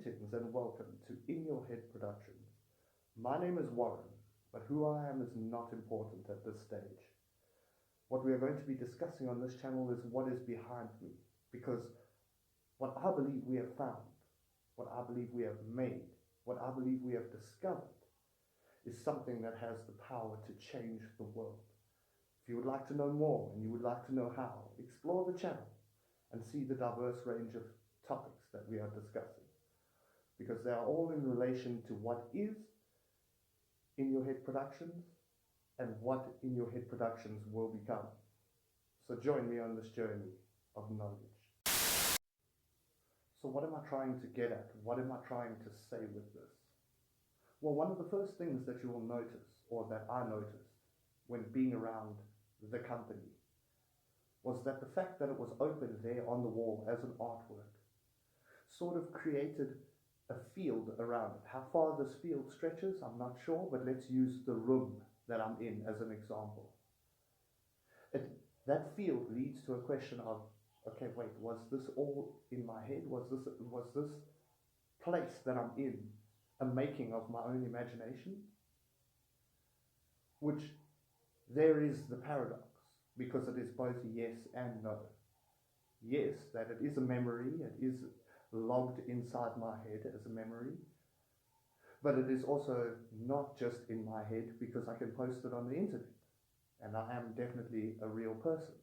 Greetings and welcome to In Your Head Productions. My name is Warren, but who I am is not important at this stage. What we are going to be discussing on this channel is what is behind me, because what I believe we have found, what I believe we have made, what I believe we have discovered is something that has the power to change the world. If you would like to know more and you would like to know how, explore the channel and see the diverse range of topics that we are discussing, because they are all in relation to what is In Your Head Productions and what In Your Head Productions will become. So join me on this journey of knowledge. So what am I trying to get at? What am I trying to say with this? Well, one of the first things that you will notice, or that I noticed when being around the company, was that the fact that it was open there on the wall as an artwork sort of created a field around it. How far this field stretches, I'm not sure, but let's use the room that I'm in as an example. That field leads to a question of, okay, wait, was this all in my head? Was this place that I'm in a making of my own imagination? Which there is the paradox, because it is both yes and no. Yes, that it is a memory, it is logged inside my head as a memory, but it is also not just in my head because I can post it on the internet, and I am definitely a real person.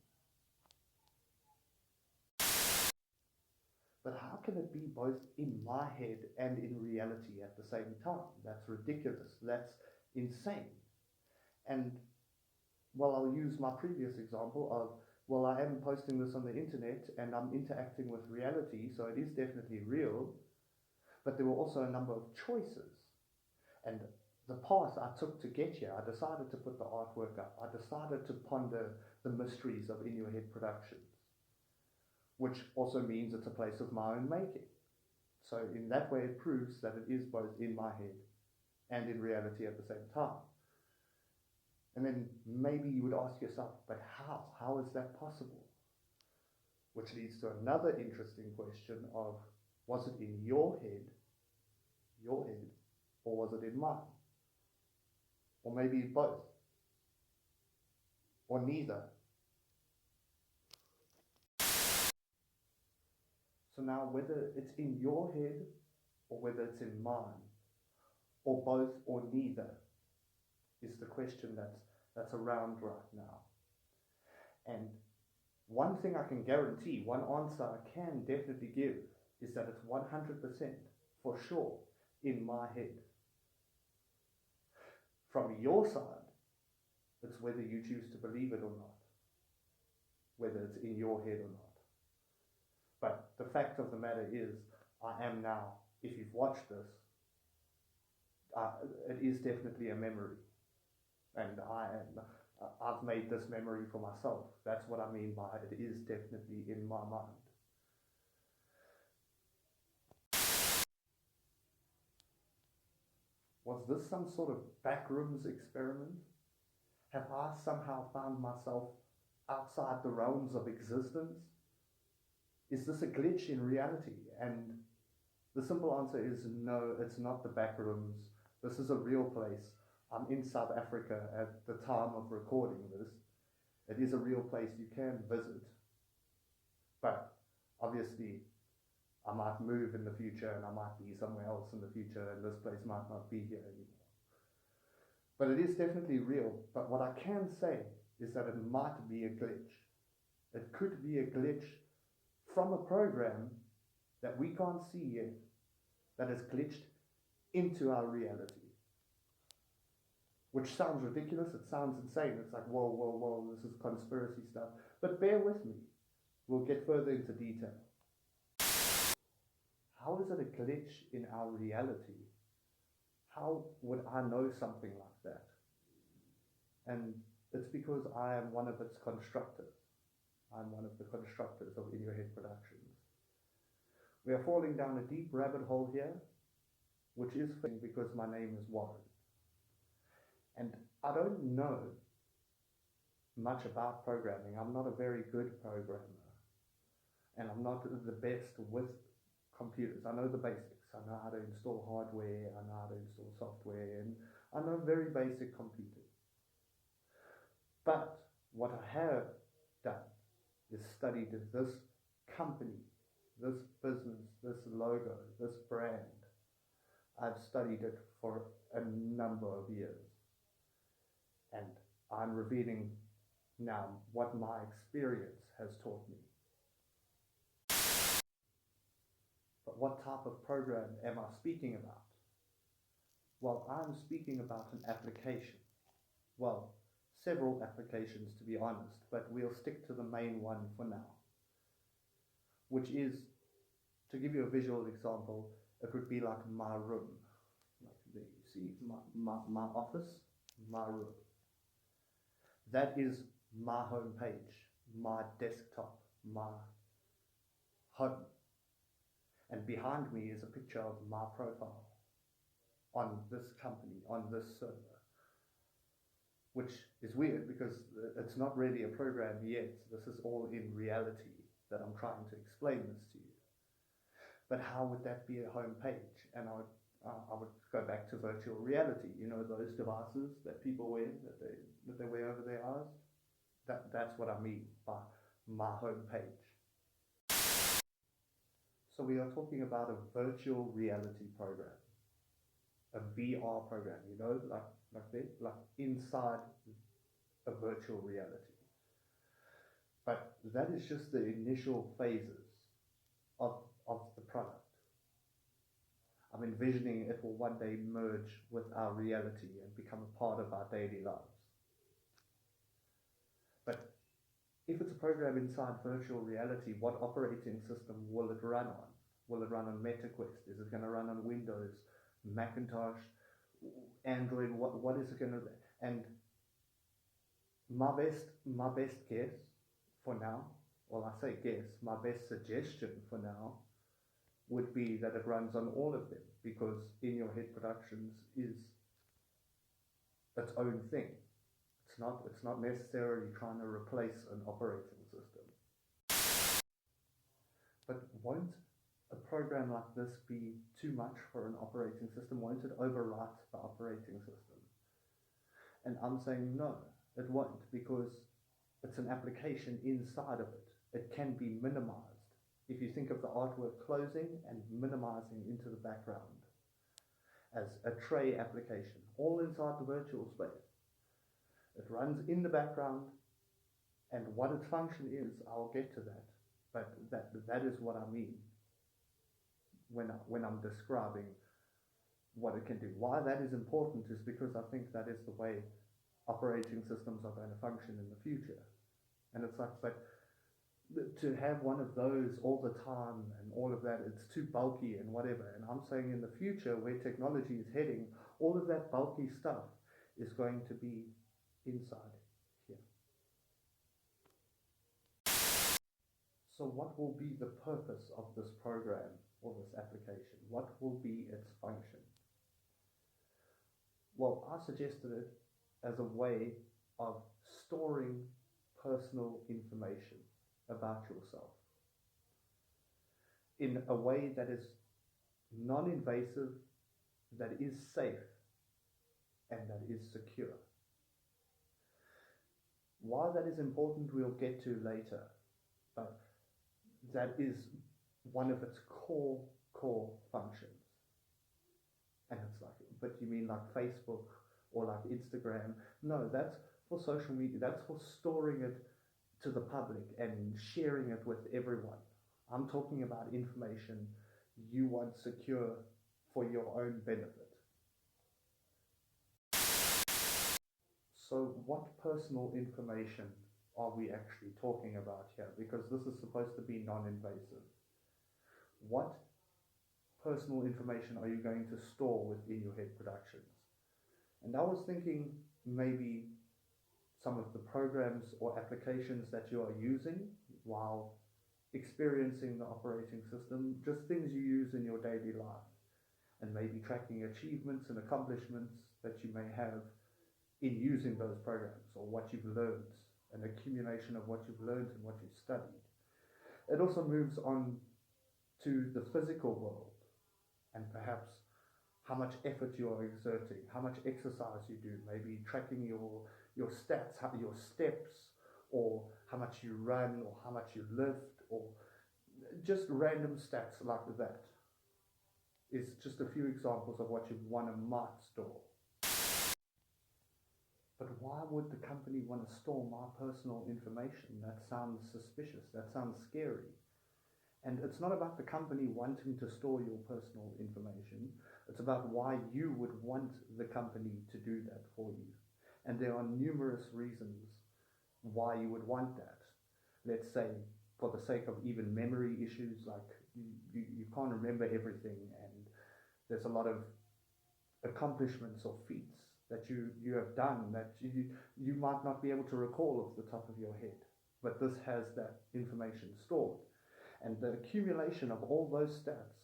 But how can it be both in my head and in reality at the same time? That's ridiculous. That's insane. And, well, I'll use my previous example of, well, I am posting this on the internet and I'm interacting with reality, so it is definitely real, but there were also a number of choices. And the path I took to get here, I decided to put the artwork up. I decided to ponder the mysteries of In Your Head Productions, which also means it's a place of my own making. So in that way it proves that it is both in my head and in reality at the same time. And then maybe you would ask yourself, but how? How is that possible? Which leads to another interesting question of, was it in your head, or was it in mine? Or maybe both, or neither. So now whether it's in your head, or whether it's in mine, or both, or neither, is the question that's around right now. And one thing I can guarantee, one answer I can definitely give, is that it's 100% for sure in my head. From your side, it's whether you choose to believe it or not, whether it's in your head or not. But the fact of the matter is, I am now, if you've watched this, it is definitely a memory. And I've made this memory for myself. That's what I mean by it is definitely in my mind. Was this some sort of backrooms experiment? Have I somehow found myself outside the realms of existence? Is this a glitch in reality? And the simple answer is no, it's not the backrooms. This is a real place. I'm in South Africa at the time of recording this. It is a real place you can visit. But obviously, I might move in the future and I might be somewhere else in the future and this place might not be here anymore. But it is definitely real. But what I can say is that it might be a glitch. It could be a glitch from a program that we can't see yet, that has glitched into our reality. Which sounds ridiculous, it sounds insane. It's like, whoa, this is conspiracy stuff. But bear with me. We'll get further into detail. How is it a glitch in our reality? How would I know something like that? And it's because I am one of its constructors. I'm one of the constructors of In Your Head Productions. We are falling down a deep rabbit hole here, which is because my name is Warren. And I don't know much about programming. I'm not a very good programmer. And I'm not the best with computers. I know the basics. I know how to install hardware, I know how to install software, and I know very basic computing. But what I have done is studied this company, this business, this logo, this brand. I've studied it for a number of years. And I'm revealing now what my experience has taught me. But what type of program am I speaking about? Well, I'm speaking about an application. Well, several applications to be honest, but we'll stick to the main one for now, which is, to give you a visual example, it would be like my room. Like there you see my office, my room. That is my home page, my desktop, my home. And behind me is a picture of my profile on this company, on this server. Which is weird because it's not really a program yet. This is all in reality that I'm trying to explain this to you. But how would that be a home page? And I would go back to virtual reality. You know, those devices that people wear, that they wear over their eyes? That's what I mean by my home page. So we are talking about a virtual reality program, a VR program, you know, like inside a virtual reality. But that is just the initial phases of the product. I'm envisioning it will one day merge with our reality and become a part of our daily lives. But if it's a program inside virtual reality, what operating system will it run on? Will it run on MetaQuest? Is it going to run on Windows, Macintosh, Android? What is it going to? And my best guess for now, well, I say guess, my best suggestion for now would be that it runs on all of them, because In Your Head Productions is its own thing. It's not necessarily trying to replace an operating system. But won't a program like this be too much for an operating system? Won't it overwrite the operating system? And I'm saying no, it won't, because it's an application inside of it. It can be minimized. If you think of the artwork closing and minimizing into the background as a tray application, all inside the virtual space. It runs in the background, and what its function is, I'll get to that. But that is what I mean when I'm describing what it can do. Why that is important is because I think that is the way operating systems are going to function in the future. And it's like, but to have one of those all the time and all of that, it's too bulky and whatever. And I'm saying in the future, where technology is heading, all of that bulky stuff is going to be inside here. So what will be the purpose of this program or this application? What will be its function? Well, I suggested it as a way of storing personal information about yourself in a way that is non-invasive, that is safe, and that is secure. Why that is important, we'll get to later, but that is one of its core functions. And it's like, but you mean like Facebook or like Instagram? No, that's for social media. That's for storing it to the public and sharing it with everyone. I'm talking about information you want secure for your own benefit. So what personal information are we actually talking about here? Because this is supposed to be non-invasive. What personal information are you going to store within your head productions? And I was thinking maybe some of the programs or applications that you are using while experiencing the operating system, just things you use in your daily life, and maybe tracking achievements and accomplishments that you may have in using those programs, or what you've learned, an accumulation of what you've learned and what you've studied. It also moves on to the physical world and perhaps how much effort you are exerting, how much exercise you do, maybe tracking your stats, your steps, or how much you run, or how much you lift, or just random stats like that is just a few examples of what you want to might store. But why would the company want to store my personal information? That sounds suspicious, that sounds scary. And it's not about the company wanting to store your personal information, it's about why you would want the company to do that for you. And there are numerous reasons why you would want that. Let's say, for the sake of even memory issues, like you can't remember everything, and there's a lot of accomplishments or feats that you have done that you might not be able to recall off the top of your head. But this has that information stored. And the accumulation of all those stats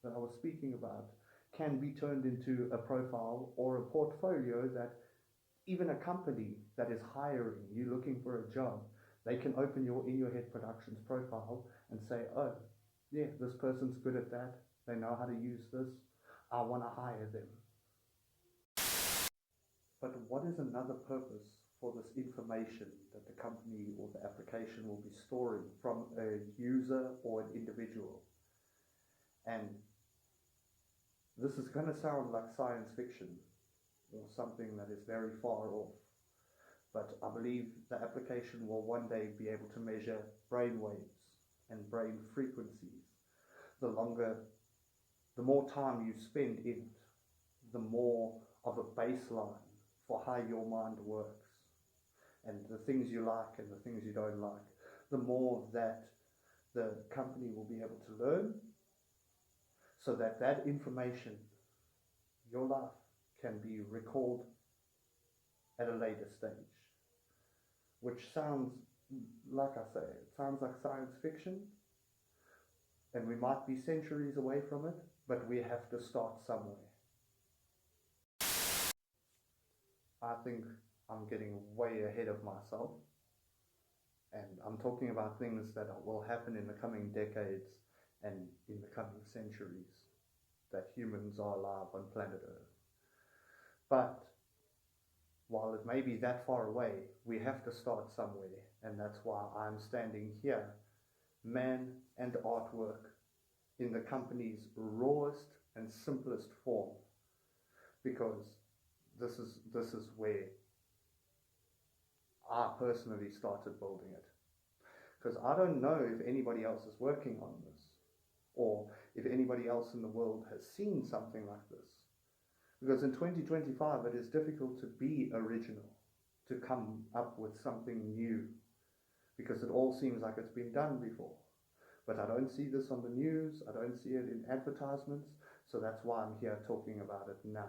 that I was speaking about can be turned into a profile or a portfolio that even a company that is hiring you, looking for a job, they can open your In Your Head Productions profile and say, oh, yeah, this person's good at that. They know how to use this. I want to hire them. But what is another purpose for this information that the company or the application will be storing from a user or an individual? And this is going to sound like science fiction or something that is very far off, but I believe the application will one day be able to measure brain waves and brain frequencies. The more time you spend in it, the more of a baseline for how your mind works, and the things you like and the things you don't like, the more that the company will be able to learn, so that that information, your life, can be recalled at a later stage. Which sounds, like I say, it sounds like science fiction, and we might be centuries away from it, but we have to start somewhere. I think I'm getting way ahead of myself, and I'm talking about things that will happen in the coming decades and in the coming centuries that humans are alive on planet Earth. But while it may be that far away, we have to start somewhere, and that's why I'm standing here, man and artwork, in the company's rawest and simplest form, because this is where I personally started building it. Because I don't know if anybody else is working on this, or if anybody else in the world has seen something like this. Because in 2025 it is difficult to be original, to come up with something new, because it all seems like it's been done before. But I don't see this on the news, I don't see it in advertisements, so that's why I'm here talking about it now.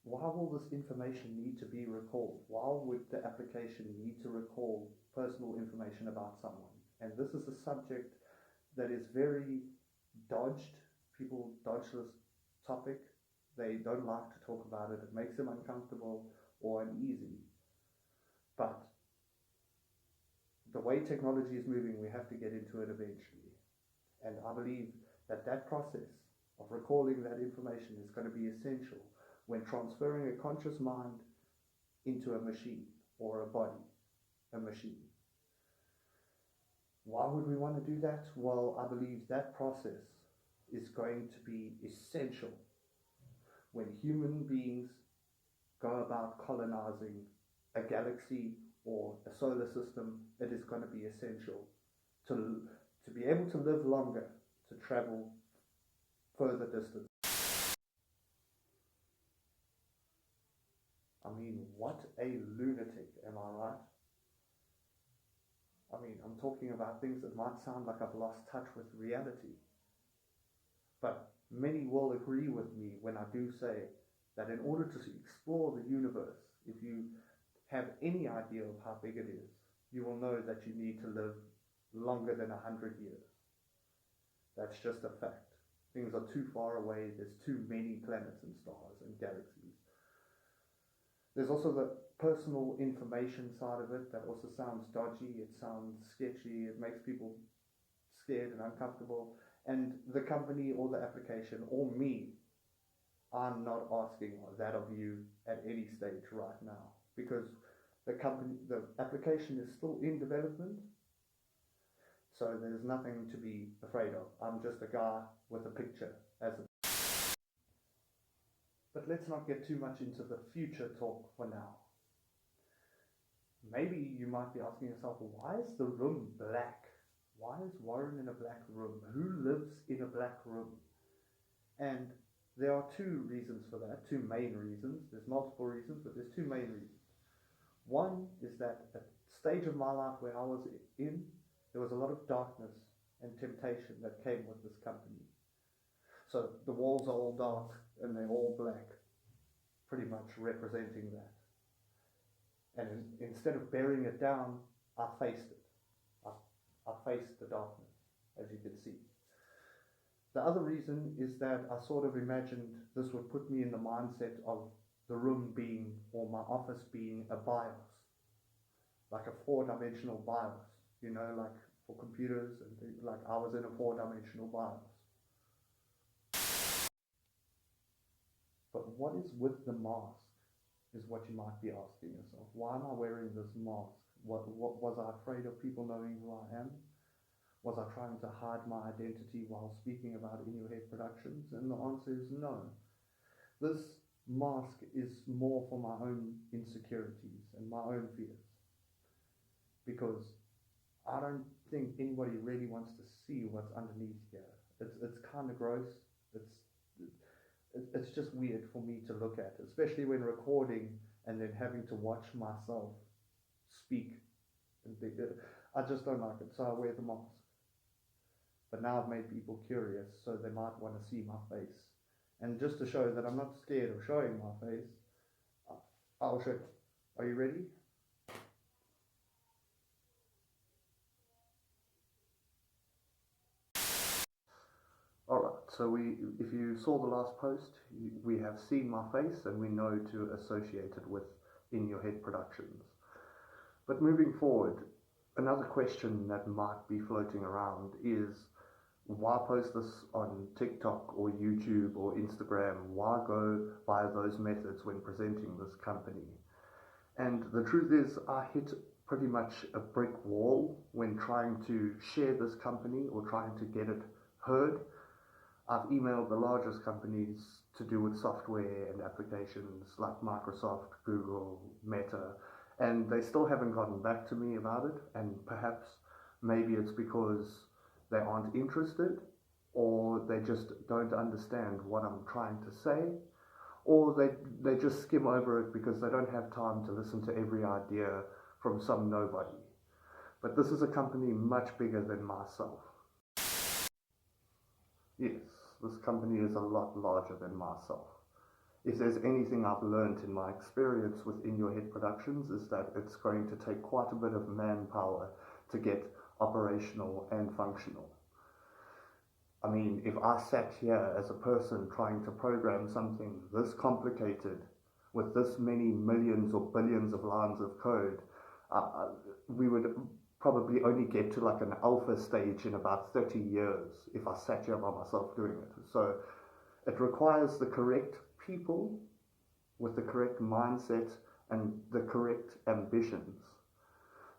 Why will this information need to be recalled? Why would the application need to recall personal information about someone? And this is a subject that is very dodged. People dodge this topic. They don't like to talk about it. It makes them uncomfortable or uneasy. But the way technology is moving, we have to get into it eventually. And I believe that that process of recalling that information is going to be essential when transferring a conscious mind into a machine, or a body, a machine. Why would we want to do that? Well, I believe that process is going to be essential when human beings go about colonizing a galaxy or a solar system. It is going to be essential to be able to live longer, to travel further distance. I mean, what a lunatic, am I right? I mean, I'm talking about things that might sound like I've lost touch with reality. But many will agree with me when I do say that in order to explore the universe, if you have any idea of how big it is, you will know that you need to live longer than 100 years. That's just a fact. Things are too far away, there's too many planets and stars and galaxies. There's also the personal information side of it that also sounds dodgy, it sounds sketchy, it makes people scared and uncomfortable, And the company or the application or me, I'm not asking that of you at any stage right now, because the application is still in development, so there's nothing to be afraid of. I'm just a guy with a picture as a. But let's not get too much into the future talk for now. Maybe you might be asking yourself, why is the room black? Why is Warren in a black room? Who lives in a black room? And there are two reasons for that, two main reasons. There's multiple reasons, but there's two main reasons. One is that at the stage of my life where I was in, there was a lot of darkness and temptation that came with this company. So the walls are all dark and they're all black, pretty much representing that. And instead of burying it down, I faced it. I faced the darkness, as you can see. The other reason is that I sort of imagined this would put me in the mindset of the room being, or my office being, a BIOS, like a four-dimensional BIOS, you know, like for computers, and things, like I was in a four-dimensional BIOS. But what is with the mask, is what you might be asking yourself. Why am I wearing this mask? What was I afraid of people knowing who I am? Was I trying to hide my identity while speaking about In Your Head Productions? And the answer is no. This mask is more for my own insecurities and my own fears. Because I don't think anybody really wants to see what's underneath here. It's kind of gross. It's just weird for me to look at, especially when recording and then having to watch myself speak. And I just don't like it, so I wear the mask. But now I've made people curious, so they might want to see my face. And just to show that I'm not scared of showing my face, I'll show you. Are you ready? Alright, so if you saw the last post, we have seen my face and we know to associate it with In Your Head Productions. But moving forward, another question that might be floating around is, why post this on TikTok or YouTube or Instagram? Why go by those methods when presenting this company? And the truth is, I hit pretty much a brick wall when trying to share this company or trying to get it heard. I've emailed the largest companies to do with software and applications like Microsoft, Google, Meta, and they still haven't gotten back to me about it. And perhaps maybe it's because they aren't interested, or they just don't understand what I'm trying to say, or they just skim over it because they don't have time to listen to every idea from some nobody. But this is a company much bigger than myself. Yes, this company is a lot larger than myself. If there's anything I've learned in my experience with In Your Head Productions, is that it's going to take quite a bit of manpower to get operational and functional. I mean, if I sat here as a person trying to program something this complicated with this many millions or billions of lines of code, we would probably only get to like an alpha stage in about 30 years if I sat here by myself doing it. So it requires the correct people with the correct mindset and the correct ambitions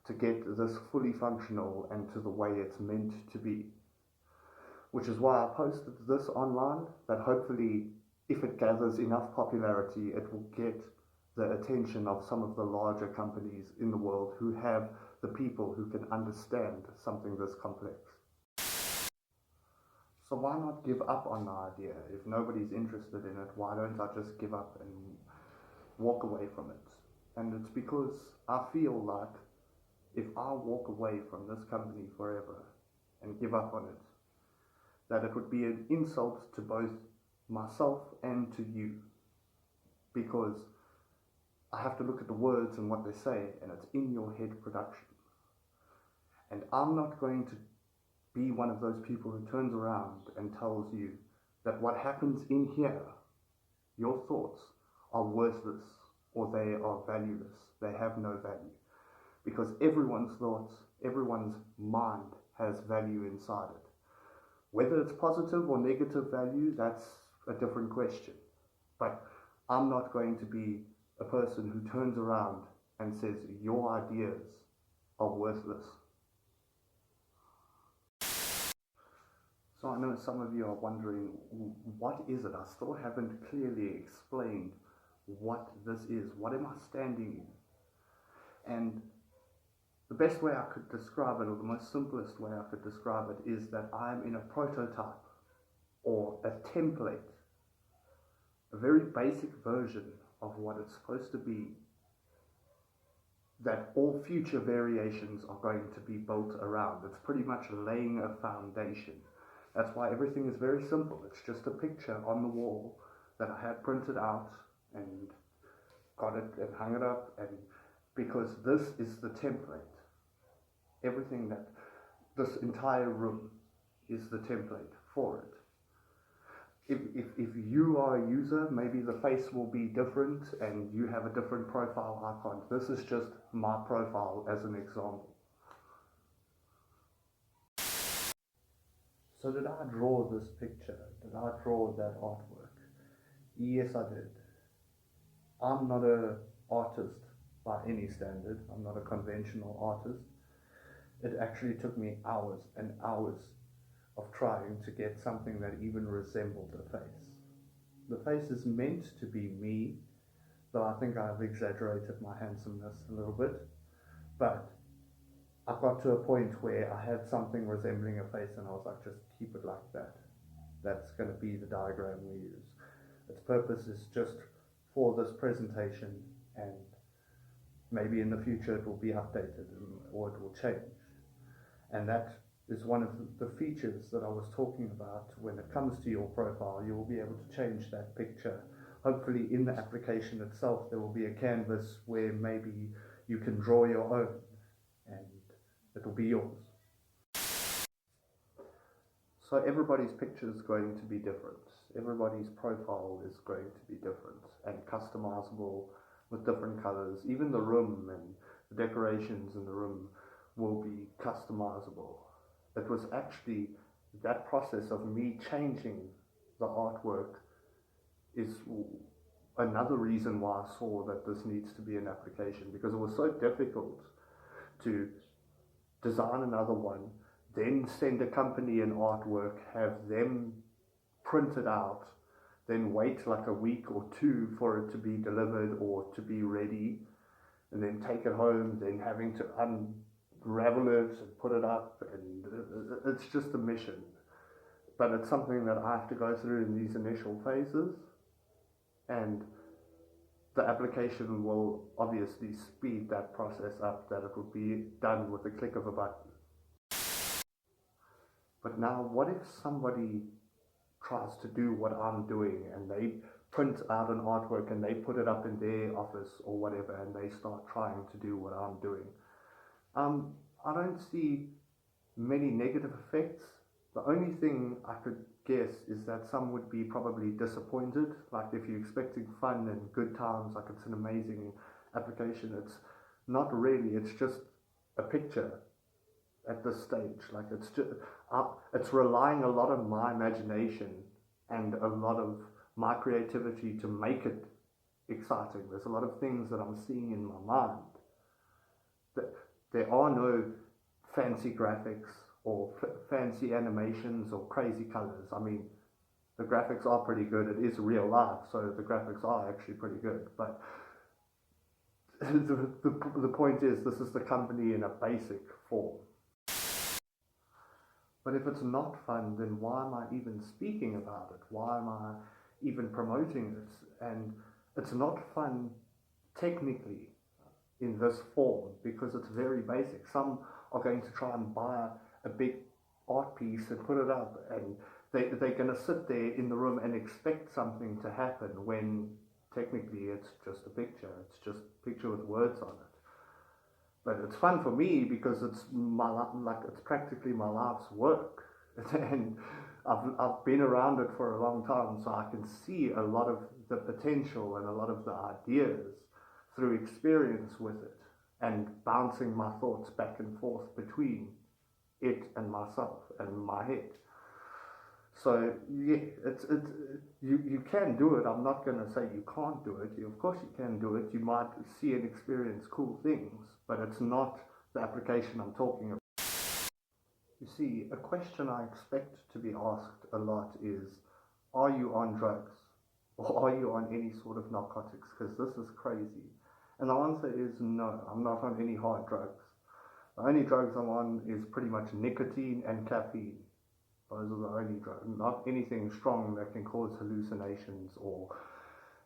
to get this fully functional and to the way it's meant to be. Which is why I posted this online, that hopefully if it gathers enough popularity, it will get the attention of some of the larger companies in the world who have the people who can understand something this complex. So why not give up on the idea? If nobody's interested in it, why don't I just give up and walk away from it? And it's because I feel like if I walk away from this company forever and give up on it, that it would be an insult to both myself and to you, because I have to look at the words and what they say, and it's In Your Head Production. And I'm not going to be one of those people who turns around and tells you that what happens in here, your thoughts, are worthless or they are valueless. They have no value. Because everyone's thoughts, everyone's mind has value inside it. Whether it's positive or negative value, that's a different question. But I'm not going to be a person who turns around and says your ideas are worthless. So I know some of you are wondering, what is it? I still haven't clearly explained what this is. What am I standing in? And the best way I could describe it, or the most simplest way I could describe it, is that I'm in a prototype or a template, a very basic version of what it's supposed to be, that all future variations are going to be built around. It's pretty much laying a foundation. That's why everything is very simple. It's just a picture on the wall that I had printed out and got it and hung it up, and because this is the template. Everything that this entire room is the template for it. If you are a user, maybe the face will be different and you have a different profile icon. This is just my profile as an example. So did I draw this picture? Did I draw that artwork? Yes, I did. I'm not an artist by any standard. I'm not a conventional artist. It actually took me hours and hours of trying to get something that even resembled a face. The face is meant to be me, though I think I've exaggerated my handsomeness a little bit, but I got to a point where I had something resembling a face and I was like, just keep it like that. That's going to be the diagram we use. Its purpose is just for this presentation, and maybe in the future it will be updated or it will change. And that is one of the features that I was talking about. When it comes to your profile, you will be able to change that picture. Hopefully in the application itself there will be a canvas where maybe you can draw your own and it will be yours. So everybody's picture is going to be different. Everybody's profile is going to be different and customizable with different colors. Even the room and the decorations in the room will be customizable. It was actually that process of me changing the artwork is another reason why I saw that this needs to be an application, because it was so difficult to design another one, then send a company an artwork, have them print it out, then wait like a week or two for it to be delivered or to be ready, and then take it home, then having to unravel it and put it up, and it's just a mission. But it's something that I have to go through in these initial phases, and the application will obviously speed that process up, that it will be done with the click of a button. But now what if somebody tries to do what I'm doing and they print out an artwork and they put it up in their office or whatever, and they start trying to do what I'm doing? I don't see many negative effects. The only thing I could guess is that some would be probably disappointed. Like if you're expecting fun and good times, like it's an amazing application, it's not really. It's just a picture at this stage. Like it's relying a lot on my imagination and a lot of my creativity to make it exciting. There's a lot of things that I'm seeing in my mind. There are no fancy graphics or fancy animations or crazy colors. I mean, the graphics are pretty good. It is real life, so the graphics are actually pretty good. But the point is, this is the company in a basic form. But if it's not fun, then why am I even speaking about it? Why am I even promoting it? And it's not fun technically in this form because it's very basic. Some are going to try and buy a big art piece and put it up, and they're going to sit there in the room and expect something to happen when technically it's just a picture. It's just a picture with words on it. But it's fun for me because it's it's practically my life's work, and I've been around it for a long time, so I can see a lot of the potential and a lot of the ideas through experience with it, and bouncing my thoughts back and forth between it and myself and my head. So yeah, you can do it. I'm not going to say you can't do it. Of course you can do it. You might see and experience cool things, but it's not the application I'm talking about. You see, a question I expect to be asked a lot is, are you on drugs? Or are you on any sort of narcotics? Because this is crazy. And the answer is no, I'm not on any hard drugs. The only drugs I'm on is pretty much nicotine and caffeine. Those are the only drugs, not anything strong that can cause hallucinations or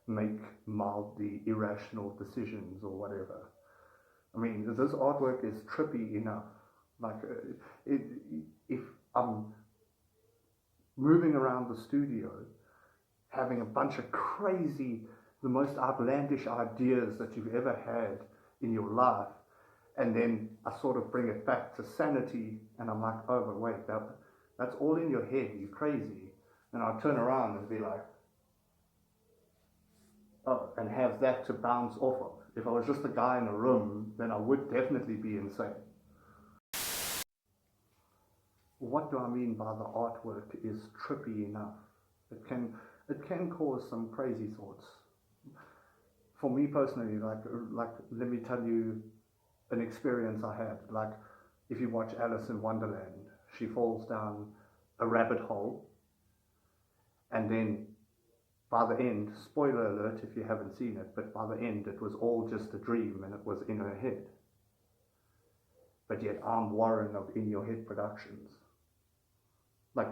make mildly irrational decisions or whatever. I mean, this artwork is trippy enough. Like, if I'm moving around the studio, having a bunch of crazy, the most outlandish ideas that you've ever had in your life, and then I sort of bring it back to sanity, and I'm like, oh, but wait, that's all in your head, you're crazy. And I'll turn around and be like, oh, and have that to bounce off of. If I was just a guy in a room, then I would definitely be insane. What do I mean by the artwork is trippy enough? It can cause some crazy thoughts. For me personally, like let me tell you an experience I had. Like, if you watch Alice in Wonderland, she falls down a rabbit hole, and then by the end, spoiler alert if you haven't seen it, but by the end it was all just a dream and it was in her head. But yet I'm Warren of In Your Head Productions. Like,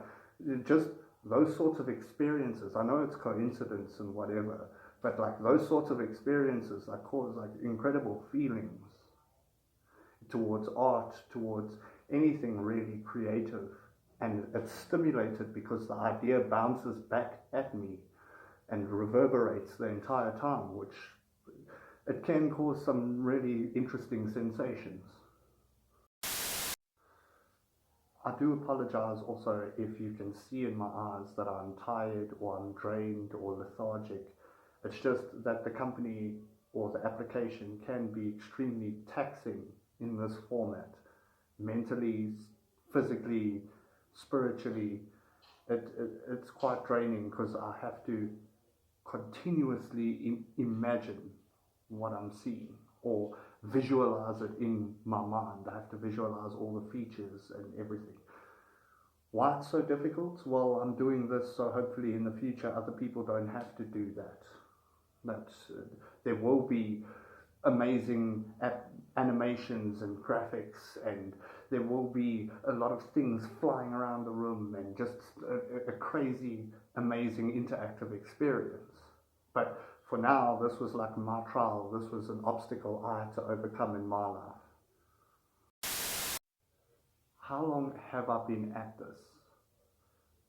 just those sorts of experiences, I know it's coincidence and whatever, but like those sorts of experiences that cause like incredible feelings towards art, towards anything really creative. And it's stimulated because the idea bounces back at me and reverberates the entire time, which it can cause some really interesting sensations. I do apologize also if you can see in my eyes that I'm tired or I'm drained or lethargic. It's just that the company or the application can be extremely taxing in this format, mentally, physically, spiritually. It's quite draining because I have to continuously imagine what I'm seeing or visualize it in my mind. I have to visualize all the features and everything. Why it's so difficult? Well, I'm doing this so hopefully in the future other people don't have to do that. That there will be amazing animations and graphics, and there will be a lot of things flying around the room and just a crazy, amazing interactive experience. But for now, this was like my trial. This was an obstacle I had to overcome in my life. How long have I been at this?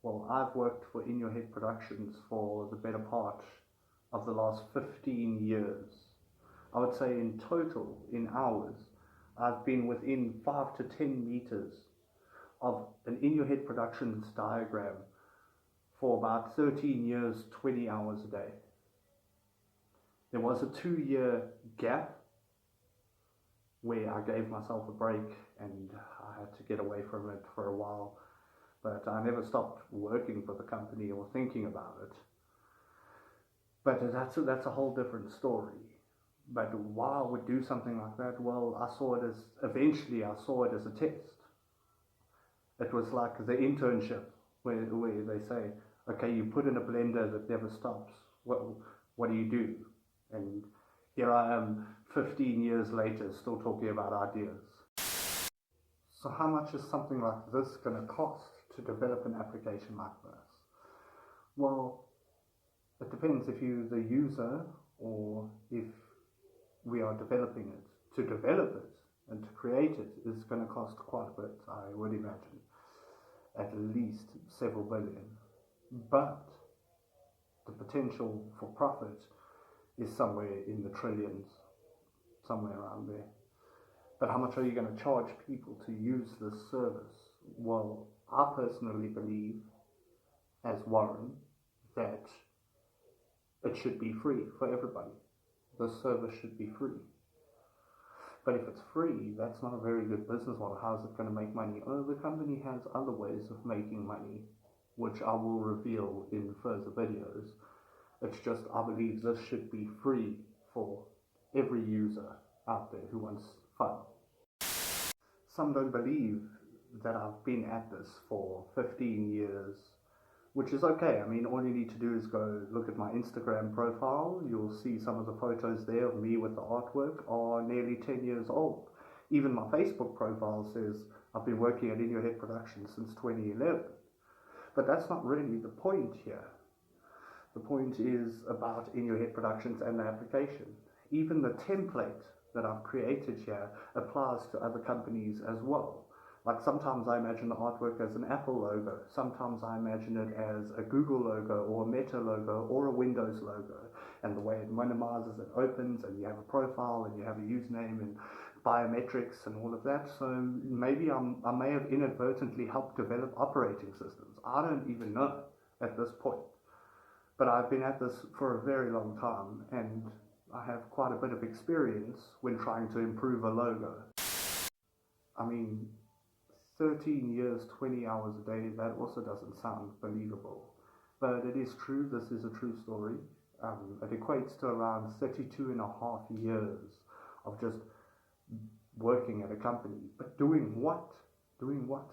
Well, I've worked for In Your Head Productions for the better part of the last 15 years. I would say in total, in hours, I've been within 5 to 10 meters of an In Your Head Productions diagram for about 13 years, 20 hours a day. There was a 2-year gap where I gave myself a break and I had to get away from it for a while, but I never stopped working for the company or thinking about it. But that's a whole different story. But why I would do something like that? Well, eventually I saw it as a test. It was like the internship where they say, okay, you put in a blender that never stops. What do you do? And here I am 15 years later still talking about ideas. So how much is something like this going to cost to develop an application like this? Well, it depends if you're the user or if we are developing it. To develop it and to create it is going to cost quite a bit, I would imagine. At least several billion. But the potential for profit is somewhere in the trillions, somewhere around there. But how much are you going to charge people to use this service? Well, I personally believe, as Warren, that it should be free for everybody. The service should be free. But if it's free, that's not a very good business model. How is it going to make money? Oh, the company has other ways of making money. which I will reveal in further videos. It's just I believe this should be free for every user out there who wants fun. Some don't believe that I've been at this for 15 years, which is okay. I mean, all you need to do is go look at my Instagram profile. You'll see some of the photos there of me with the artwork are nearly 10 years old. Even my Facebook profile says I've been working at In Your Head Productions since 2011. But that's not really the point here. The point is about In Your Head Productions and the application. Even the template that I've created here applies to other companies as well. Like sometimes I imagine the artwork as an Apple logo, sometimes I imagine it as a Google logo or a Meta logo or a Windows logo, and the way it minimizes and opens, and you have a profile and you have a username and biometrics and all of that. So maybe I may have inadvertently helped develop operating systems. I don't even know at this point. But I've been at this for a very long time, and I have quite a bit of experience when trying to improve a logo. I mean, 13 years, 20 hours a day, that also doesn't sound believable. But it is true, this is a true story. It equates to around 32 and a half years of just working at a company. But doing what? Doing what?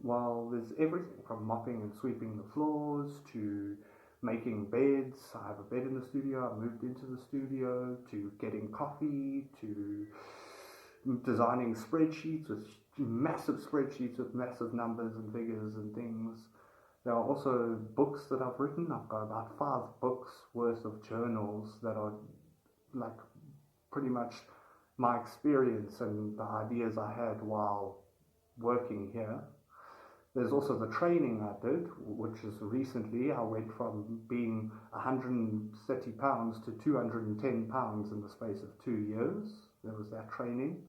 Well, there's everything from mopping and sweeping the floors to making beds. I have a bed in the studio, I moved into the studio, to getting coffee, to designing spreadsheets with massive numbers and figures and things. There are also books that I've written. I've got about 5 books worth of journals that are like pretty much my experience and the ideas I had while working here. There's also the training I did, which is recently. I went from being 130 pounds to 210 pounds in the space of 2 years. There was that training.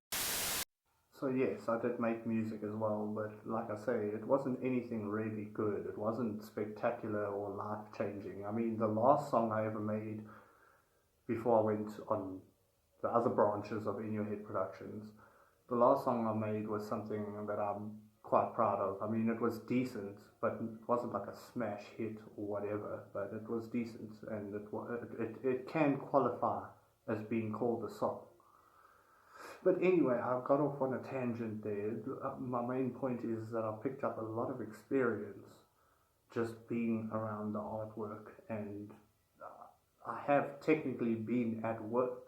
So yes, I did make music as well, but like I say, it wasn't anything really good. It wasn't spectacular or life-changing. I mean, the last song I ever made before I went on the other branches of In Your Head Productions, the last song I made was something that I'm quite proud of. I mean, it was decent, but it wasn't like a smash hit or whatever, but it was decent, and it can qualify as being called a song. But anyway, I've got off on a tangent there. My main point is that I picked up a lot of experience just being around the artwork, and I have technically been at work.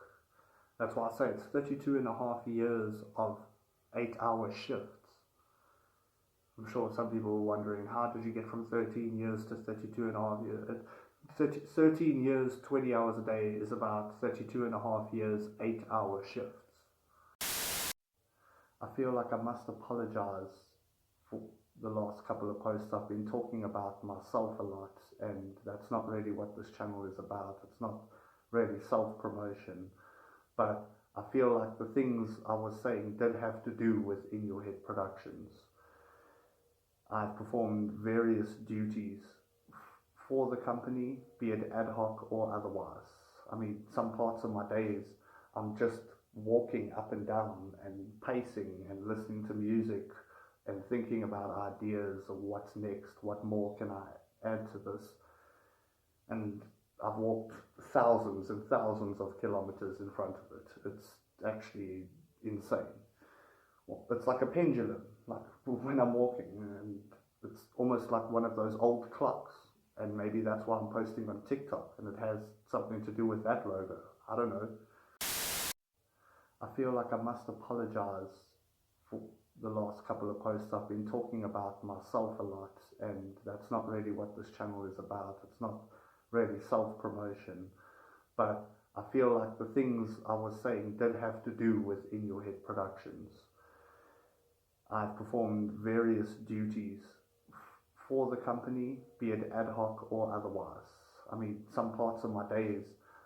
That's why I say it's 32 and a half years of 8-hour shifts. I'm sure some people were wondering, how did you get from 13 years to 32 and a half years? 13 years, 20 hours a day is about 32 and a half years, 8-hour shifts. I feel like I must apologize for the last couple of posts. I've been talking about myself a lot, and that's not really what this channel is about. It's not really self-promotion, but I feel like the things I was saying did have to do with In Your Head Productions. I've performed various duties for the company, be it ad hoc or otherwise. I mean, some parts of my days I'm just walking up and down and pacing and listening to music and thinking about ideas of what's next, what more can I add to this. And I've walked thousands and thousands of kilometers in front of it. It's actually insane. Well, it's like a pendulum, like when I'm walking, and it's almost like one of those old clocks, and maybe that's why I'm posting on TikTok, and it has something to do with that logo. I don't know. I feel like I must apologize for the last couple of posts. I've been talking about myself a lot, and that's not really what this channel is about. It's not really self-promotion, but I feel like the things I was saying did have to do with In Your Head Productions. I've performed various duties for the company, be it ad hoc or otherwise. I mean, some parts of my days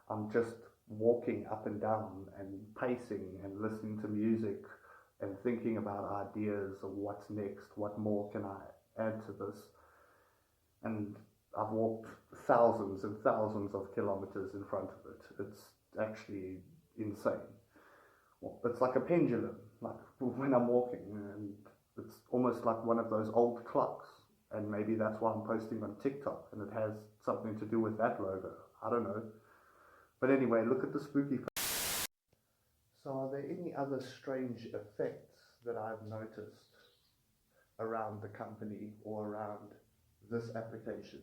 I'm just walking up and down and pacing and listening to music and thinking about ideas of what's next, what more can I add to this. And I've walked thousands and thousands of kilometers in front of it. It's actually insane. Well, it's like a pendulum, like when I'm walking, and it's almost like one of those old clocks, And maybe that's why I'm posting on TikTok and it has something to do with that logo. I don't know. But anyway, look at the spooky. So are there any other strange effects that I've noticed around the company or around this application?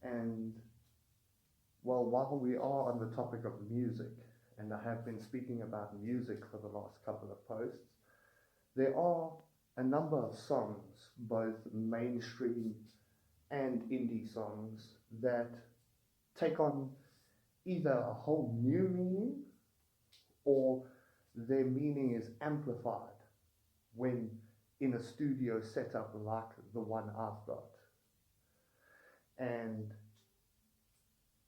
And well, while we are on the topic of music, and I have been speaking about music for the last couple of posts, there are a number of songs, both mainstream and indie songs, that take on either a whole new meaning or their meaning is amplified when in a studio setup like the one I've got. And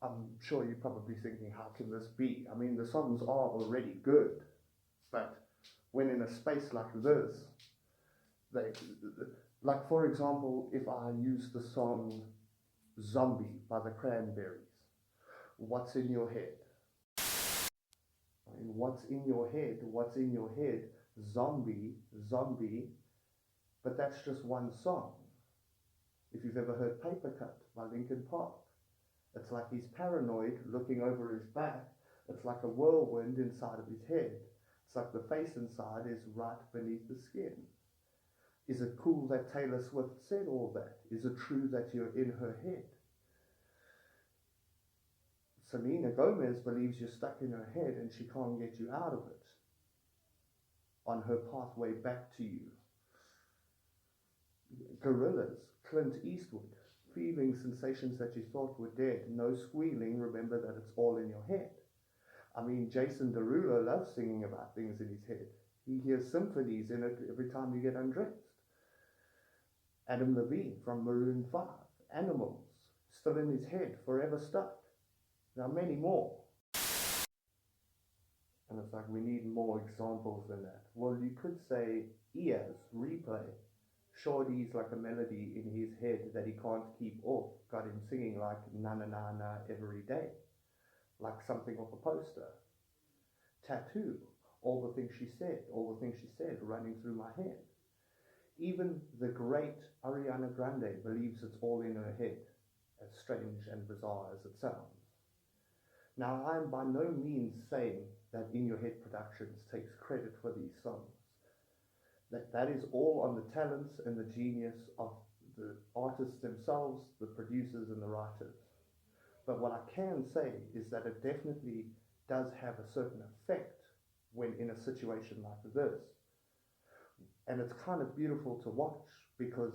I'm sure you're probably thinking, how can this be? I mean, the songs are already good, but when in a space like this, like for example, if I use the song Zombie by the Cranberries, what's in your head? I mean, what's in your head? What's in your head? Zombie, zombie, but that's just one song. If you've ever heard Paper Cut by Linkin Park, it's like he's paranoid looking over his back. It's like a whirlwind inside of his head. It's like the face inside is right beneath the skin. Is it cool that Taylor Swift said all that? Is it true that you're in her head? Selena Gomez believes you're stuck in her head and she can't get you out of it on her pathway back to you. Gorillaz, Clint Eastwood, feeling sensations that you thought were dead, no squealing, remember that it's all in your head. I mean, Jason Derulo loves singing about things in his head. He hears symphonies in it every time you get undressed. Adam Levine from Maroon 5, Animals, still in his head, forever stuck. There are many more. And it's like, we need more examples than that. Well, you could say Ears, Replay. Shorty's like a melody in his head that he can't keep off, got him singing like na na na na every day, like something off a poster. Tattoo, all the things she said running through my head. Even the great Ariana Grande believes it's all in her head, as strange and bizarre as it sounds. Now, I'm by no means saying that In Your Head Productions takes credit for these songs. That is all on the talents and the genius of the artists themselves, the producers and the writers. But what I can say is that it definitely does have a certain effect when in a situation like this. And it's kind of beautiful to watch, because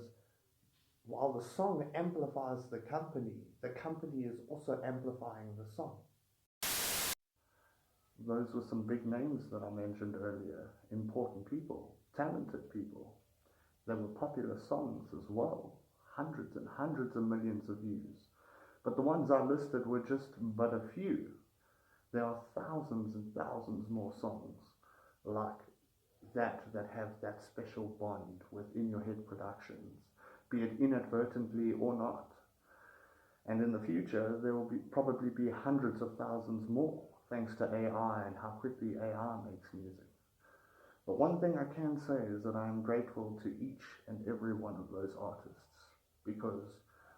while the song amplifies the company is also amplifying the song. Those were some big names that I mentioned earlier, important people, talented people. There were popular songs as well, hundreds and hundreds of millions of views. But the ones I listed were just but a few. There are thousands and thousands more songs like that have that special bond with In Your Head Productions, be it inadvertently or not. And in the future, there will probably be hundreds of thousands more, thanks to AI and how quickly AI makes music. But one thing I can say is that I am grateful to each and every one of those artists, because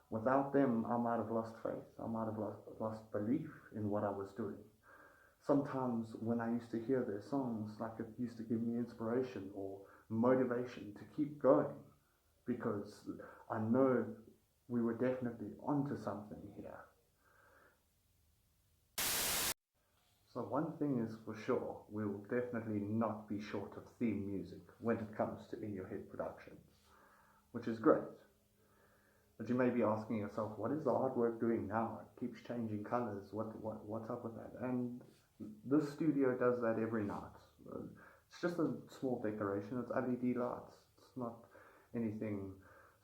without them, I might have lost faith. I might have lost belief in what I was doing. Sometimes when I used to hear their songs, like it used to give me inspiration or motivation to keep going, because I know we were definitely onto something here. So one thing is for sure, we will definitely not be short of theme music when it comes to In Your Head Productions, which is great. But you may be asking yourself, what is the artwork doing now? It keeps changing colors. What's up with that? And this studio does that every night. It's just a small decoration. It's LED lights. It's not anything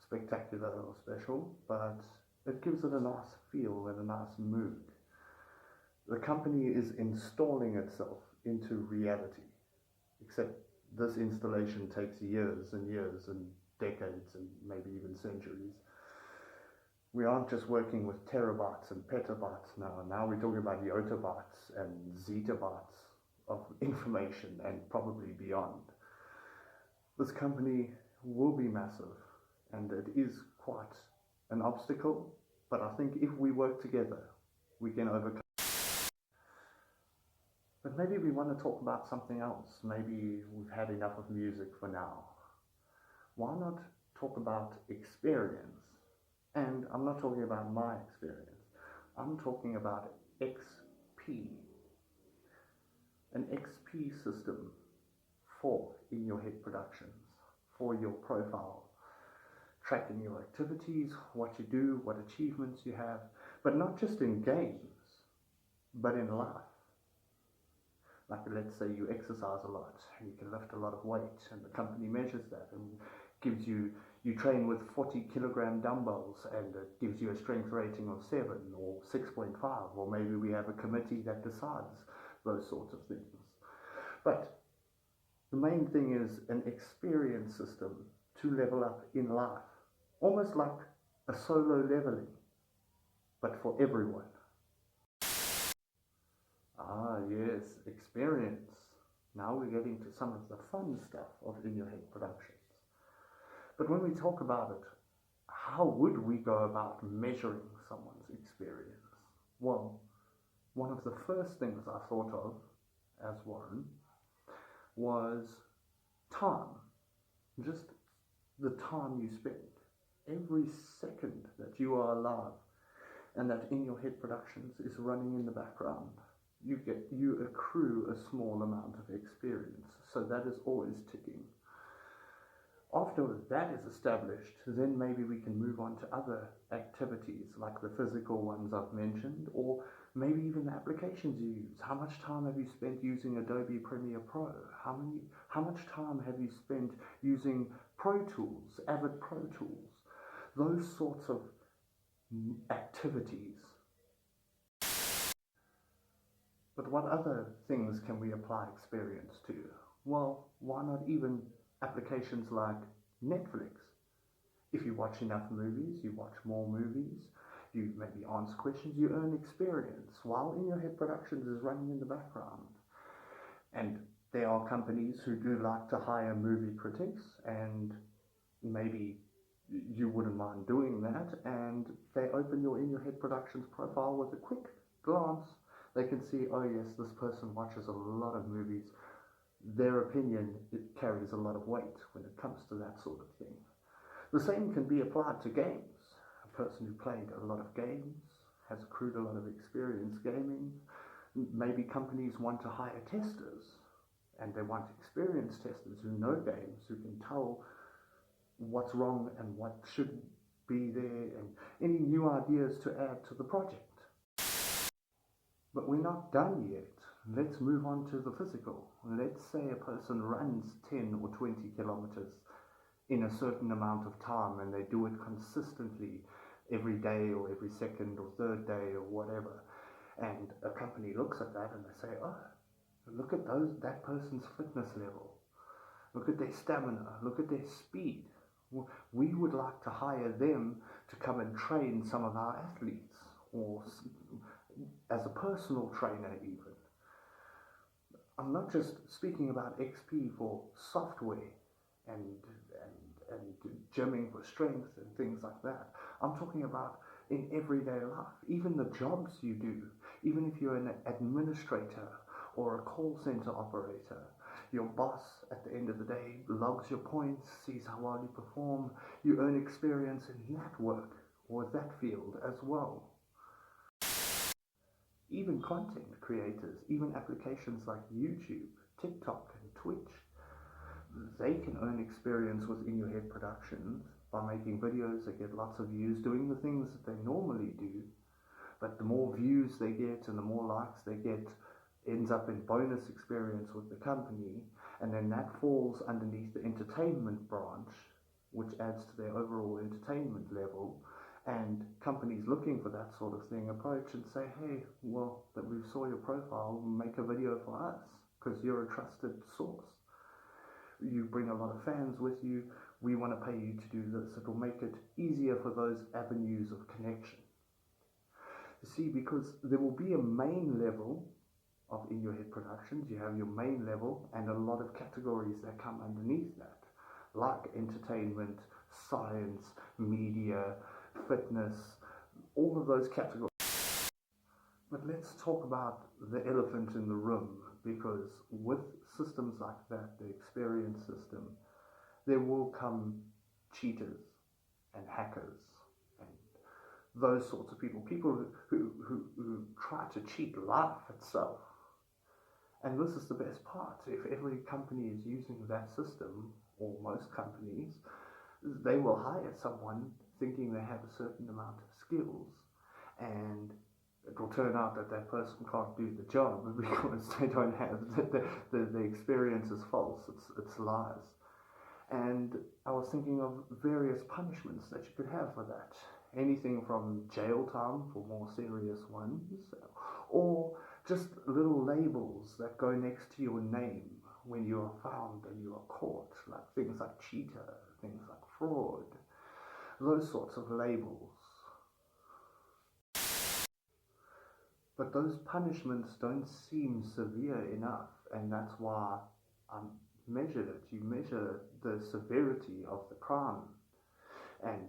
spectacular or special, but it gives it a nice feel and a nice mood. The company is installing itself into reality, except this installation takes years and years and decades and maybe even centuries. We aren't just working with terabytes and petabytes now. Now we're talking about yottabytes and zettabytes of information and probably beyond. This company will be massive, and it is quite an obstacle, but I think if we work together, we can overcome. But maybe we want to talk about something else. Maybe we've had enough of music for now. Why not talk about experience? And I'm not talking about my experience. I'm talking about XP. An XP system for in your head productions, for your profile, tracking your activities, what you do, what achievements you have, but not just in games, but in life. Like let's say you exercise a lot, and you can lift a lot of weight, and the company measures that and gives you train with 40 kilogram dumbbells, and it gives you a strength rating of 7 or 6.5, or maybe we have a committee that decides those sorts of things. But the main thing is an experience system to level up in life, almost like a solo leveling, but for everyone. Ah, yes, experience. Now we're getting to some of the fun stuff of In Your Head Productions. But when we talk about it, how would we go about measuring someone's experience? Well, one of the first things I thought of as Warren was time. Just the time you spend. Every second that you are alive and that In Your Head Productions is running in the background, you accrue a small amount of experience. So that is always ticking. After that is established, then maybe we can move on to other activities like the physical ones I've mentioned, or maybe even the applications you use. How much time have you spent using Adobe Premiere Pro? How much time have you spent using Pro Tools, Avid Pro Tools? Those sorts of activities. But what other things can we apply experience to? Well, why not even applications like Netflix? If you watch enough movies, you watch more movies, you maybe answer questions, you earn experience while In Your Head Productions is running in the background. And there are companies who do like to hire movie critics, and maybe you wouldn't mind doing that, and they open your In Your Head Productions profile with a quick glance. They can see, oh yes, this person watches a lot of movies. Their opinion, it carries a lot of weight when it comes to that sort of thing. The same can be applied to games. A person who played a lot of games has accrued a lot of experience gaming. Maybe companies want to hire testers, and they want experienced testers who know games, who can tell what's wrong and what should be there, and any new ideas to add to the project. But we're not done yet. Let's move on to the physical. Let's say a person runs 10 or 20 kilometers in a certain amount of time, and they do it consistently every day or every second or third day or whatever. And a company looks at that and they say, oh, look at that person's fitness level. Look at their stamina. Look at their speed. We would like to hire them to come and train some of our athletes, or as a personal trainer even. I'm not just speaking about XP for software and gymming for strength and things like that. I'm talking about in everyday life, even the jobs you do, even if you're an administrator or a call center operator. Your boss at the end of the day logs your points, sees how well you perform, you earn experience in that work or that field as well. Even content creators, even applications like YouTube, TikTok and Twitch, they can earn experience with In Your Head Productions by making videos that get lots of views, doing the things that they normally do. But the more views they get and the more likes they get, ends up in bonus experience with the company, and then that falls underneath the entertainment branch, which adds to their overall entertainment level. And companies looking for that sort of thing approach and say, hey, well, that we saw your profile, make a video for us, because you're a trusted source. You bring a lot of fans with you, we want to pay you to do this. It will make it easier for those avenues of connection. You see, because there will be a main level of In Your Head Productions. You have your main level and a lot of categories that come underneath that, like entertainment, science, media, fitness, all of those categories. But let's talk about the elephant in the room, because with systems like that, the experience system, there will come cheaters and hackers and those sorts of people, who try to cheat life itself. And this is the best part. If every company is using that system, or most companies, they will hire someone thinking they have a certain amount of skills, and it will turn out that that person can't do the job because they don't have the experience is false, it's lies. And I was thinking of various punishments that you could have for that. Anything from jail time for more serious ones, or just little labels that go next to your name when you are found and you are caught, like things like cheater, things like fraud, those sorts of labels. But those punishments don't seem severe enough, and that's why I measured it. You measure the severity of the crime, and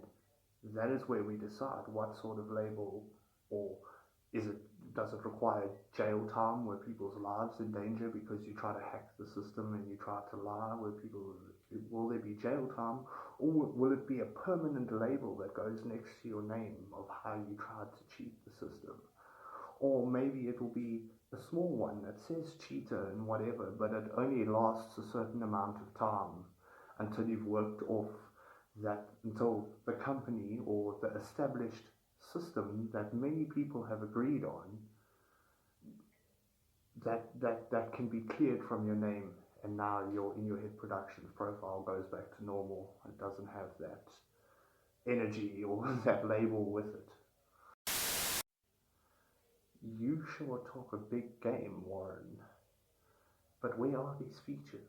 that is where we decide what sort of label, or does it require jail time where people's lives in danger because you try to hack the system and you try to lie, where people, will there be jail time, or will it be a permanent label that goes next to your name of how you tried to cheat the system? Or maybe it will be a small one that says cheater and whatever, but it only lasts a certain amount of time until you've worked off that, until the company or the established system that many people have agreed on, that can be cleared from your name, and now your in your head productions profile goes back to normal. It doesn't have that energy or that label with it. You sure talk a big game, Warren, but where are these features?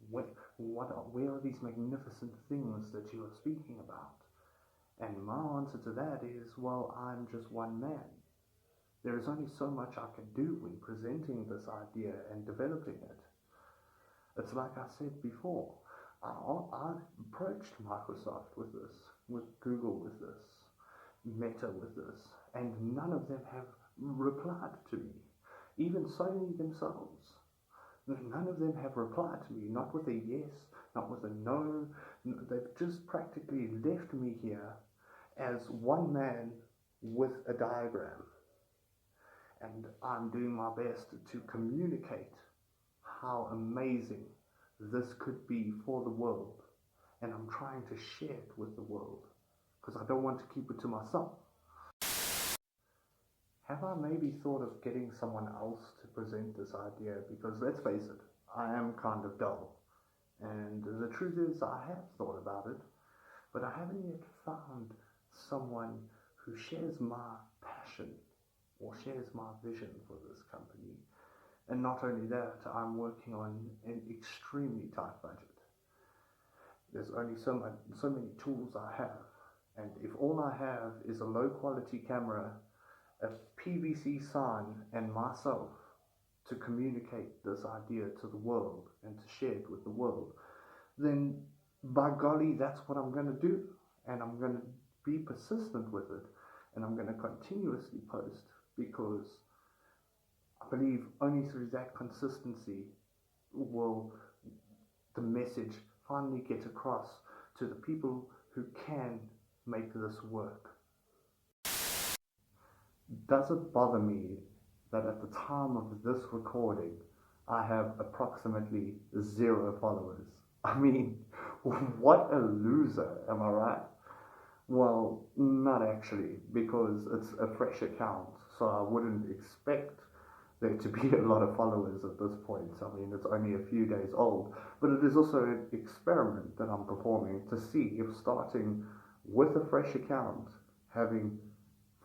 Where are these magnificent things that you are speaking about? And my answer to that is, well, I'm just one man. There is only so much I can do when presenting this idea and developing it. It's like I said before, I approached Microsoft with this, with Google with this, Meta with this, and none of them have replied to me. Even Sony themselves, none of them have replied to me, not with a yes, not with a no. They've just practically left me here as one man with a diagram. And I'm doing my best to communicate how amazing this could be for the world. And I'm trying to share it with the world, because I don't want to keep it to myself. Have I maybe thought of getting someone else to present this idea? Because let's face it, I am kind of dull. And the truth is, I have thought about it, but I haven't yet found someone who shares my passion or shares my vision for this company. And not only that, I'm working on an extremely tight budget. There's only so many tools I have, and if all I have is a low quality camera, a PVC sign, and myself to communicate this idea to the world and to share it with the world, then by golly, that's what I'm going to do. And I'm going to be persistent with it, and I'm going to continuously post, because I believe only through that consistency will the message finally get across to the people who can make this work. Does it bother me that at the time of this recording, I have approximately 0 followers? I mean, what a loser, am I right? Well, not actually, because it's a fresh account, so I wouldn't expect there to be a lot of followers at this point. I mean, it's only a few days old, but it is also an experiment that I'm performing to see if starting with a fresh account,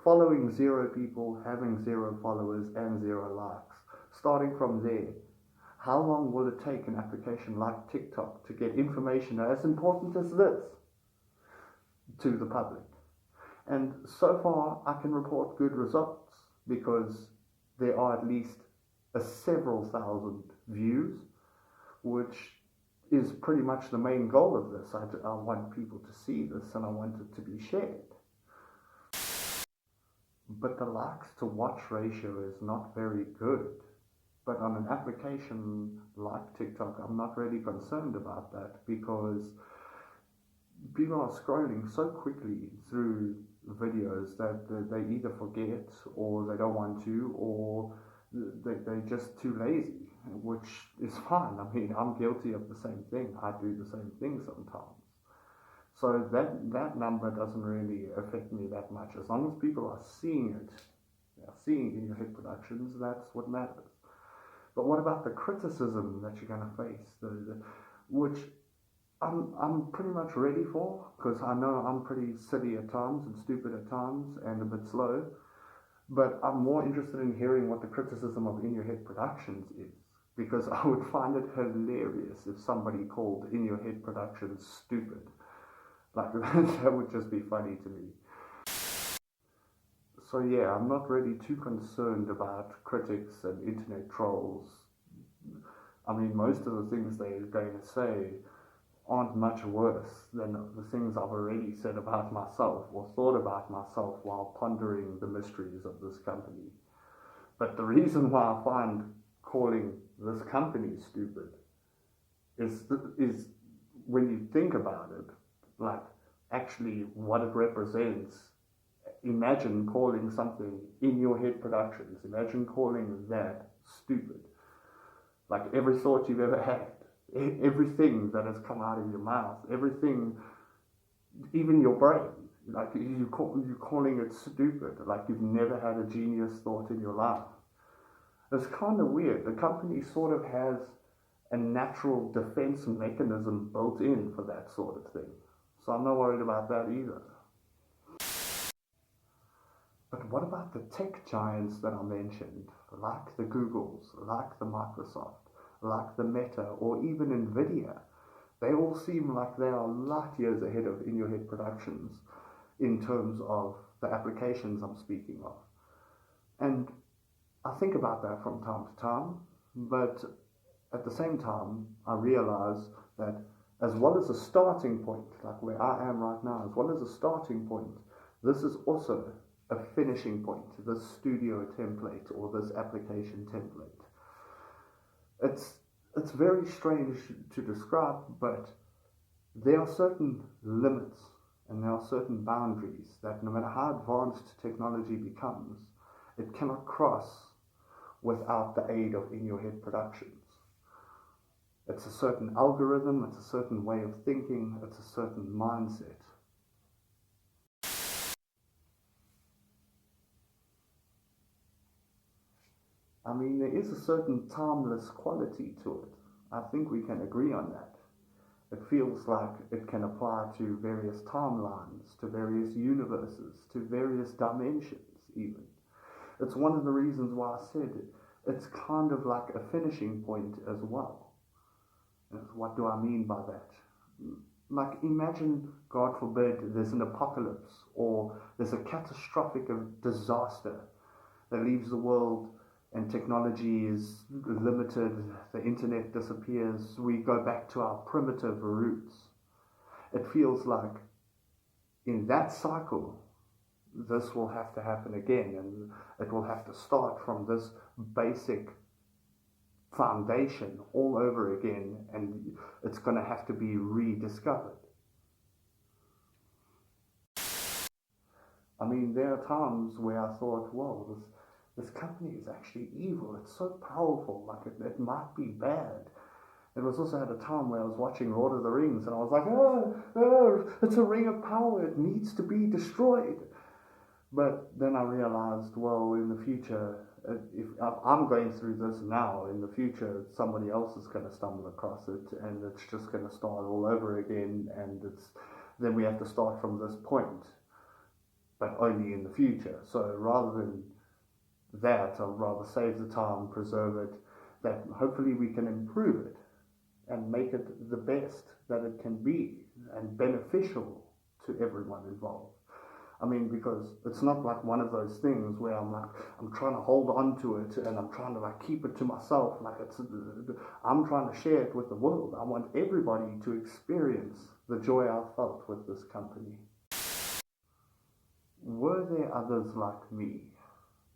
following 0 people, having 0 followers and 0 likes, starting from there, how long will it take an application like TikTok to get information as important as this to the public? And so far, I can report good results, because there are at least several thousand views, which is pretty much the main goal of this. I want people to see this and I want it to be shared. But the likes to watch ratio is not very good. But on an application like TikTok, I'm not really concerned about that because people are scrolling so quickly through videos that they either forget or they don't want to, or they're just too lazy, which is fine. I mean, I'm guilty of the same thing. I do the same thing sometimes. So that number doesn't really affect me that much. As long as people are seeing it, seeing in your hit productions, that's what matters. But what about the criticism that you're going to face, which I'm pretty much ready for, because I know I'm pretty silly at times and stupid at times and a bit slow, but I'm more interested in hearing what the criticism of In Your Head Productions is, because I would find it hilarious if somebody called In Your Head Productions stupid. Like, that would just be funny to me. So yeah, I'm not really too concerned about critics and internet trolls. I mean, most of the things they're going to say aren't much worse than the things I've already said about myself or thought about myself while pondering the mysteries of this company. But the reason why I find calling this company stupid is when you think about it, like actually what it represents. Imagine calling something In Your Head Productions. Imagine calling that stupid. Like every thought you've ever had, everything that has come out of your mouth, everything, even your brain, like you're calling it stupid, like you've never had a genius thought in your life. It's kind of weird. The company sort of has a natural defense mechanism built in for that sort of thing. So I'm not worried about that either. But what about the tech giants that I mentioned, like the Googles, like the Microsoft, like the Meta, or even Nvidia? They all seem like they are light years ahead of In Your Head Productions in terms of the applications I'm speaking of. And I think about that from time to time, but at the same time, I realize that as well as a starting point, like where I am right now, as well as a starting point, this is also a finishing point, this studio template or this application template. It's very strange to describe, but there are certain limits and there are certain boundaries that no matter how advanced technology becomes, it cannot cross without the aid of In Your Head Productions. It's a certain algorithm, it's a certain way of thinking, it's a certain mindset. I mean, there is a certain timeless quality to it. I think we can agree on that. It feels like it can apply to various timelines, to various universes, to various dimensions even. It's one of the reasons why I said it's kind of like a finishing point as well. And what do I mean by that? Like, imagine, God forbid, there's an apocalypse or there's a catastrophic disaster that leaves the world and technology is limited, the internet disappears, we go back to our primitive roots. It feels like in that cycle, this will have to happen again, and it will have to start from this basic foundation all over again, and it's going to have to be rediscovered. I mean, there are times where I thought, whoa, this company is actually evil. It's so powerful. Like, it might be bad. It was also at a time where I was watching Lord of the Rings, and I was like, oh, it's a ring of power. It needs to be destroyed. But then I realized, well, in the future, if I'm going through this now, in the future, somebody else is going to stumble across it, and it's just going to start all over again, and then we have to start from this point, but only in the future. So rather than that, I'd rather save the time, preserve it, that hopefully we can improve it and make it the best that it can be and beneficial to everyone involved. I mean, because it's not like one of those things where I'm trying to hold on to it and I'm trying to like keep it to myself. Like I'm trying to share it with the world. I want everybody to experience the joy I felt with this company. Were there others like me?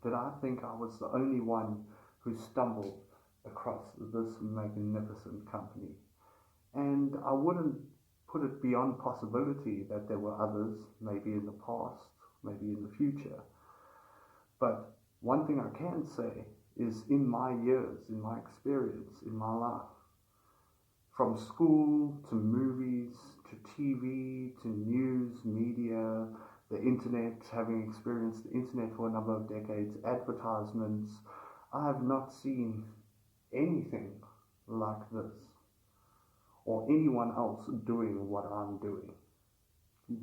Did I think I was the only one who stumbled across this magnificent company? And I wouldn't put it beyond possibility that there were others, maybe in the past, maybe in the future. But one thing I can say is in my years, in my experience, in my life, from school to movies to TV to news, media, the internet, having experienced the internet for a number of decades, advertisements, I have not seen anything like this or anyone else doing what I'm doing.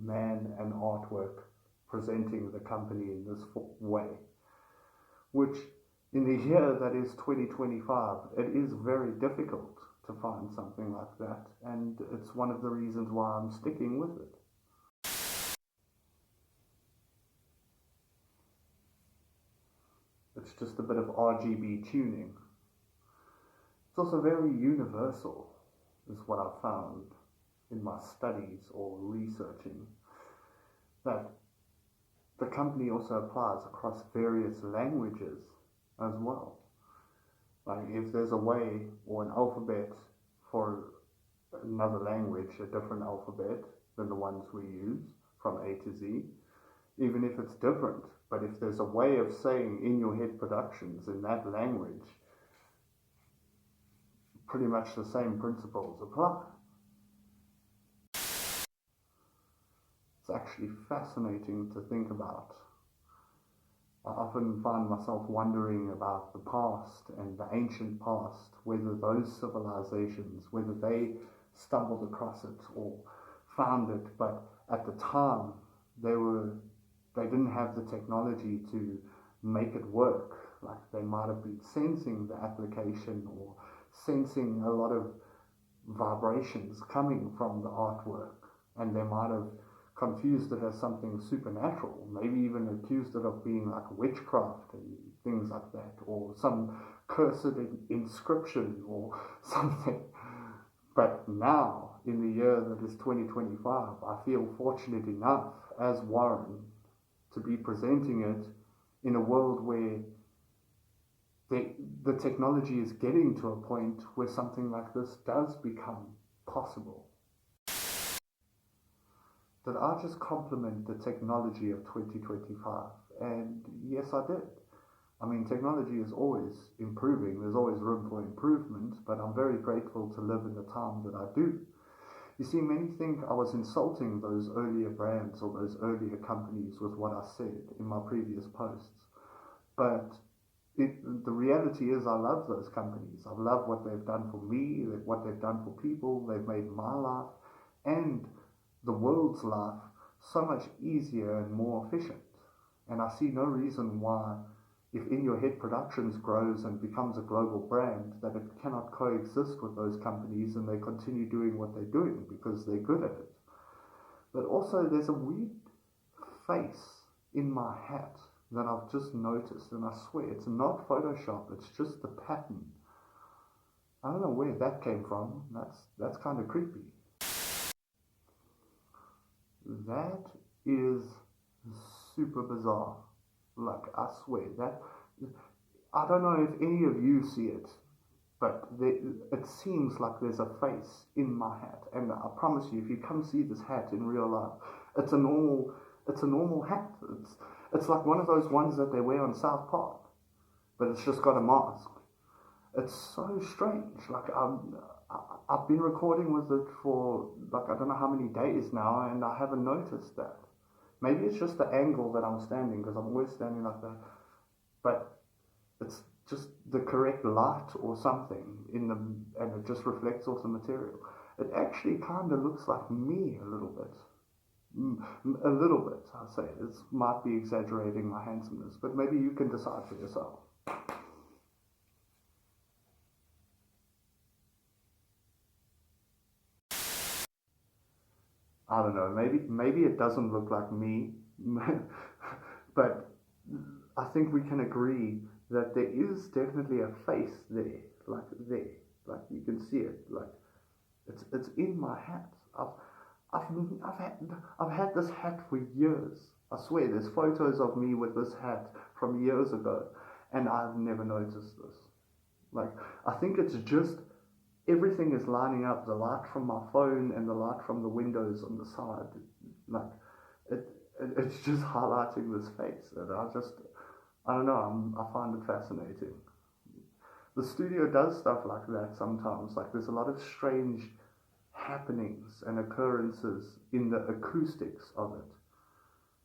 Man and artwork presenting the company in this way, which in the year that is 2025, it is very difficult to find something like that, and it's one of the reasons why I'm sticking with it. It's just a bit of RGB tuning. It's also very universal, is what I found in my studies or researching, that the company also applies across various languages as well. Like if there's a way or an alphabet for another language, a different alphabet than the ones we use from A to Z, even if it's different, but if there's a way of saying in your head productions in that language, pretty much the same principles apply. It's actually fascinating to think about. I often find myself wondering about the past and the ancient past, whether those civilizations, whether they stumbled across it or found it, but at the time they didn't have the technology to make it work. Like they might have been sensing the application or sensing a lot of vibrations coming from the artwork, and they might have confused it as something supernatural, maybe even accused it of being like witchcraft and things like that, or some cursed inscription or something. But now, in the year that is 2025, I feel fortunate enough as Warren to be presenting it in a world where the technology is getting to a point where something like this does become possible. Did I just compliment the technology of 2025? And yes, I did. I mean, technology is always improving. There's always room for improvement, but I'm very grateful to live in the time that I do. You see, many think I was insulting those earlier brands or those earlier companies with what I said in my previous posts. But the reality is I love those companies. I love what they've done for me, what they've done for people. They've made my life and the world's life so much easier and more efficient. And I see no reason why, if In Your Head Productions grows and becomes a global brand, that it cannot coexist with those companies and they continue doing what they're doing because they're good at it. But also there's a weird face in my hat that I've just noticed, and I swear it's not Photoshop, it's just the pattern. I don't know where that came from. That's kind of creepy. That is super bizarre. Like, I swear, I don't know if any of you see it, but it seems like there's a face in my hat. And I promise you, if you come see this hat in real life, it's a normal hat. It's like one of those ones that they wear on South Park, but it's just got a mask. It's so strange. Like, I've been recording with it for, like, I don't know how many days now, and I haven't noticed that. Maybe it's just the angle that I'm standing, because I'm always standing like that. But it's just the correct light or something and it just reflects off the material. It actually kind of looks like me a little bit. A little bit, I say. This might be exaggerating my handsomeness, but maybe you can decide for yourself. I don't know, maybe it doesn't look like me, But I think we can agree that there is definitely a face there, like you can see it, like it's in my hat. I've I've had I've had this hat for years. I swear, there's photos of me with this hat from years ago, and I've never noticed this. Like, I think it's just everything is lining up. The light from my phone and the light from the windows on the side, like it, it's just highlighting this face, and I don't know. I find it fascinating. The studio does stuff like that sometimes. Like, there's a lot of strange happenings and occurrences in the acoustics of it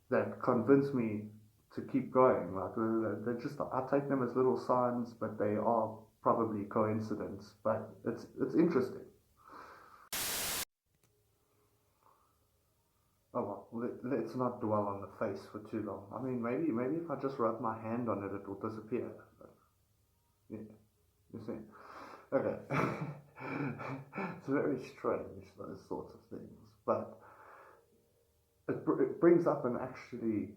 that convince me to keep going. Like, they're just, I take them as little signs, but they are probably coincidence. But it's interesting. Oh well, let's not dwell on the face for too long. I mean, maybe if I just rub my hand on it, it will disappear. But, yeah, you see. Okay. It's very strange, those sorts of things. But it brings up an actually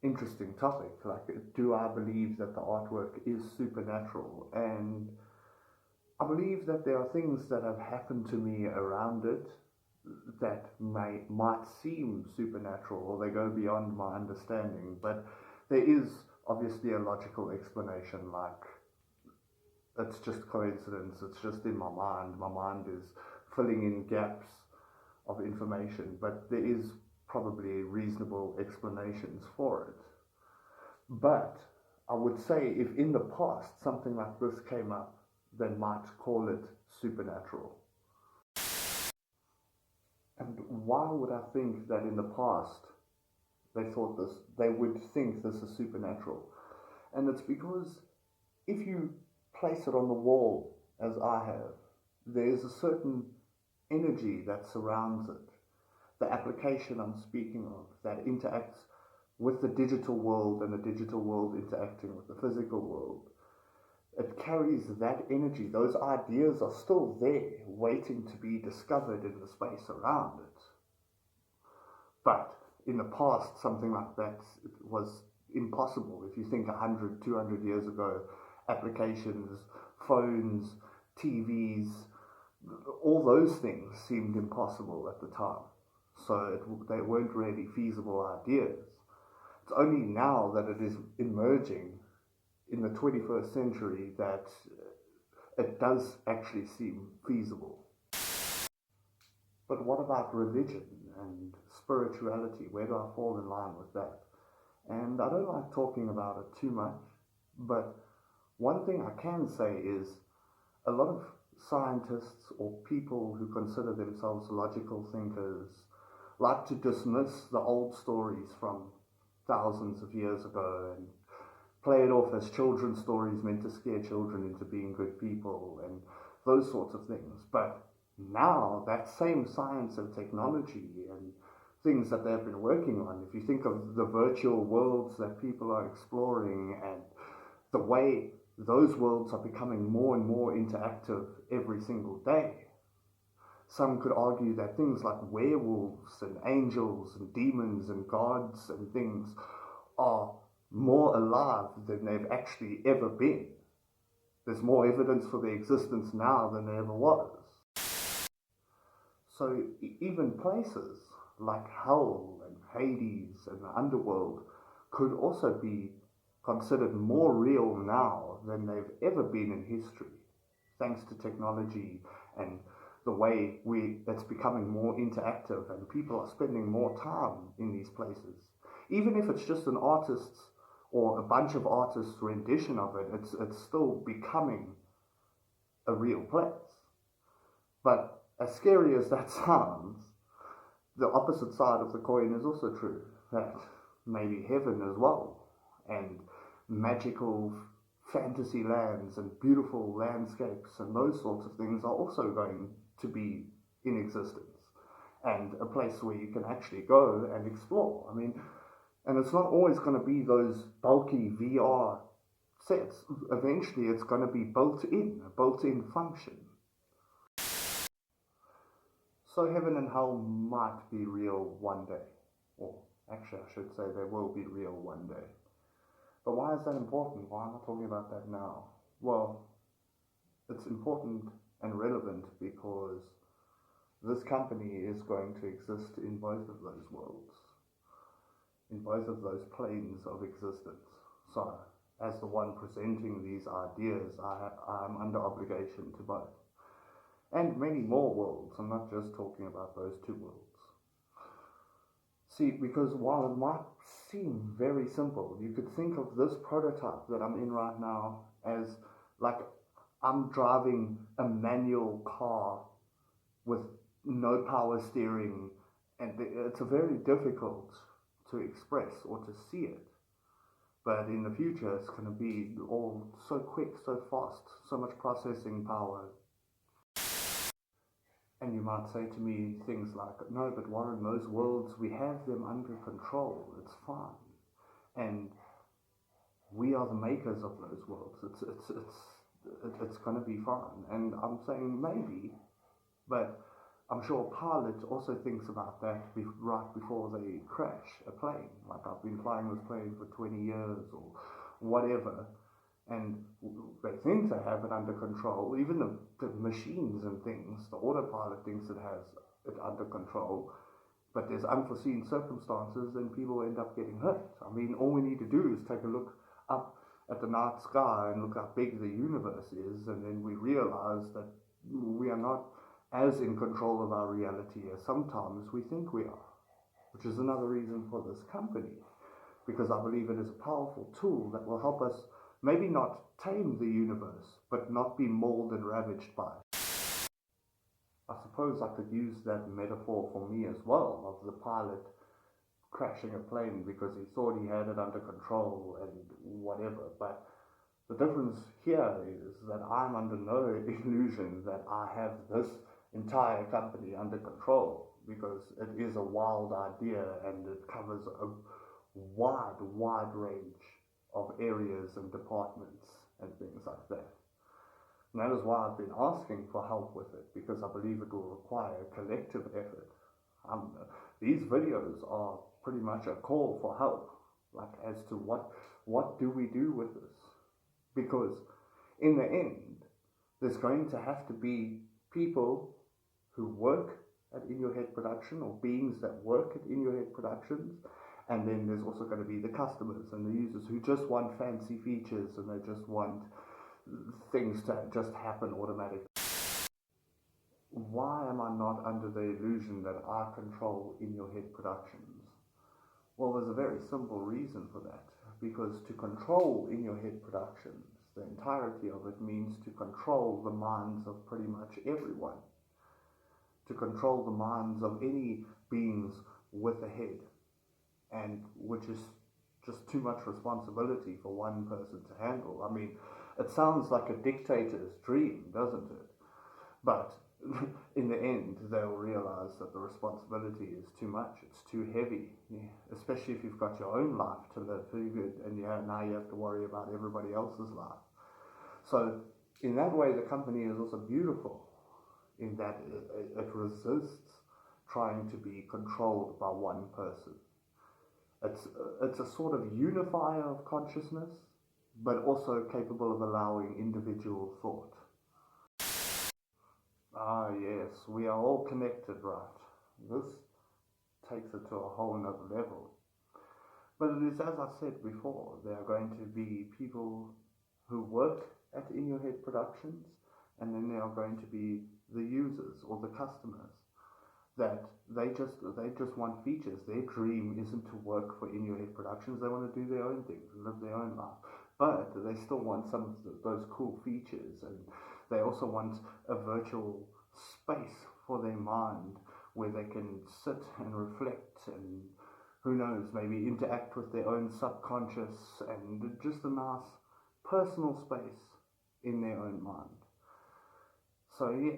interesting topic. Like, do I believe that the artwork is supernatural? And I believe that there are things that have happened to me around it that might seem supernatural, or they go beyond my understanding. But there is obviously a logical explanation, like it's just coincidence, it's just in my mind. My mind is filling in gaps of information, but there is probably reasonable explanations for it. But I would say if in the past something like this came up, they might call it supernatural. And why would I think that in the past they would think this is supernatural? And it's because if you place it on the wall, as I have, there's a certain energy that surrounds it. The application I'm speaking of that interacts with the digital world and the digital world interacting with the physical world. It carries that energy. Those ideas are still there, waiting to be discovered in the space around it. But in the past, something like that was impossible. If you think 100, 200 years ago, applications, phones, TVs, all those things seemed impossible at the time. So they weren't really feasible ideas. It's only now that it is emerging in the 21st century that it does actually seem feasible. But what about religion and spirituality? Where do I fall in line with that? And I don't like talking about it too much, but one thing I can say is a lot of scientists or people who consider themselves logical thinkers like to dismiss the old stories from thousands of years ago and play it off as children's stories meant to scare children into being good people and those sorts of things. But now that same science and technology and things that they've been working on, if you think of the virtual worlds that people are exploring and the way those worlds are becoming more and more interactive every single day, some could argue that things like werewolves and angels and demons and gods and things are more alive than they've actually ever been. There's more evidence for their existence now than there ever was. So even places like hell and Hades and the underworld could also be considered more real now than they've ever been in history, thanks to technology and the way it's becoming more interactive and people are spending more time in these places. Even if it's just an artist's or a bunch of artists' rendition of it, it's still becoming a real place. But as scary as that sounds, the opposite side of the coin is also true, that maybe heaven as well, and magical fantasy lands and beautiful landscapes and those sorts of things are also going to be in existence, and a place where you can actually go and explore. I mean, and it's not always going to be those bulky VR sets. Eventually it's going to be a built-in function. So heaven and hell might be real one day, or Actually, I should say they will be real one day. But why is that important? Why am I talking about that now? Well, it's important and relevant because this company is going to exist in both of those worlds, in both of those planes of existence. So, as the one presenting these ideas, I'm under obligation to both. And many more worlds. I'm not just talking about those two worlds. See, because while it might seem very simple, you could think of this prototype that I'm in right now as like I'm driving a manual car with no power steering, and it's very difficult to express or to see it. But in the future, it's going to be all so quick, so fast, so much processing power. And you might say to me things like, no, but Warren, those worlds, we have them under control. It's fine. And we are the makers of those worlds. It's going to be fine. And I'm saying maybe, but I'm sure a pilot also thinks about that right before they crash a plane. Like, I've been flying this plane for 20 years or whatever, and they think they have it under control. Even the machines and things, the autopilot thinks it has it under control, but there's unforeseen circumstances and people end up getting hurt. I mean, all we need to do is take a look up at the night sky and look how big the universe is, and then we realize that we are not as in control of our reality as sometimes we think we are, which is another reason for this company, because I believe it is a powerful tool that will help us maybe not tame the universe, but not be mauled and ravaged by it. I suppose I could use that metaphor for me as well, of the pilot crashing a plane because he thought he had it under control and whatever, but the difference here is that I'm under no illusion that I have this entire company under control, because it is a wild idea and it covers a wide range of areas and departments and things like that. And that is why I've been asking for help with it, because I believe it will require collective effort. These videos are pretty much a call for help, like as to what do we do with this? Because in the end, there's going to have to be people who work at In Your Head Production, or beings that work at In Your Head Productions, and then there's also going to be the customers and the users who just want fancy features and they just want things to just happen automatically. Why am I not under the illusion that I control In Your Head Productions? Well, there's a very simple reason for that. Because to control In Your Head Productions, the entirety of it means to control the minds of pretty much everyone. To control the minds of any beings with a head, and which is just too much responsibility for one person to handle. I mean, it sounds like a dictator's dream, doesn't it? But in the end, they'll realize that the responsibility is too much, it's too heavy, especially if you've got your own life to live, and now you have to worry about everybody else's life. So in that way, the company is also beautiful, in that it resists trying to be controlled by one person. It's a sort of unifier of consciousness, but also capable of allowing individual thought. Ah yes, we are all connected, right? This takes it to a whole nother level. But it is, as I said before, there are going to be people who work at In Your Head Productions, and then there are going to be the users or the customers, that they just want features. Their dream isn't to work for In Your Head Productions. They want to do their own things and live their own life, but they still want some of those cool features, and they also want a virtual space for their mind where they can sit and reflect and, who knows, maybe interact with their own subconscious, and just a nice personal space in their own mind. So yeah,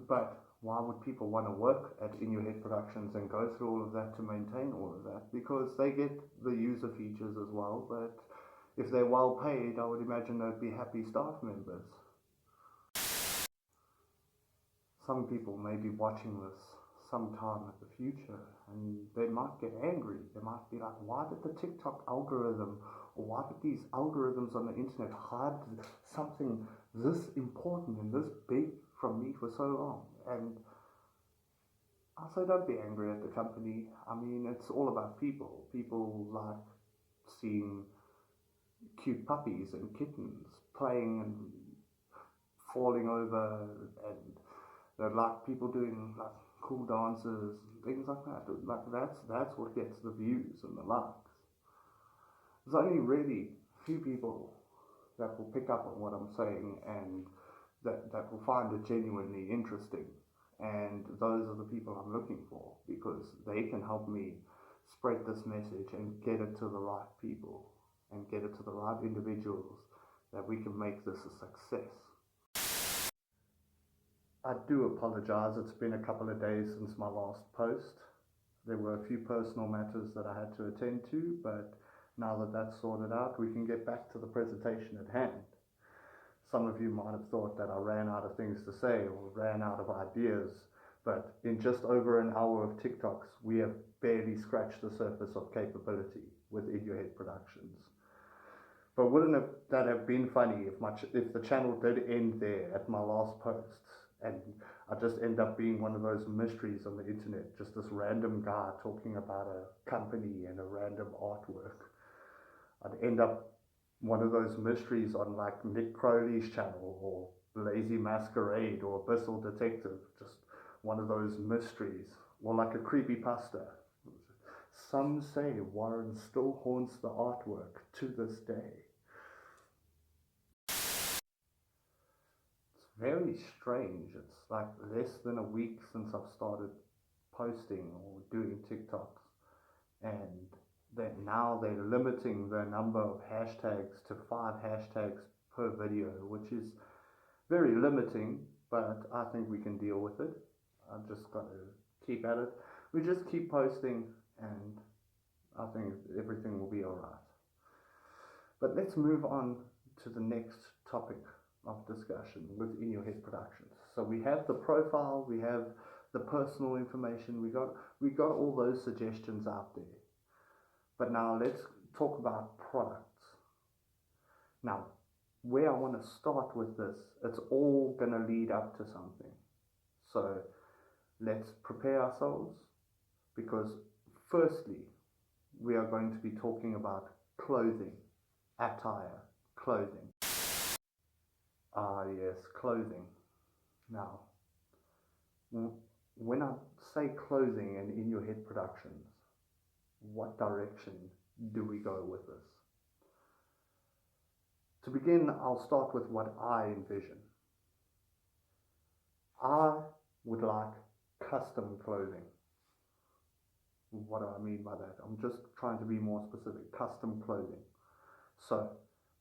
but why would people want to work at In Your Head Productions and go through all of that to maintain all of that? Because they get the user features as well, but if they're well paid, I would imagine they'd be happy staff members. Some people may be watching this sometime in the future and they might get angry. They might be like, why did the TikTok algorithm, or why did these algorithms on the internet hide something this important and this big from me for so long? And I say, don't be angry at the company. I mean, it's all about people. People like seeing cute puppies and kittens playing and falling over, and they like people doing like cool dances and things like that. Like that's what gets the views and the likes. There's only really few people that will pick up on what I'm saying and that will find it genuinely interesting. And those are the people I'm looking for, because they can help me spread this message and get it to the right people and get it to the right individuals, that we can make this a success. I do apologize, it's been a couple of days since my last post. There were a few personal matters that I had to attend to, but now that that's sorted out, we can get back to the presentation at hand. Some of you might have thought that I ran out of things to say or ran out of ideas, but in just over an hour of TikToks, we have barely scratched the surface of capability with In Your Head Productions. But wouldn't that have been funny if the channel did end there at my last post, and I just end up being one of those mysteries on the internet, just this random guy talking about a company and a random artwork. I'd end up one of those mysteries on like Nick Crowley's channel, or Lazy Masquerade, or Abyssal Detective, just one of those mysteries, or like a creepypasta. Some say Warren still haunts the artwork to this day. It's very strange. It's like less than a week since I've started posting or doing TikToks, and that now they're limiting the number of hashtags to 5 hashtags per video, which is very limiting, but I think we can deal with it. I've just got to keep at it. We just keep posting, and I think everything will be alright. But let's move on to the next topic of discussion with In Your Head Productions. So we have the profile, we have the personal information, we got all those suggestions out there. But now let's talk about products. Now, where I want to start with this, it's all going to lead up to something. So let's prepare ourselves, because firstly, we are going to be talking about clothing, attire, clothing. Ah, yes, clothing. Now, when I say clothing and In Your Head Productions, what direction do we go with this? To begin, I'll start with what I envision. I would like custom clothing. What do I mean by that? I'm just trying to be more specific. Custom clothing. So,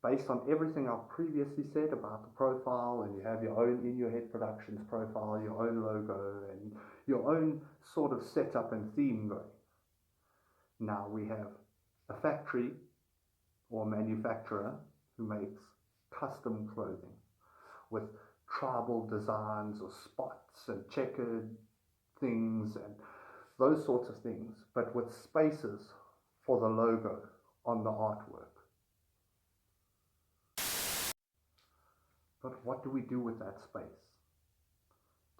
based on everything I've previously said about the profile, and you have your own In Your Head Productions profile, your own logo, and your own sort of setup and theme going. Now we have a factory or manufacturer who makes custom clothing with tribal designs or spots and checkered things and those sorts of things, but with spaces for the logo on the artwork. But what do we do with that space?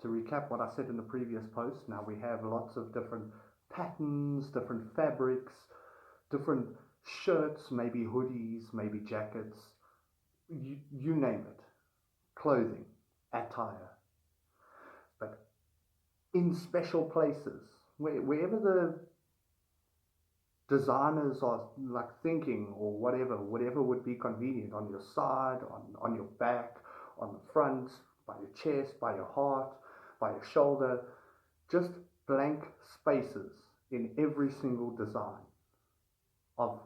To recap what I said in the previous post, now we have lots of different patterns, different fabrics, different shirts, maybe hoodies, maybe jackets, you name it, clothing, attire. But in special places, wherever the designers are like thinking, or whatever would be convenient, on your side, on your back, on the front, by your chest, by your heart, by your shoulder, just blank spaces in every single design of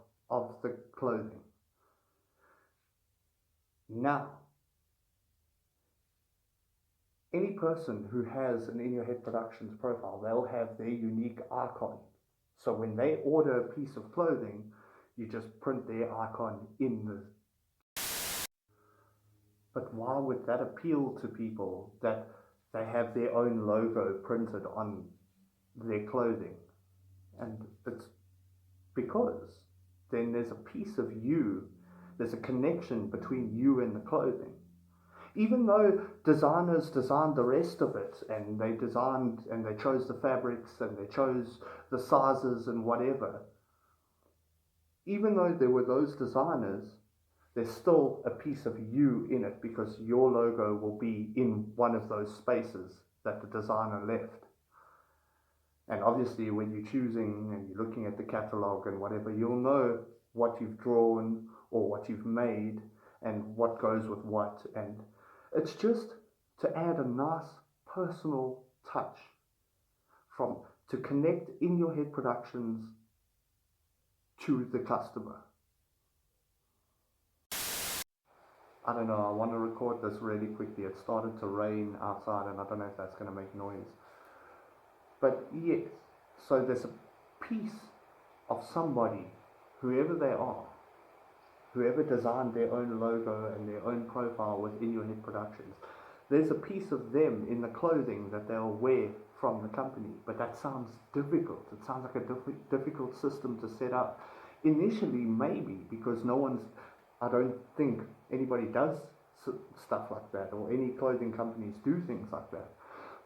the clothing. Now, any person who has an In Your Head Productions profile, they'll have their unique icon. So when they order a piece of clothing, you just print their icon in the... But why would that appeal to people, that they have their own logo printed on their clothing? And it's because then there's a piece of you, there's a connection between you and the clothing. Even though designers designed the rest of it, and they designed and they chose the fabrics and they chose the sizes and whatever, even though there were those designers, there's still a piece of you in it because your logo will be in one of those spaces that the designer left. And obviously when you're choosing and you're looking at the catalogue and whatever, you'll know what you've drawn or what you've made and what goes with what. And it's just to add a nice personal touch to connect In Your Head Productions to the customer. I don't know, I want to record this really quickly. It started to rain outside and I don't know if that's going to make noise. But yes, so there's a piece of somebody, whoever they are, whoever designed their own logo and their own profile with In Your Head Productions, there's a piece of them in the clothing that they'll wear from the company. But that sounds difficult. It sounds like a difficult system to set up. Initially, maybe, because I don't think anybody does stuff like that, or any clothing companies do things like that.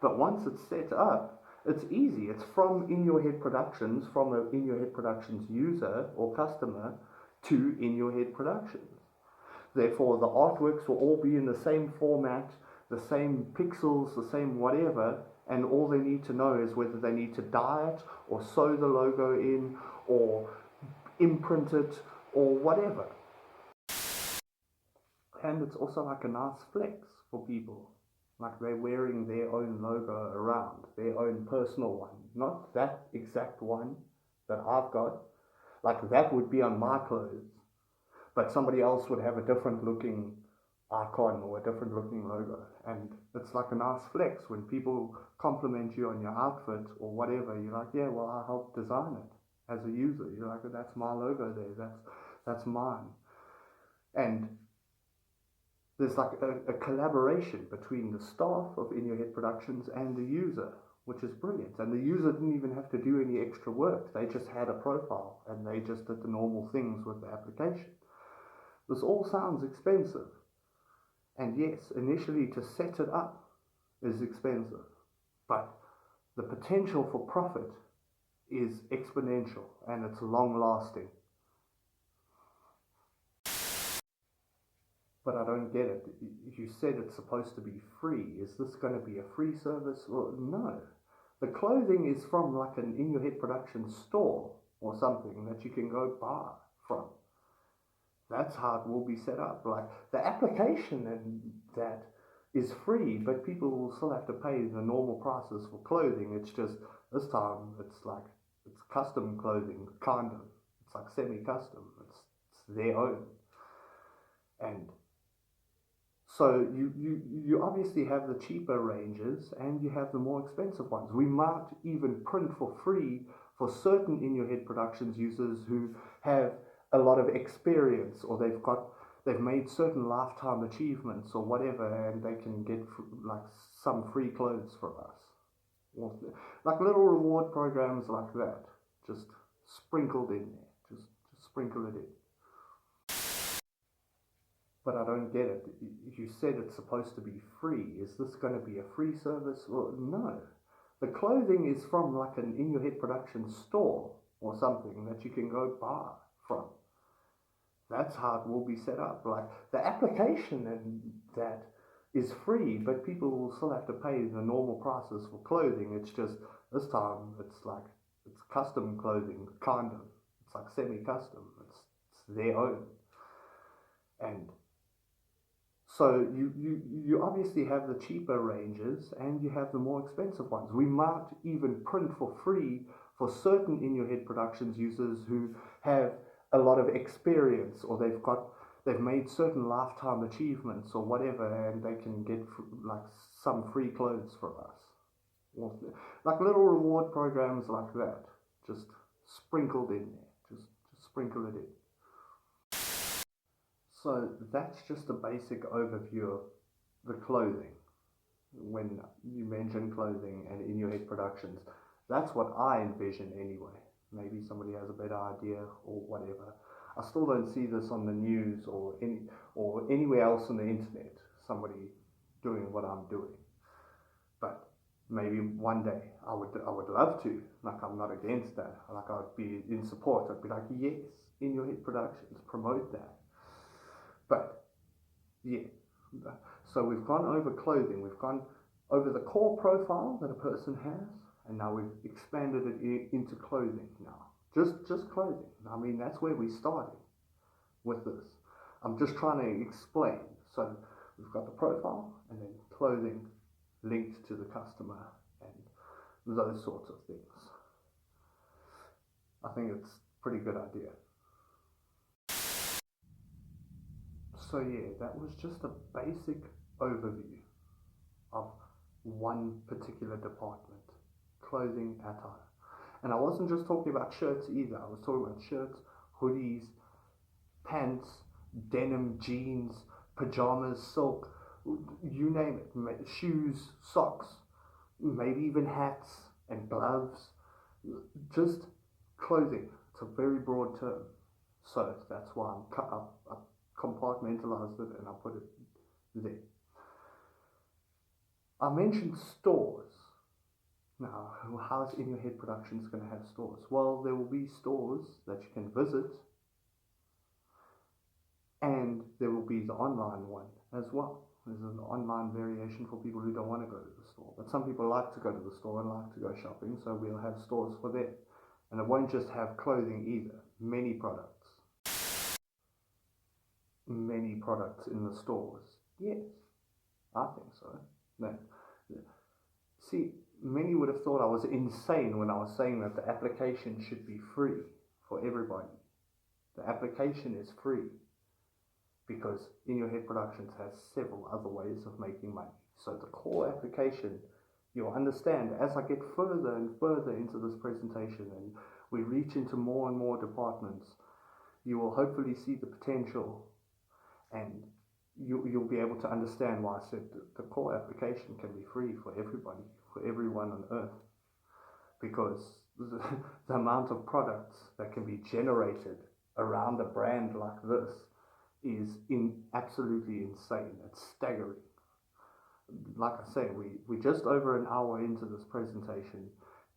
But once it's set up, it's easy. It's from In Your Head Productions, from an In Your Head Productions user or customer to In Your Head Productions. Therefore, the artworks will all be in the same format, the same pixels, the same whatever, and all they need to know is whether they need to dye it or sew the logo in or imprint it or whatever. And it's also like a nice flex for people. Like they're wearing their own logo around, their own personal one. Not that exact one that I've got. Like that would be on my clothes. But somebody else would have a different looking icon or a different looking logo. And it's like a nice flex when people compliment you on your outfit or whatever. You're like, yeah, well, I helped design it as a user. You're like, that's my logo there. That's mine. And there's like a collaboration between the staff of In Your Head Productions and the user, which is brilliant. And the user didn't even have to do any extra work. They just had a profile and they just did the normal things with the application. This all sounds expensive. And yes, initially to set it up is expensive. But the potential for profit is exponential and it's long lasting. But I don't get it. You said it's supposed to be free. Is this going to be a free service? Well, no. The clothing is from like an In Your Head Production store or something that you can go buy from. That's how it will be set up. Like the application and that is free, but people will still have to pay the normal prices for clothing. It's just this time it's custom clothing, kind of. It's like semi-custom. It's their own. And so you obviously have the cheaper ranges and you have the more expensive ones. We might even print for free for certain In Your Head Productions users who have a lot of experience or they've made certain lifetime achievements or whatever, and they can get like some free clothes from us. Or, like little reward programs like that, just sprinkled in there. Just sprinkle it in. But I don't get it. You said it's supposed to be free. Is this going to be a free service? Well, no. The clothing is from like an In Your Head Production store or something that you can go buy from. That's how it will be set up. Like the application and that is free, but people will still have to pay the normal prices for clothing. It's just this time it's custom clothing, kind of. It's like semi-custom. It's their own. And so you obviously have the cheaper ranges and you have the more expensive ones. We might even print for free for certain In Your Head Productions users who have a lot of experience or they've made certain lifetime achievements or whatever, and they can get like some free clothes from us. Or, like little reward programs like that, just sprinkled in there. Just sprinkle it in. So that's just a basic overview of the clothing. When you mention clothing and In Your Head Productions, that's what I envision anyway. maybe somebody has a better idea or whatever. I still don't see this on the news or anywhere else on the internet, somebody doing what I'm doing. But maybe one day I would love to. Like, I'm not against that. Like, I'd be in support. I'd be like, yes, In Your Head Productions, promote that. But yeah, so we've gone over clothing. We've gone over the core profile that a person has, and now we've expanded it into clothing now. Just clothing. I mean, that's where we started with this. I'm just trying to explain. So we've got the profile and then clothing linked to the customer and those sorts of things. I think it's a pretty good idea. So yeah, that was just a basic overview of one particular department, clothing, attire. And I wasn't just talking about shirts either. I was talking about shirts, hoodies, pants, denim, jeans, pajamas, silk, you name it, shoes, socks, maybe even hats and gloves, just clothing. It's a very broad term. So that's why I compartmentalized it and I put it there. I mentioned stores. Now, how is In Your Head Productions going to have stores? Well, there will be stores that you can visit, and there will be the online one as well. There's an online variation for people who don't want to go to the store. But some people like to go to the store and like to go shopping, so we'll have stores for them. And it won't just have clothing either. Many products. Many products in the stores. Yes, I think so. No. See, many would have thought I was insane when I was saying that the application should be free for everybody. The application is free because In Your Head Productions has several other ways of making money. So the core application, you'll understand as I get further and further into this presentation and we reach into more and more departments, you will hopefully see the potential, and you'll be able to understand why I said the core application can be free for everybody, for everyone on earth, because the amount of products that can be generated around a brand like this is absolutely insane. It's staggering. Like I say, we're just over an hour into this presentation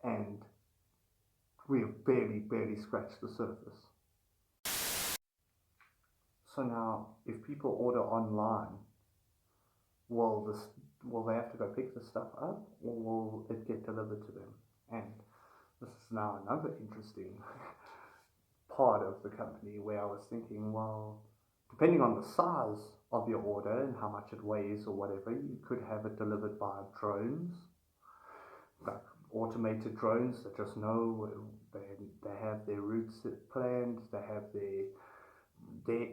and we have barely scratched the surface. So now, if people order online, will they have to go pick the stuff up, or will it get delivered to them? And this is now another interesting part of the company where I was thinking, well, depending on the size of your order and how much it weighs or whatever, you could have it delivered by drones, like automated drones that just know they have their routes planned, they have their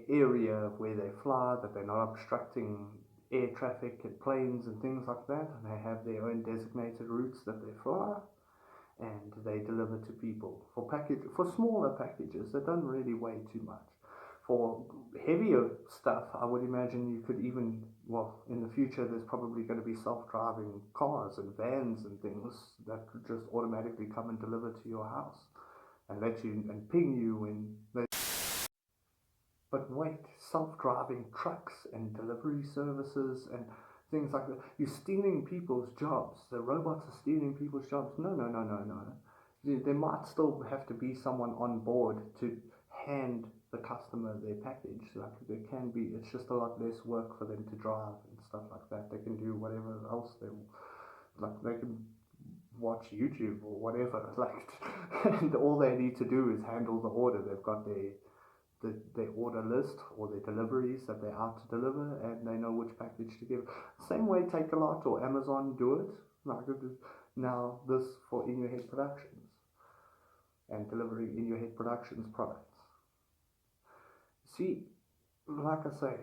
area of where they fly, that they're not obstructing air traffic and planes and things like that, and they have their own designated routes that they fly, and they deliver to people for smaller packages that don't really weigh too much. For heavier stuff, I would imagine you could even, well, in the future there's probably going to be self-driving cars and vans and things that could just automatically come and deliver to your house and let you and ping you when they. But wait, self-driving trucks and delivery services and things like that. You're stealing people's jobs. The robots are stealing people's jobs. No. There might still have to be someone on board to hand the customer their package. Like there can be, it's just a lot less work for them to drive and stuff like that. They can do whatever else they can watch YouTube or whatever. And all they need to do is handle the order. They've got their order list or their deliveries that they're out to deliver, and they know which package to give. Same way Takealot or Amazon do it. Now this for In Your Head Productions and delivering In Your Head Productions products. See, like I say,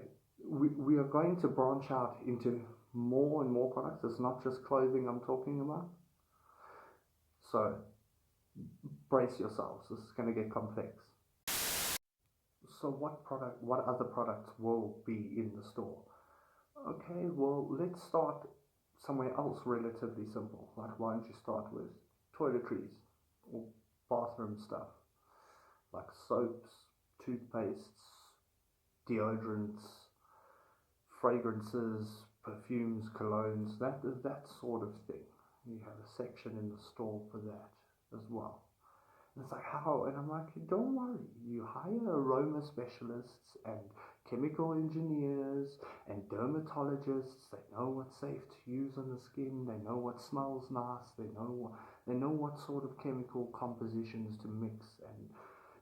we are going to branch out into more and more products. It's not just clothing I'm talking about. So brace yourselves. This is going to get complex. So what other products will be in the store? Okay, well, let's start somewhere else relatively simple. Like, why don't you start with toiletries or bathroom stuff like soaps, toothpastes, deodorants, fragrances, perfumes, colognes, that sort of thing. You have a section in the store for that as well. And it's like, how? And I'm like, don't worry. You hire aroma specialists and chemical engineers and dermatologists. They know what's safe to use on the skin. They know what smells nice. They know what sort of chemical compositions to mix, and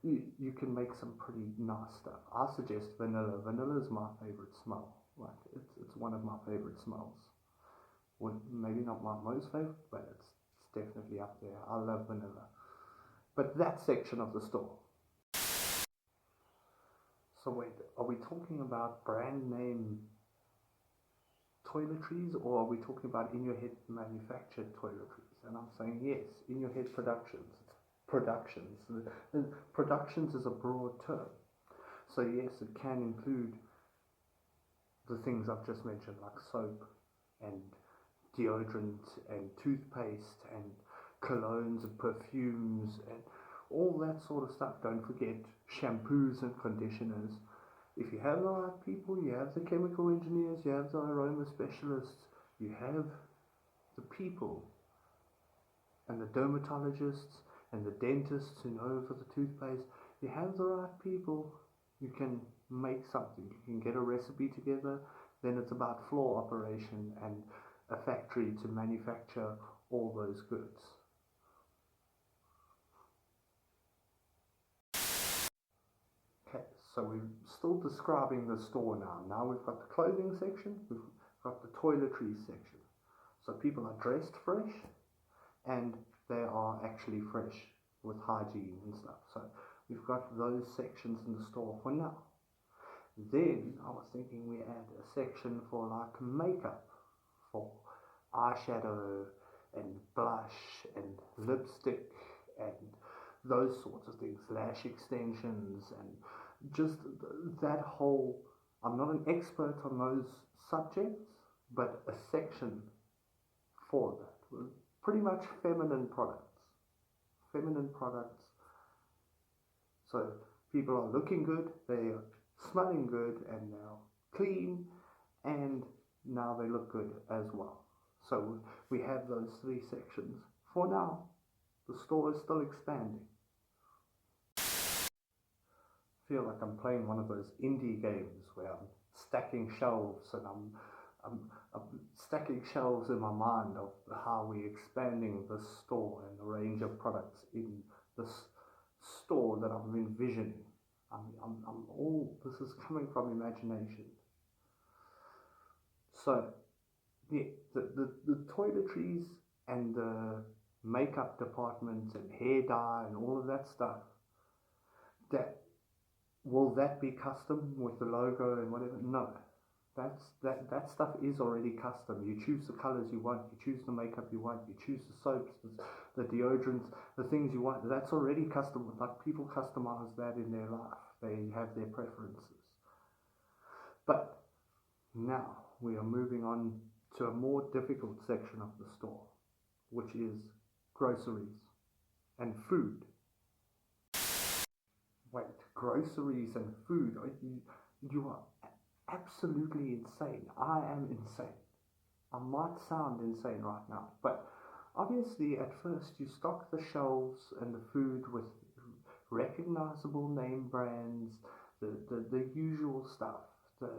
you can make some pretty nice stuff. I suggest vanilla. Vanilla is my favorite smell. Like it's one of my favorite smells. Well, maybe not my most favorite, but it's definitely up there. I love vanilla. But that section of the store. So wait, are we talking about brand name toiletries, or are we talking about in your head manufactured toiletries? And I'm saying yes, in your head productions. Productions. Productions is a broad term. So yes, it can include the things I've just mentioned, like soap and deodorant and toothpaste and colognes and perfumes and all that sort of stuff. Don't forget shampoos and conditioners. If you have the right people, you have the chemical engineers, you have the aroma specialists, you have the people and the dermatologists and the dentists who know for the toothpaste, you have the right people, you can make something. You can get a recipe together, then it's about floor operation and a factory to manufacture all those goods. Okay, so we're still describing the store now. Now we've got the clothing section, we've got the toiletries section. So people are dressed fresh and they are actually fresh with hygiene and stuff. So we've got those sections in the store for now. Then I was thinking we add a section for like makeup, for eyeshadow and blush and lipstick and those sorts of things, lash extensions and just that whole, I'm not an expert on those subjects, but a section for that. Pretty much feminine products. So people are looking good, they're smelling good, and they're clean, and now they look good as well. So we have those three sections. For now, the store is still expanding. I feel like I'm playing one of those indie games where I'm stacking shelves and I'm stacking shelves in my mind of how we're expanding the store and the range of products in this store that I'm envisioning. This is coming from imagination. So, yeah, the toiletries and the makeup department and hair dye and all of that stuff, will that be custom with the logo and whatever? No. That stuff is already custom. You choose the colors you want, you choose the makeup you want, you choose the soaps, the deodorants, the things you want. That's already custom. Like people customize that in their life. They have their preferences. But now we are moving on to a more difficult section of the store, which is groceries and food. Wait, groceries and food? You are absolutely insane. I am insane. I might sound insane right now, but obviously at first you stock the shelves and the food with recognizable name brands, the usual stuff, the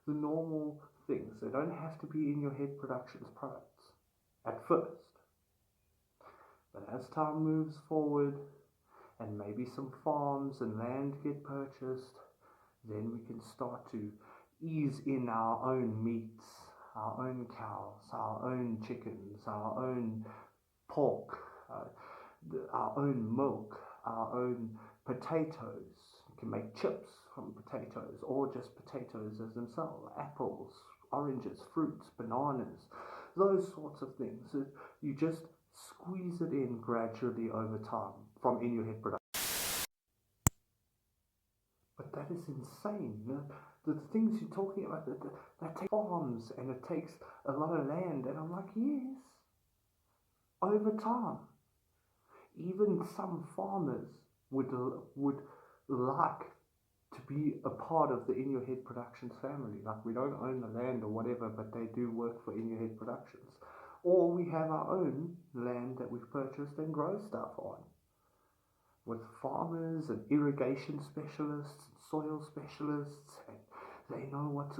normal things. They don't have to be in your head productions products at first. But as time moves forward and maybe some farms and land get purchased, then we can start to ease in our own meats, our own cows, our own chickens, our own pork, our own milk, our own potatoes. You can make chips from potatoes or just potatoes as themselves, apples, oranges, fruits, bananas, those sorts of things. You just squeeze it in gradually over time from in your head production. But that is insane. The things you're talking about, that takes farms and it takes a lot of land. And I'm like, yes, over time. Even some farmers would like to be a part of the In Your Head Productions family. Like, we don't own the land or whatever, but they do work for In Your Head Productions. Or we have our own land that we've purchased and grow stuff on, with farmers and irrigation specialists, soil specialists, and they know what's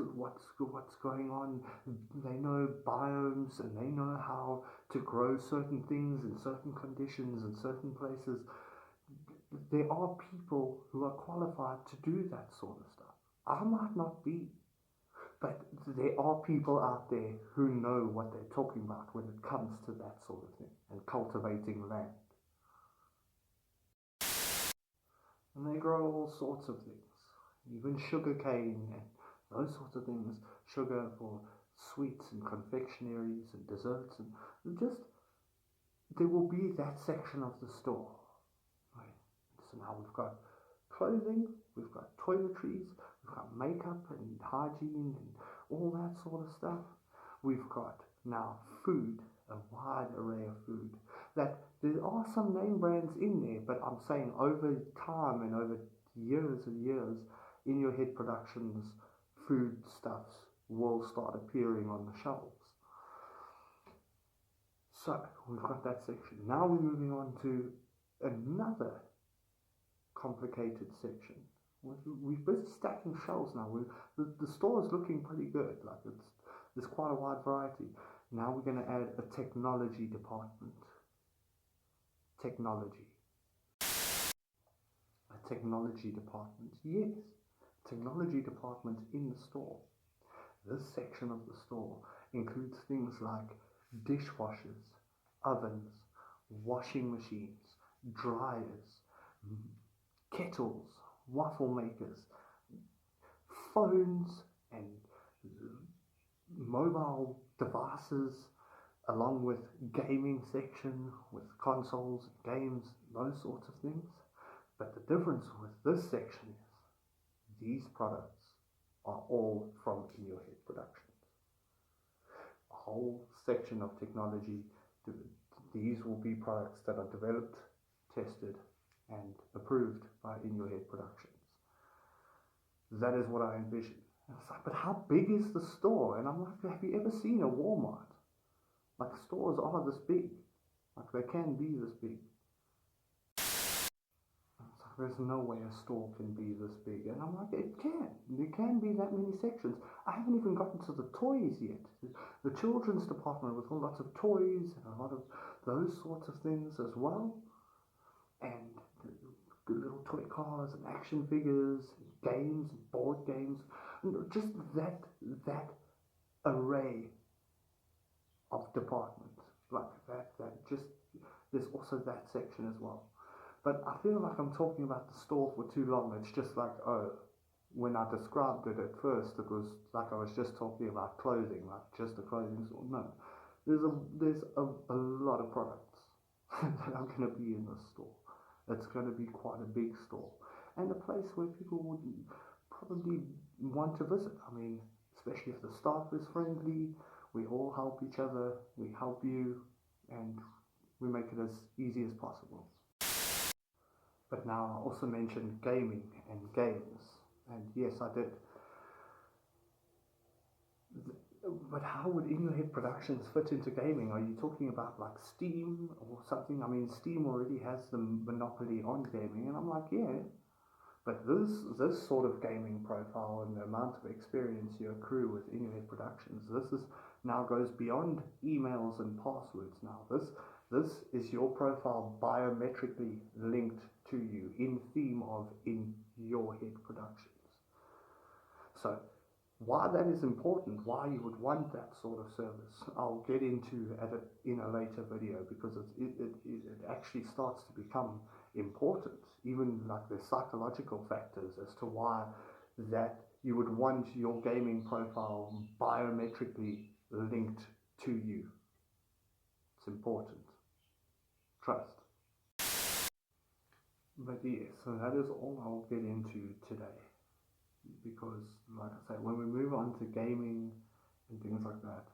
going on. They know biomes, and they know how to grow certain things in certain conditions in certain places. There are people who are qualified to do that sort of stuff. I might not be, but there are people out there who know what they're talking about when it comes to that sort of thing and cultivating land. And they grow all sorts of things, even sugar cane and those sorts of things, sugar for sweets and confectionaries and desserts, and just there will be that section of the store. Right? So now we've got clothing, we've got toiletries, we've got makeup and hygiene and all that sort of stuff. We've got now food, a wide array of food. That there are some name brands in there, but I'm saying over time and over years and years, In Your Head Productions foodstuffs will start appearing on the shelves. So we've got that section. Now we're moving on to another complicated section. We've been stacking shelves now. The store is looking pretty good. Like, there's quite a wide variety. Now we're going to add a technology department. Technology. A technology department. Yes, technology department in the store. This section of the store includes things like dishwashers, ovens, washing machines, dryers, kettles, waffle makers, phones and mobile devices, along with gaming section with consoles, games, those sorts of things. But the difference with this section is these products are all from In Your Head Productions. A whole section of technology. These will be products that are developed, tested, and approved by In Your Head Productions. That is what I envision. And it's like, but how big is the store? And I'm like, have you ever seen a Walmart? Like, stores are this big. Like, they can be this big. There's no way a store can be this big. And I'm like, it can. There can be that many sections. I haven't even gotten to the toys yet. The children's department with lots of toys and a lot of those sorts of things as well. And the little toy cars and action figures, and games, and board games. Just that array of departments. Like that just, there's also that section as well. But I feel like I'm talking about the store for too long. It's just like, when I described it at first, it was like I was just talking about clothing, like just a clothing store. No, there's a lot of products that are going to be in the store. It's going to be quite a big store, and a place where people would probably want to visit. I mean, especially if the staff is friendly, we all help each other, we help you, and we make it as easy as possible. But now I also mentioned gaming and games, and yes, I did. But how would In Your Head Productions fit into gaming? Are you talking about like Steam or something? I mean, Steam already has the monopoly on gaming, and I'm like, yeah. But this sort of gaming profile and the amount of experience you accrue with In Your Head Productions, this is now goes beyond emails and passwords. Now this is your profile biometrically linked to you in theme of In Your Head Productions. So why that is important, why you would want that sort of service, I'll get into in a later video, because it actually starts to become important. Even like the psychological factors as to why that you would want your gaming profile biometrically linked to you. It's important. Trust. But yes, so that is all I'll get into today. Because, like I say, when we move on to gaming and things like that,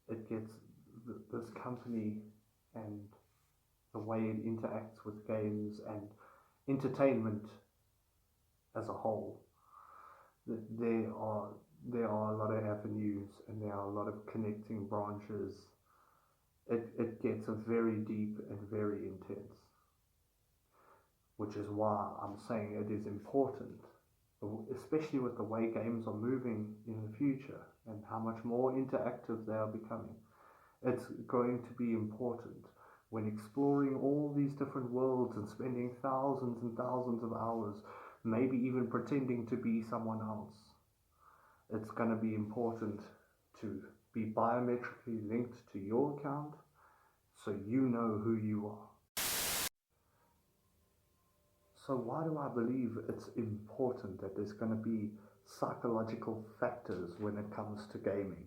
it gets this company and the way it interacts with games and entertainment as a whole. There are a lot of avenues and there are a lot of connecting branches. It gets very deep and very intense, which is why I'm saying it is important, especially with the way games are moving in the future and how much more interactive they are becoming. It's going to be important when exploring all these different worlds and spending thousands and thousands of hours, maybe even pretending to be someone else. It's going to be important to be biometrically linked to your account so you know who you are. So why do I believe it's important that there's going to be psychological factors when it comes to gaming?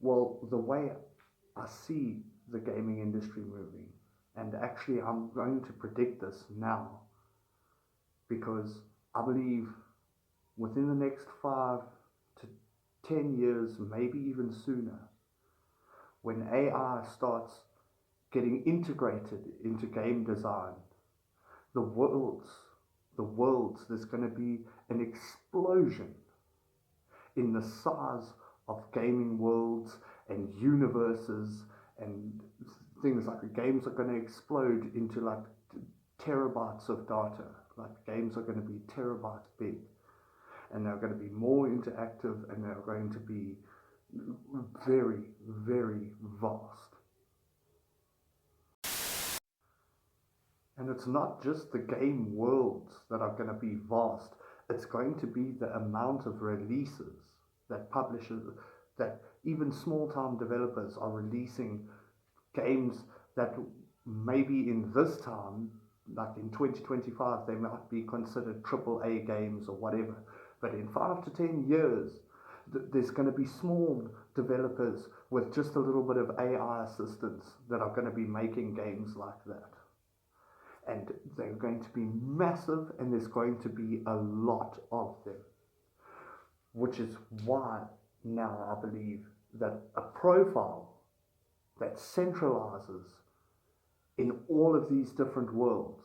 Well, the way I see the gaming industry moving, and actually I'm going to predict this now, because I believe within the next 5 to 10 years, maybe even sooner, when AI starts getting integrated into game design, the worlds, there's going to be an explosion in the size of gaming worlds and universes, and things like games are going to explode into like terabytes of data. Like games are going to be terabytes big, and they're going to be more interactive, and they're going to be very, very vast. And it's not just the game worlds that are going to be vast, it's going to be the amount of releases that publishers, that even small-time developers are releasing games that maybe in this time, like in 2025, they might be considered AAA games or whatever. But in 5 to 10 years, there's going to be small developers with just a little bit of AI assistance that are going to be making games like that. And they're going to be massive, and there's going to be a lot of them. Which is why now I believe that a profile that centralizes in all of these different worlds,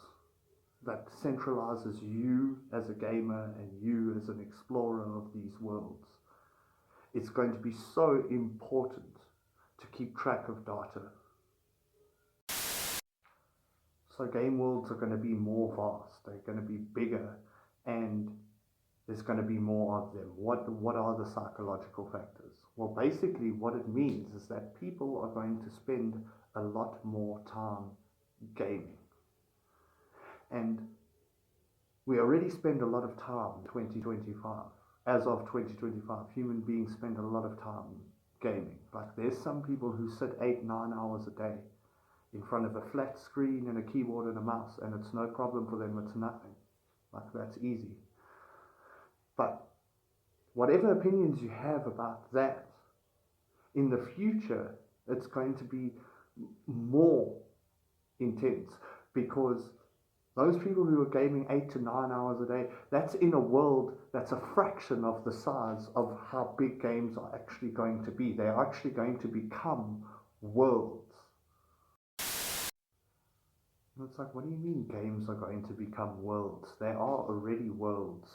that centralizes you as a gamer and you as an explorer of these worlds, it's going to be so important to keep track of data. So game worlds are going to be more vast, they're going to be bigger, and there's going to be more of them. What are the psychological factors? Well, basically what it means is that people are going to spend a lot more time gaming. And we already spend a lot of time in 2025. As of 2025, human beings spend a lot of time gaming. Like there's some people who sit 8-9 hours a day in front of a flat screen and a keyboard and a mouse, and it's no problem for them, it's nothing. Like that's easy. But whatever opinions you have about that, in the future, it's going to be more intense, because those people who are gaming 8 to 9 hours a day, that's in a world that's a fraction of the size of how big games are actually going to be. They're actually going to become worlds. And it's like, what do you mean games are going to become worlds? They are already worlds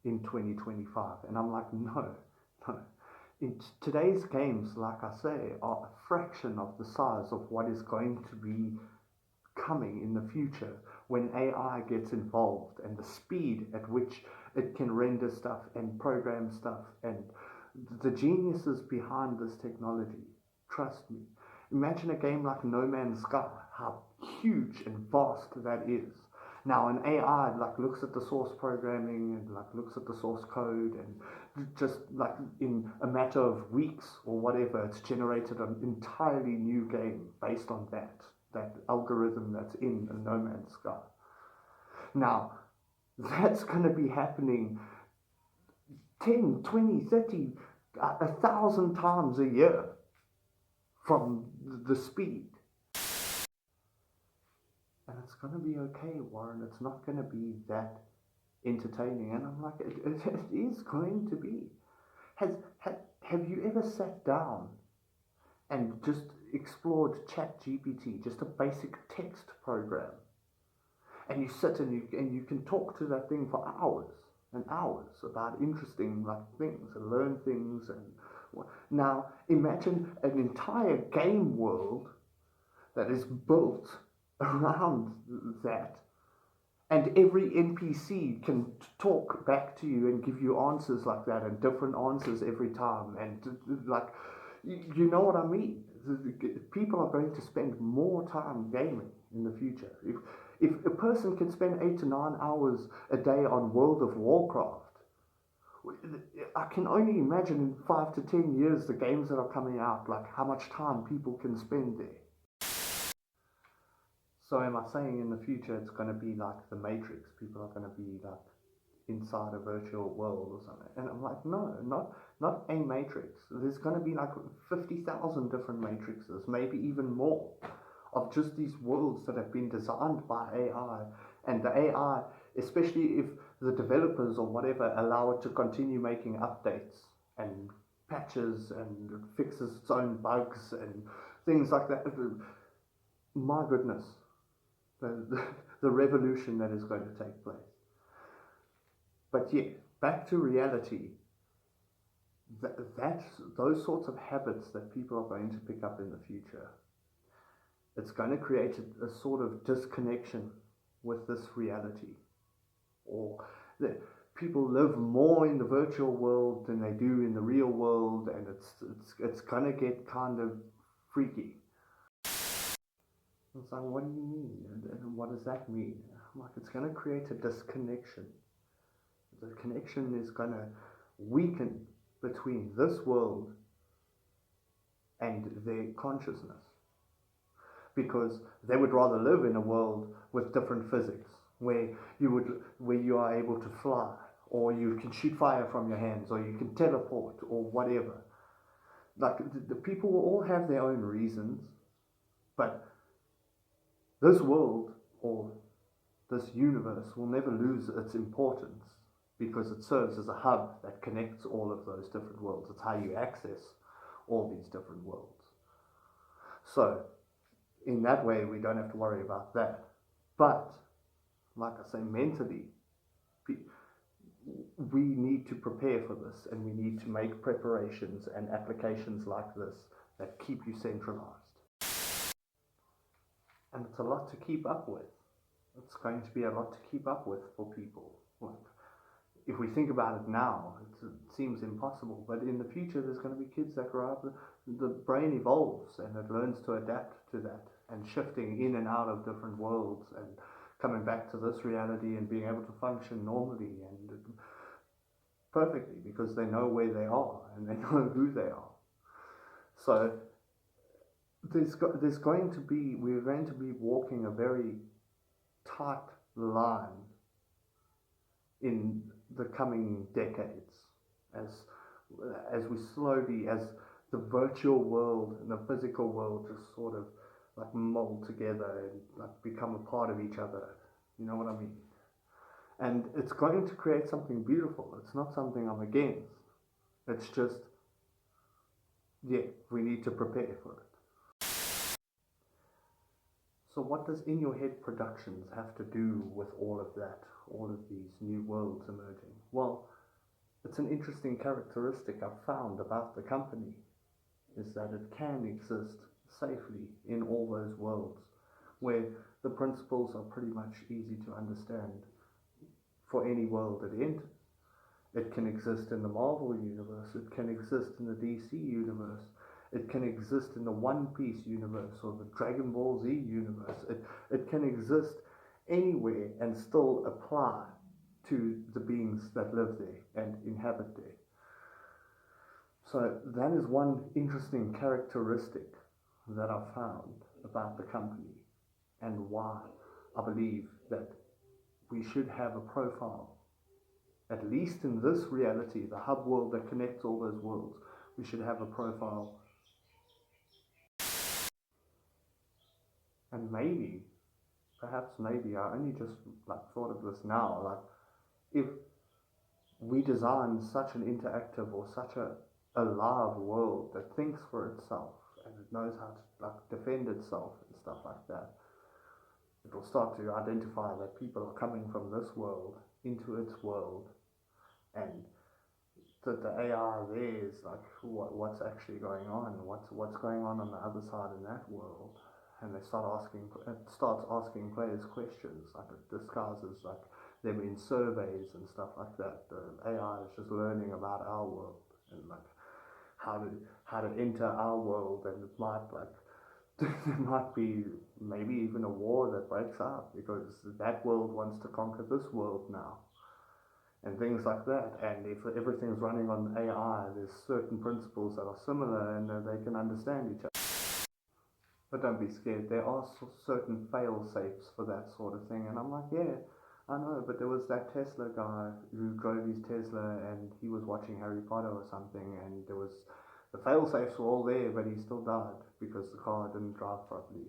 in 2025. And I'm like, no. In today's games, like I say, are a fraction of the size of what is going to be coming in the future when AI gets involved, and the speed at which it can render stuff and program stuff, and the geniuses behind this technology. Trust me. Imagine a game like No Man's Sky, how huge and vast that is. Now an AI like looks at the source programming and like looks at the source code, and just like in a matter of weeks or whatever, it's generated an entirely new game based on that algorithm that's in a No Man's Sky. Now that's going to be happening 10, 20, 30, 1,000 times a year from the speed. And it's going to be okay, Warren. It's not going to be that entertaining. And I'm like, it is going to be. Have you ever sat down and just explored ChatGPT, just a basic text program, and you sit and you can talk to that thing for hours and hours about interesting like things and learn things. And now imagine an entire game world that is built around that, and every NPC can talk back to you and give you answers like that, and different answers every time, and like, you know what I mean. People are going to spend more time gaming in the future. If a person can spend 8 to 9 hours a day on World of Warcraft, I can only imagine in 5 to 10 years the games that are coming out, like how much time people can spend there. So am I saying in the future it's going to be like the Matrix? People are going to be like inside a virtual world or something? And I'm like, no, not a Matrix. There's going to be like 50,000 different Matrixes, maybe even more, of just these worlds that have been designed by AI. And the AI, especially if the developers or whatever allow it to continue making updates and patches and fixes its own bugs and things like that, my goodness, the revolution that is going to take place. But yeah, back to reality. That's those sorts of habits that people are going to pick up in the future. It's going to create a sort of disconnection with this reality, or that people live more in the virtual world than they do in the real world, and it's going to get kind of freaky. It's like, what do you mean? And what does that mean? I'm like, it's going to create a disconnection. The connection is going to weaken between this world and their consciousness, because they would rather live in a world with different physics, where you are able to fly, or you can shoot fire from your hands, or you can teleport, or whatever. Like, the people will all have their own reasons, but this world or this universe will never lose its importance, because it serves as a hub that connects all of those different worlds. It's how you access all these different worlds. So in that way, we don't have to worry about that. But like I say, mentally, we need to prepare for this, and we need to make preparations and applications like this that keep you centralized. And it's a lot to keep up with. It's going to be a lot to keep up with for people. Like, if we think about it now, it seems impossible, but in the future there's going to be kids that grow up, the brain evolves and it learns to adapt to that, and shifting in and out of different worlds and coming back to this reality and being able to function normally and perfectly, because they know where they are and they know who they are. So we're going to be walking a very tight line in the coming decades, as the virtual world and the physical world just sort of like mold together and like become a part of each other. You know what I mean? And it's going to create something beautiful. It's not something I'm against. It's just, yeah, we need to prepare for it. So what does In Your Head Productions have to do with all of that, all of these new worlds emerging? Well, it's an interesting characteristic I've found about the company, is that it can exist safely in all those worlds, where the principles are pretty much easy to understand for any world it enters. It can exist in the Marvel universe, it can exist in the DC universe, it can exist in the One Piece universe or the Dragon Ball Z universe. It can exist anywhere and still apply to the beings that live there and inhabit there. So that is one interesting characteristic that I found about the company, and why I believe that we should have a profile, at least in this reality, the hub world that connects all those worlds. We should have a profile. And maybe, I only just thought of this now, if we design such an interactive or such a live world that thinks for itself and it knows how to like defend itself and stuff like that, it will start to identify that people are coming from this world into its world, and that the AI there is like what's actually going on, what's going on the other side in that world, and it starts asking players questions, like it disguises like them in surveys and stuff like that. The AI is just learning about our world and like how to enter our world, and it might like there might be maybe even a war that breaks out because that world wants to conquer this world now, and things like that. And if everything's running on AI, there's certain principles that are similar and they can understand each other. But don't be scared, there are certain fail safes for that sort of thing. And I'm like, yeah, I know, but there was that Tesla guy who drove his Tesla and he was watching Harry Potter or something, and there was the fail safes were all there, but he still died because the car didn't drive properly.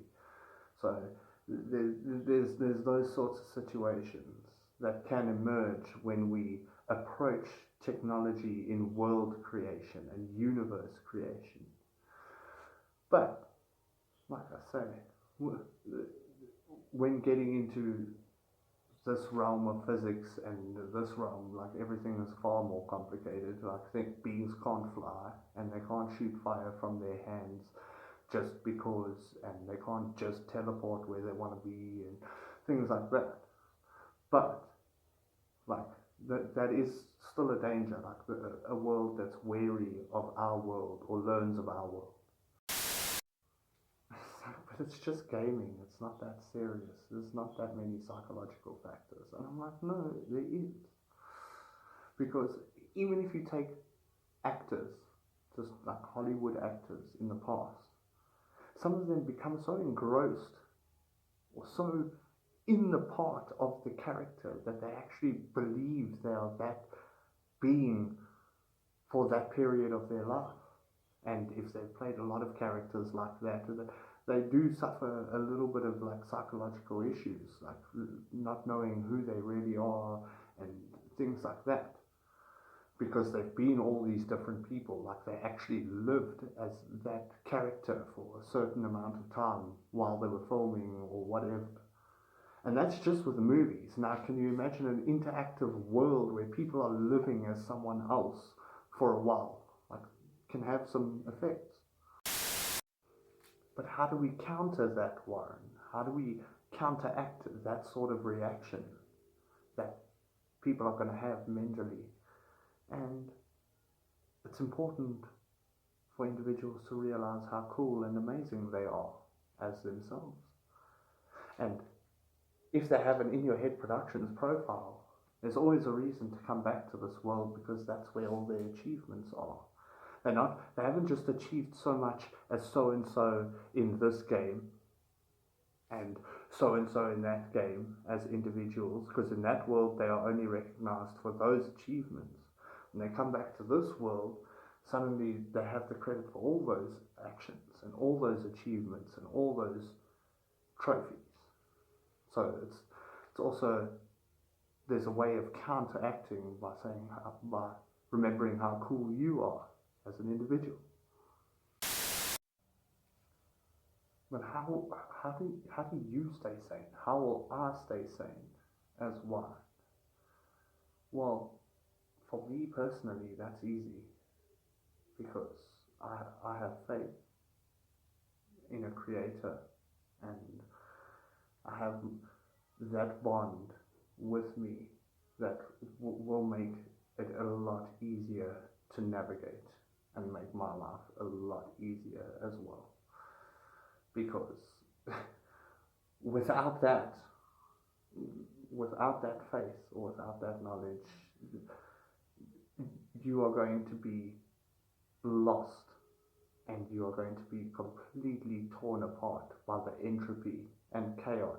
So there's those sorts of situations that can emerge when we approach technology in world creation and universe creation. But, like I say, when getting into this realm of physics and this realm, like everything is far more complicated. Like I think beings can't fly and they can't shoot fire from their hands just because, and they can't just teleport where they want to be and things like that. But like that is still a danger, like a world that's wary of our world or learns of our world. But it's just gaming, it's not that serious, there's not that many psychological factors. And I'm like, no, there is. Because even if you take actors, just like Hollywood actors in the past, some of them become so engrossed or so in the part of the character that they actually believe they are that being for that period of their life. And if they've played a lot of characters like that, they do suffer a little bit of like psychological issues, like not knowing who they really are and things like that, because they've been all these different people, like they actually lived as that character for a certain amount of time while they were filming or whatever. And that's just with the movies. Now can you imagine an interactive world where people are living as someone else for a while? Like, can have some effects. But how do we counter that, Warren? How do we counteract that sort of reaction that people are going to have mentally? And it's important for individuals to realize how cool and amazing they are as themselves. And if they have an In Your Head Productions profile, there's always a reason to come back to this world because that's where all their achievements are. They haven't just achieved so much as so-and-so in this game and so-and-so in that game as individuals, because in that world they are only recognized for those achievements. When they come back to this world, suddenly they have the credit for all those actions and all those achievements and all those trophies. So it's also, there's a way of counteracting by remembering how cool you are as an individual. But how do you stay sane? How will I stay sane as one? Well, for me personally, that's easy because I have faith in a creator, and I have that bond with me that will make it a lot easier to navigate and make my life a lot easier as well. Because without that faith or without that knowledge, you are going to be lost and you are going to be completely torn apart by the entropy and chaos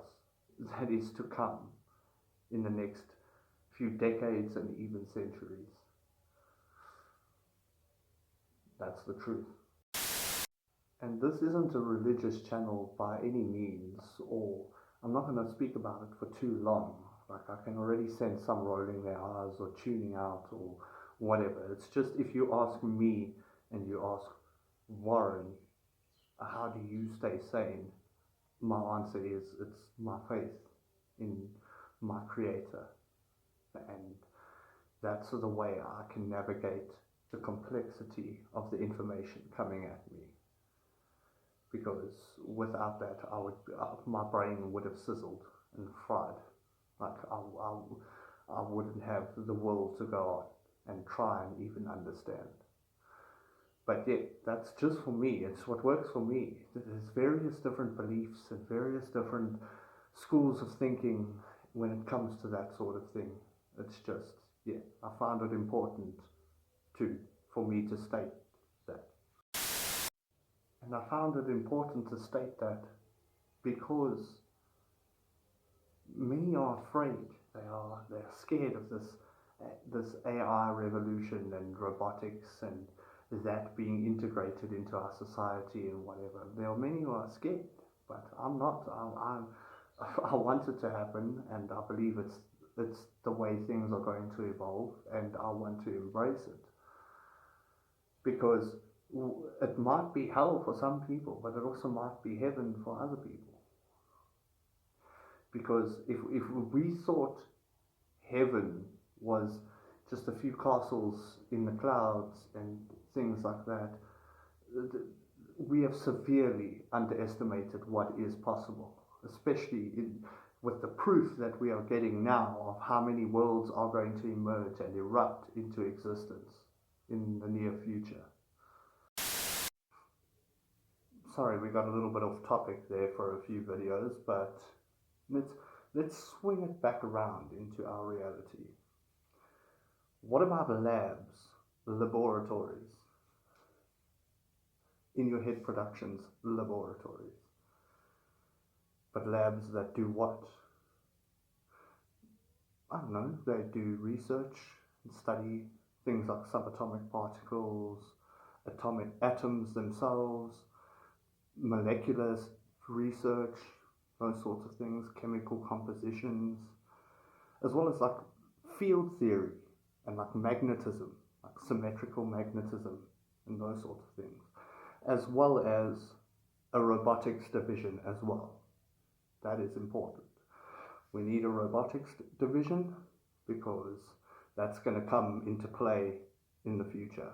that is to come in the next few decades and even centuries. That's the truth. And this isn't a religious channel by any means, or I'm not going to speak about it for too long. Like, I can already sense some rolling their eyes or tuning out or whatever. It's just, if you ask me and you ask Warren, how do you stay sane? My answer is it's my faith in my Creator, and that's the way I can navigate the complexity of the information coming at me. Because without that, my brain would have sizzled and fried. Like I wouldn't have the will to go on and try and even understand. But yeah, that's just for me. It's what works for me. There's various different beliefs and various different schools of thinking when it comes to that sort of thing. It's just, yeah, I found it important for me to state that. And I found it important to state that because many are afraid. They're scared of this AI revolution and robotics and that being integrated into our society and whatever. There are many who are scared, but I'm not. I want it to happen, and I believe it's the way things are going to evolve, and I want to embrace it because it might be hell for some people, but it also might be heaven for other people. Because if we thought heaven was just a few castles in the clouds and things like that, we have severely underestimated what is possible, especially with the proof that we are getting now of how many worlds are going to emerge and erupt into existence in the near future. Sorry, we got a little bit off topic there for a few videos, but let's swing it back around into our reality. What about labs, laboratories? In Your Head Productions laboratories. But labs that do what? I don't know, they do research and study things like subatomic particles, atoms themselves, molecular research, those sorts of things, chemical compositions, as well as like field theory and like magnetism, like symmetrical magnetism and those sorts of things, as well as a robotics division as well. That is important. We need a robotics division because that's going to come into play in the future.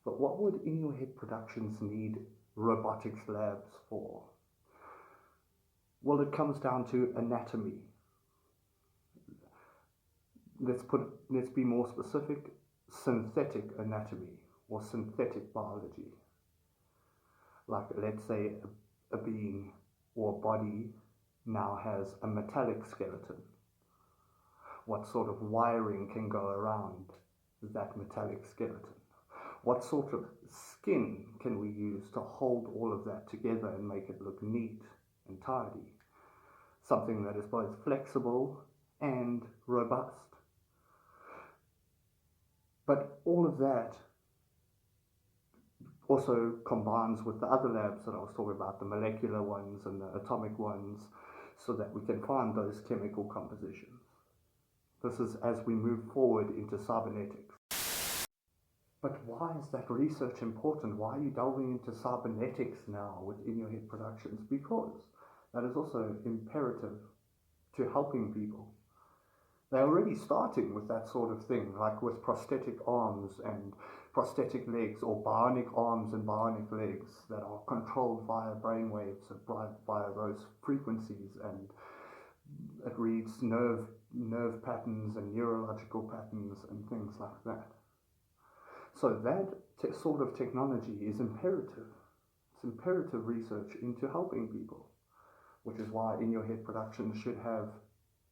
But what would In Your Head Productions need robotics labs for? Well, it comes down to anatomy. Let's be more specific, synthetic anatomy or synthetic biology. Like, let's say a being or a body now has a metallic skeleton. What sort of wiring can go around that metallic skeleton? What sort of skin can we use to hold all of that together and make it look neat and tidy? Something that is both flexible and robust. But all of that also combines with the other labs that I was talking about, the molecular ones and the atomic ones, so that we can find those chemical compositions. This is as we move forward into cybernetics. But why is that research important? Why are you delving into cybernetics now with In Your Head Productions? Because that is also imperative to helping people. They're already starting with that sort of thing, like with prosthetic arms and prosthetic legs, or bionic arms and bionic legs that are controlled via brainwaves, via those frequencies, and it reads nerve patterns and neurological patterns and things like that. So that sort of technology is imperative. It's imperative research into helping people, which is why In Your Head Productions should have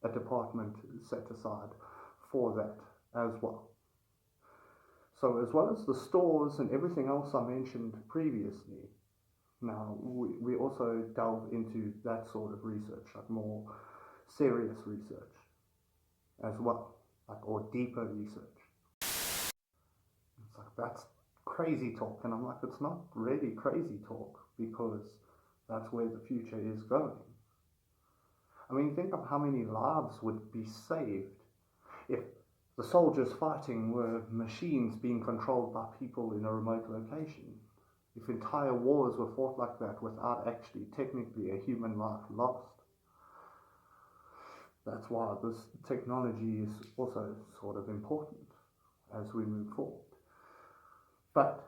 a department set aside for that as well. So as well as the stores and everything else I mentioned previously, now we also delve into that sort of research, like more serious research as well, like, or deeper research. It's like, that's crazy talk, and I'm like, it's not really crazy talk, because that's where the future is going. I mean, think of how many lives would be saved if The soldiers fighting were machines being controlled by people in a remote location. If entire wars were fought like that without actually technically a human life lost, that's why this technology is also sort of important as we move forward. But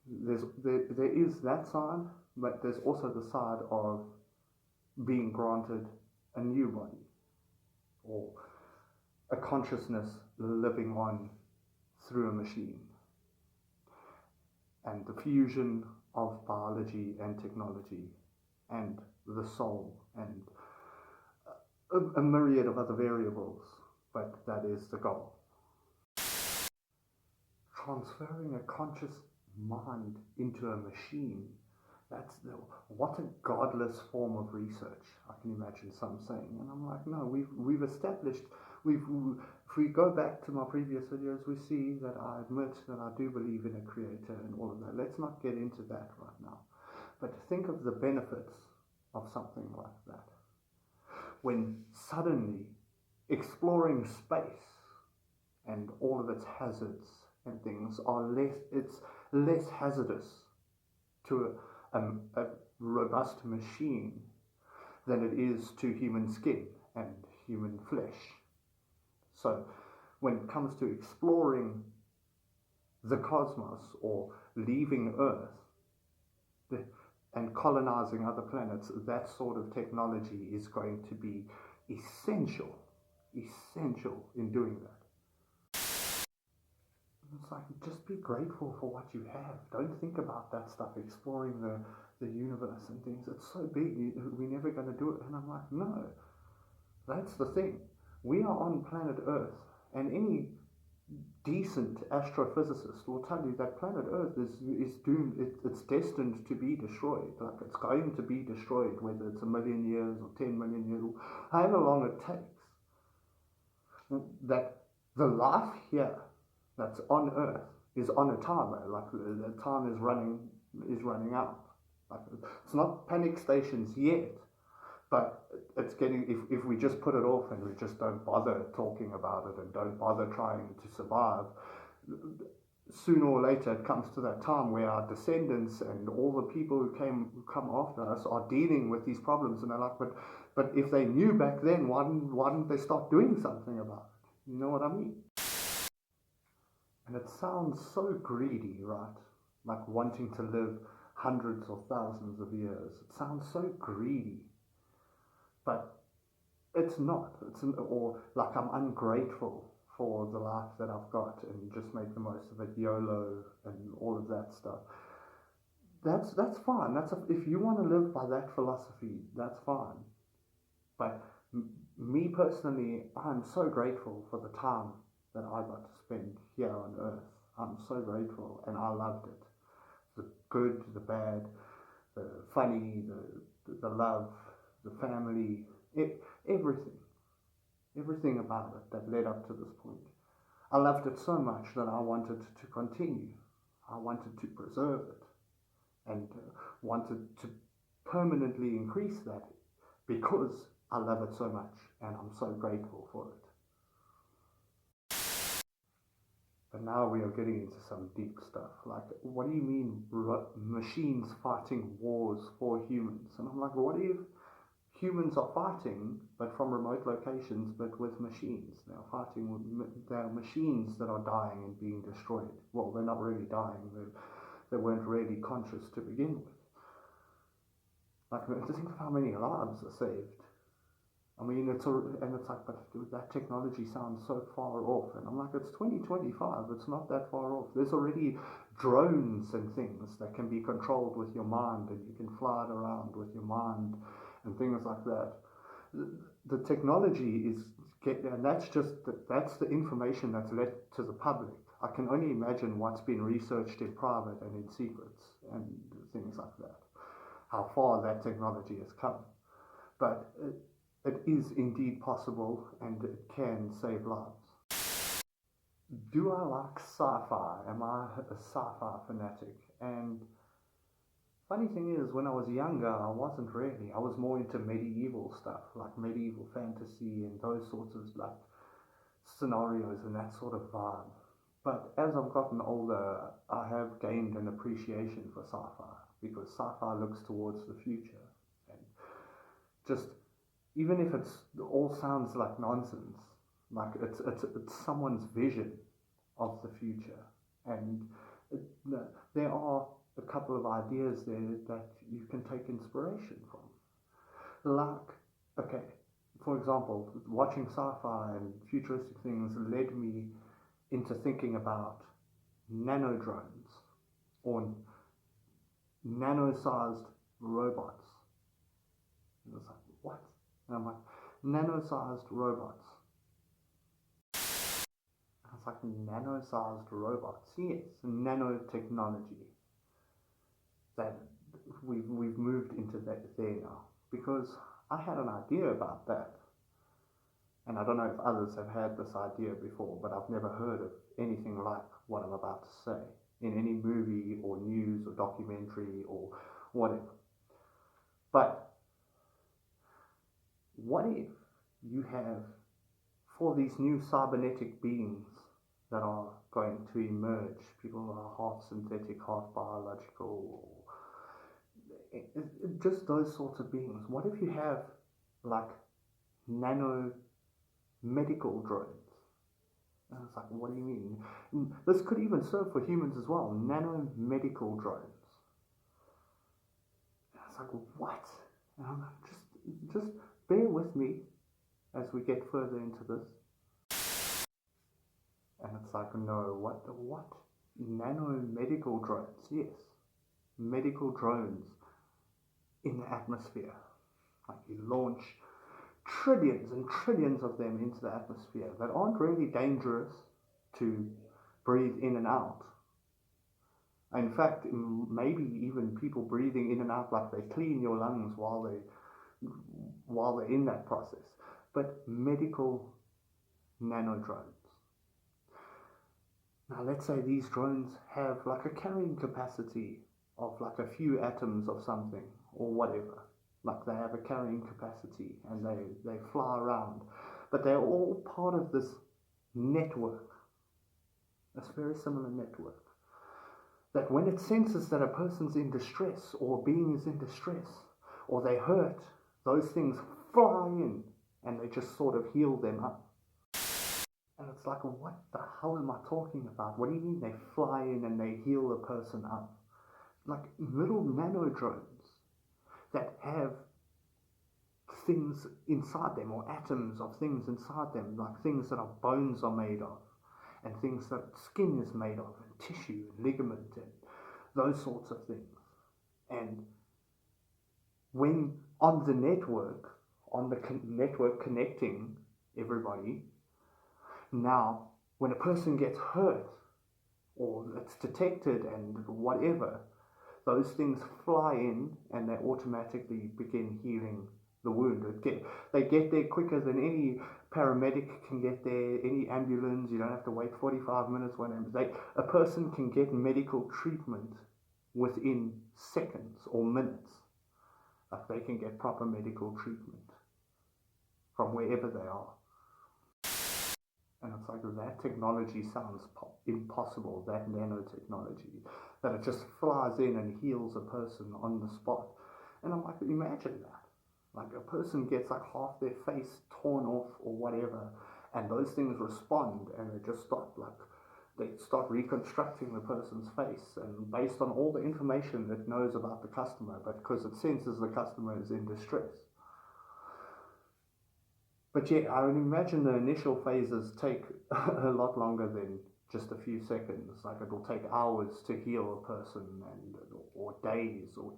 there is that side, but there's also the side of being granted a new body or a consciousness living on through a machine. And the fusion of biology and technology and the soul and a myriad of other variables, but that is the goal. Transferring a conscious mind into a machine, what a godless form of research, I can imagine some saying. And I'm like, no, we've established, if we go back to my previous videos, we see that I admit that I do believe in a creator and all of that. Let's not get into that right now. But think of the benefits of something like that. When suddenly exploring space and all of its hazards and things it's less hazardous to a robust machine than it is to human skin and human flesh. So when it comes to exploring the cosmos or leaving Earth and colonizing other planets, that sort of technology is going to be essential in doing that. It's like, just be grateful for what you have. Don't think about that stuff, exploring the universe and things. It's so big, we're never going to do it. And I'm like, no, that's the thing. We are on planet Earth, and any decent astrophysicist will tell you that planet Earth is doomed, it's destined to be destroyed. Like, it's going to be destroyed, whether it's 1 million years or 10 million years, or however long it takes. That the life here that's on Earth is on a timer. Like, the time is running out. Like, it's not panic stations yet, but it's getting, if we just put it off and we just don't bother talking about it and don't bother trying to survive, sooner or later it comes to that time where our descendants and all the people who come after us are dealing with these problems, and they're like, but if they knew back then, why didn't they start doing something about it? You know what I mean? And it sounds so greedy, right? Like wanting to live hundreds or thousands of years. It sounds so greedy. But it's not. Or like I'm ungrateful for the life that I've got and just make the most of it, YOLO and all of that stuff. That's fine. If you want to live by that philosophy, that's fine. But me personally, I'm so grateful for the time that I got to spend here on Earth. I'm so grateful, and I loved it. The good, the bad, the funny, the love, the family, everything about it that led up to this point. I loved it so much that I wanted to continue. I wanted to preserve it, and wanted to permanently increase that because I love it so much, and I'm so grateful for it. But now we are getting into some deep stuff. Like, what do you mean machines fighting wars for humans? And I'm like, what if humans are fighting, but from remote locations, but with machines? They are machines that are dying and being destroyed. Well, they're not really dying. They weren't really conscious to begin with. Like, think of how many lives are saved. I mean, it's like, but dude, that technology sounds so far off. And I'm like, it's 2025, it's not that far off. There's already drones and things that can be controlled with your mind, and you can fly it around with your mind and things like that. The technology and that's the information that's led to the public. I can only imagine what's been researched in private and in secrets and things like that. How far that technology has come. But it is indeed possible, and it can save lives. Do I like sci-fi? Am I a sci-fi fanatic? And funny thing is, when I was younger, I wasn't really. I was more into medieval stuff, like medieval fantasy and those sorts of, like, scenarios and that sort of vibe. But as I've gotten older, I have gained an appreciation for sci-fi because sci-fi looks towards the future, and just even if it's all sounds like nonsense, like it's someone's vision of the future, and it, there are a couple of ideas there that you can take inspiration from. Like, okay, for example, watching sci-fi and futuristic things led me into thinking about nano drones or nano-sized robots. And it's like, what? And I'm like, nano-sized robots. And it's like, nano-sized robots. Yes, nanotechnology. That we've moved into that there now. Because I had an idea about that. And I don't know if others have had this idea before, but I've never heard of anything like what I'm about to say in any movie or news or documentary or whatever. But what if you have, for these new cybernetic beings that are going to emerge, people who are half synthetic, half biological, just those sorts of beings, what if you have like nano medical drones? And it's like, what do you mean? This could even serve for humans as well. Nano medical drones. And it's like, what? And I'm like, just bear with me as we get further into this. And it's like, no, what? Nano medical drones? Yes, medical drones in the atmosphere. Like you launch trillions and trillions of them into the atmosphere that aren't really dangerous to breathe in and out. In fact, maybe even people breathing in and out, like they clean your lungs while they're in that process. But medical nano drones. Now let's say these drones have like a carrying capacity of like a few atoms of something or whatever. Like they have a carrying capacity and they fly around. But they're all part of this network, this very similar network, that when it senses that a person's in distress or a being is in distress or they hurt, those things fly in and they just sort of heal them up. And it's like, what the hell am I talking about? What do you mean they fly in and they heal a person up? Like little nano drones that have things inside them or atoms of things inside them, like things that our bones are made of and things that skin is made of and tissue and ligament and those sorts of things. And when on the network connecting everybody, now when a person gets hurt or it's detected and whatever, those things fly in and they automatically begin healing the wound. They get there quicker than any paramedic can get there, any ambulance. You don't have to wait 45 minutes. A person can get medical treatment within seconds or minutes. Like they can get proper medical treatment from wherever they are. And it's like that technology sounds impossible, that nanotechnology, that it just flies in and heals a person on the spot. And I'm like, imagine that. Like a person gets like half their face torn off or whatever, and those things respond and they just start reconstructing the person's face, and based on all the information it knows about the customer, but because it senses the customer is in distress. But yeah, I would imagine the initial phases take a lot longer than just a few seconds. Like it will take hours to heal a person, or days, or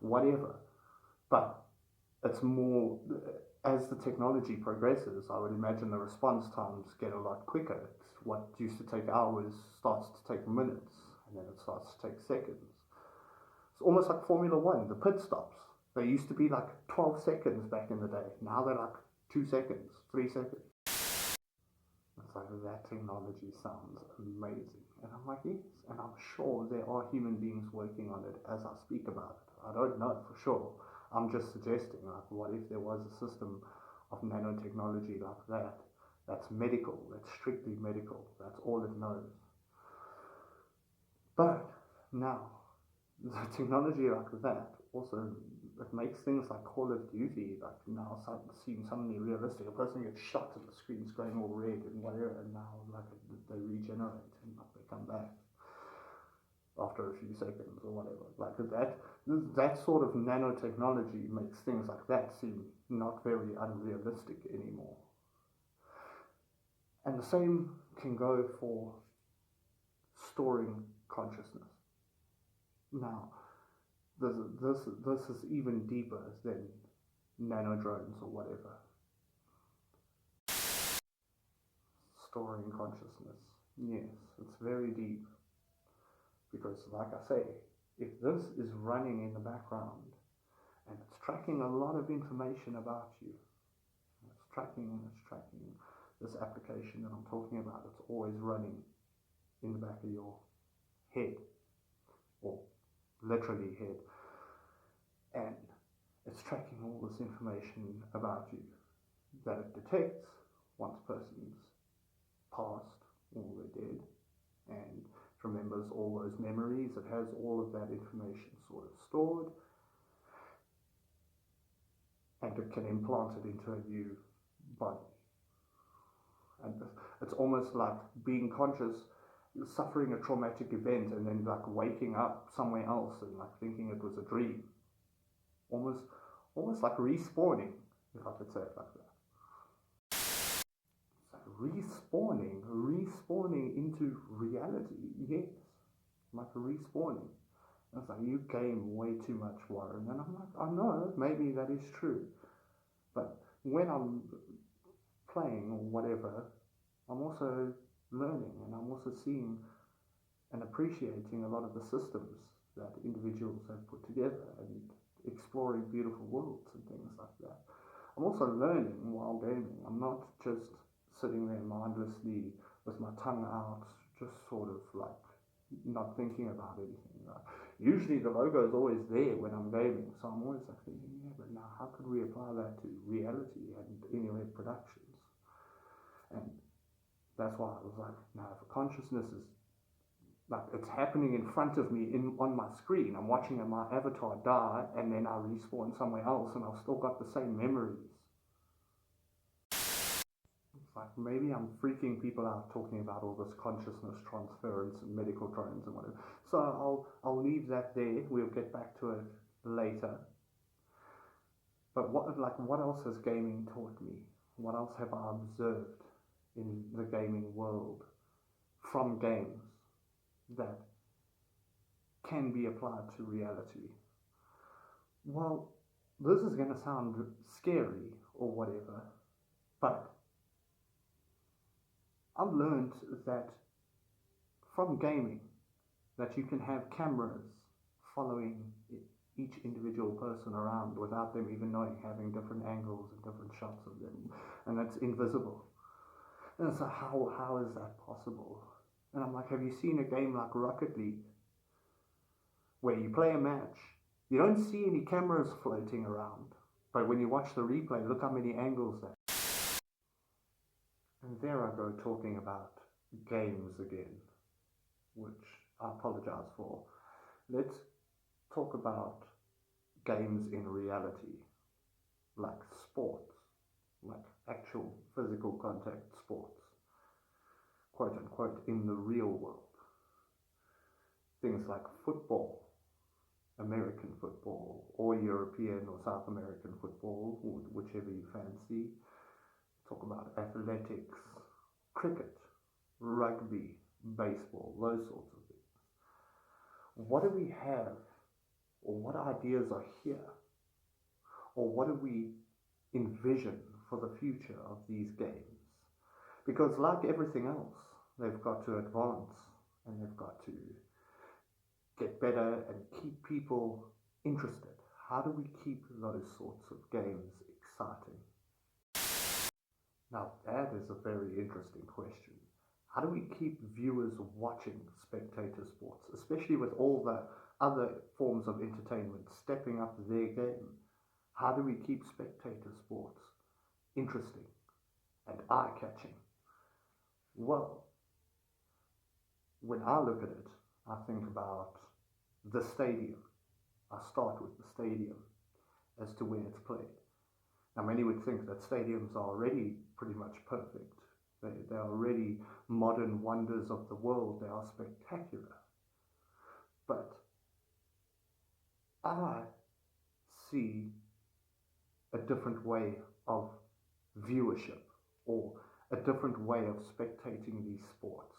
whatever. But it's more, as the technology progresses, I would imagine the response times get a lot quicker. What used to take hours starts to take minutes, and then it starts to take seconds. It's almost like Formula One, the pit stops. They used to be like 12 seconds back in the day. Now they're like 2 seconds, 3 seconds. It's like, that technology sounds amazing. And I'm like, yes. And I'm sure there are human beings working on it as I speak about it. I don't know for sure. I'm just suggesting, like, what if there was a system of nanotechnology like that That's medical, that's strictly medical, that's all it knows. But now, the technology like that also, it makes things like Call of Duty like now seem suddenly realistic. A person gets shot and the screen's going all red and whatever, and now like they regenerate and like they come back after a few seconds or whatever. Like that sort of nanotechnology makes things like that seem not very unrealistic anymore. And the same can go for storing consciousness. Now, this is even deeper than nano drones or whatever. Storing consciousness. Yes, it's very deep. Because like I say, if this is running in the background and it's tracking a lot of information about you, it's tracking this application that I'm talking about, it's always running in the back of your head, or literally head, and it's tracking all this information about you that it detects once person's passed or they're dead, and it remembers all those memories. It has all of that information sort of stored, and it can implant it into a new body. And it's almost like being conscious, suffering a traumatic event, and then like waking up somewhere else and like thinking it was a dream. Almost like respawning, if I could say it like that. So respawning into reality, yes, like respawning. And it's like, you game way too much, Warren. And I'm like, I know, maybe that is true. But when I'm playing or whatever, I'm also learning, and I'm also seeing and appreciating a lot of the systems that individuals have put together and exploring beautiful worlds and things like that. I'm also learning while gaming. I'm not just sitting there mindlessly with my tongue out, just sort of like not thinking about anything. Usually the logo is always there when I'm gaming, so I'm always like thinking, yeah, but now how could we apply that to reality and anyway productions? And that's why I was like, now if consciousness is like, it's happening in front of me on my screen, I'm watching my avatar die, and then I respawn somewhere else, and I've still got the same memories. It's like, maybe I'm freaking people out talking about all this consciousness transference and medical drones and whatever. So I'll leave that there. We'll get back to it later. But what else has gaming taught me? What else have I observed in the gaming world from games that can be applied to reality? Well, this is going to sound scary or whatever, but I've learned that from gaming that you can have cameras following each individual person around without them even knowing, having different angles and different shots of them, and that's invisible. And so how is that possible? And I'm like, have you seen a game like Rocket League where you play a match, you don't see any cameras floating around, but when you watch the replay, look how many angles there. And there I go talking about games again, which I apologize for. Let's talk about games in reality, like sports, like actual physical contact sports, quote unquote, in the real world. Things like football, American football, or European or South American football, whichever you fancy. Talk about athletics, cricket, rugby, baseball, those sorts of things. What do we have, or what ideas are here, or what do we envision for the future of these games? Because like everything else, they've got to advance, and they've got to get better and keep people interested. How do we keep those sorts of games exciting? Now that is a very interesting question. How do we keep viewers watching spectator sports, especially with all the other forms of entertainment stepping up their game? How do we keep spectator sports interesting and eye-catching? Well, when I look at it, I think about the stadium. I start with the stadium as to where it's played. Now, many would think that stadiums are already pretty much perfect. They are already modern wonders of the world. They are spectacular. But I see a different way of viewership or a different way of spectating these sports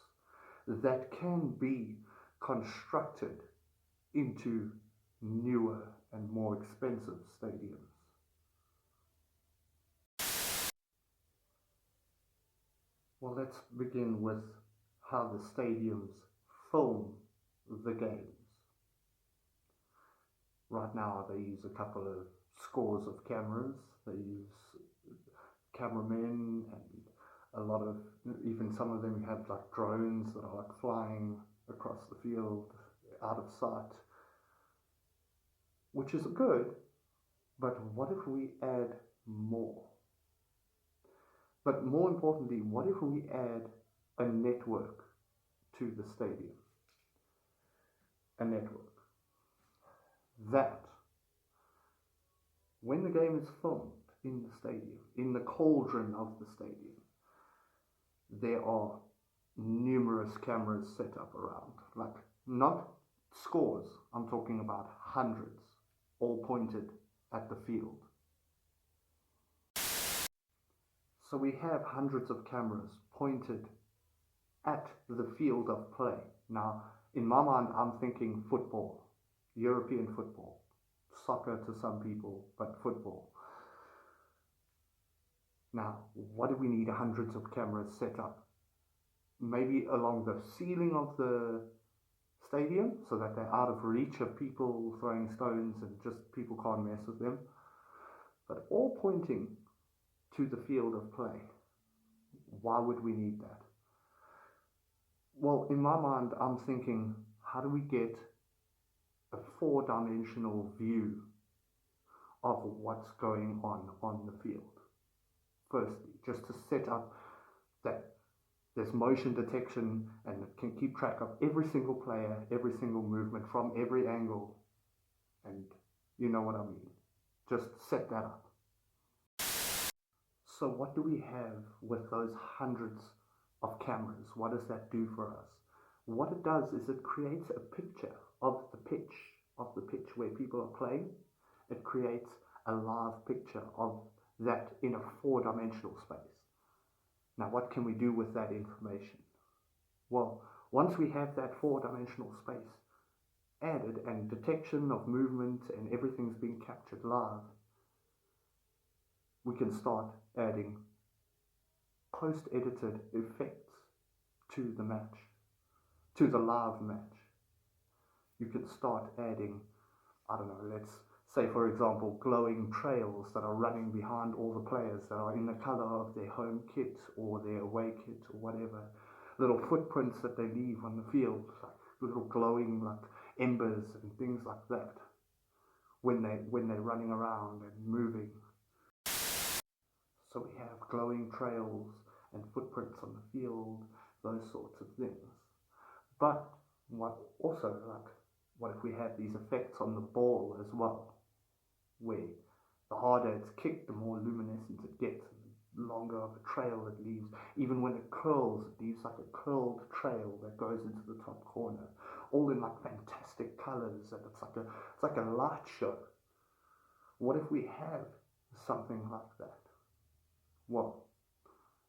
that can be constructed into newer and more expensive stadiums. Well, let's begin with how the stadiums film the games. Right now, they use a couple of scores of cameras. They use cameramen and a lot of, even some of them have like drones that are like flying across the field out of sight, which is good, but what if we add more? But more importantly, what if we add a network to the stadium? A network that, when the game is filmed in the stadium, in the cauldron of the stadium, there are numerous cameras set up around, like not scores, I'm talking about hundreds, all pointed at the field. So we have hundreds of cameras pointed at the field of play. Now, in my mind, I'm thinking football, European football, soccer to some people, but football. Now, what do we need hundreds of cameras set up? Maybe along the ceiling of the stadium so that they're out of reach of people throwing stones and just people can't mess with them, but all pointing to the field of play. Why would we need that? Well, in my mind, I'm thinking, how do we get a four-dimensional view of what's going on the field? Firstly, just to set up that there's motion detection and it can keep track of every single player, every single movement from every angle, and you know what I mean. Just set that up. So what do we have with those hundreds of cameras? What does that do for us? What it does is it creates a picture of the pitch where people are playing. It creates a live picture of that in a four-dimensional space. Now, what can we do with that information? Well, once we have that four-dimensional space added and detection of movement and everything's being captured live, we can start adding post-edited effects to the match, to the live match. You can start adding, I don't know, let's say for example, glowing trails that are running behind all the players that are in the colour of their home kit or their away kit or whatever. Little footprints that they leave on the field, like little glowing like embers and things like that when they're running around and moving. So we have glowing trails and footprints on the field, those sorts of things. But what if we have these effects on the ball as well, where the harder it's kicked, the more luminescent it gets, and the longer of a trail it leaves. Even when it curls, it leaves like a curled trail that goes into the top corner, all in like fantastic colours, and it's like a light show. What if we have something like that? Well,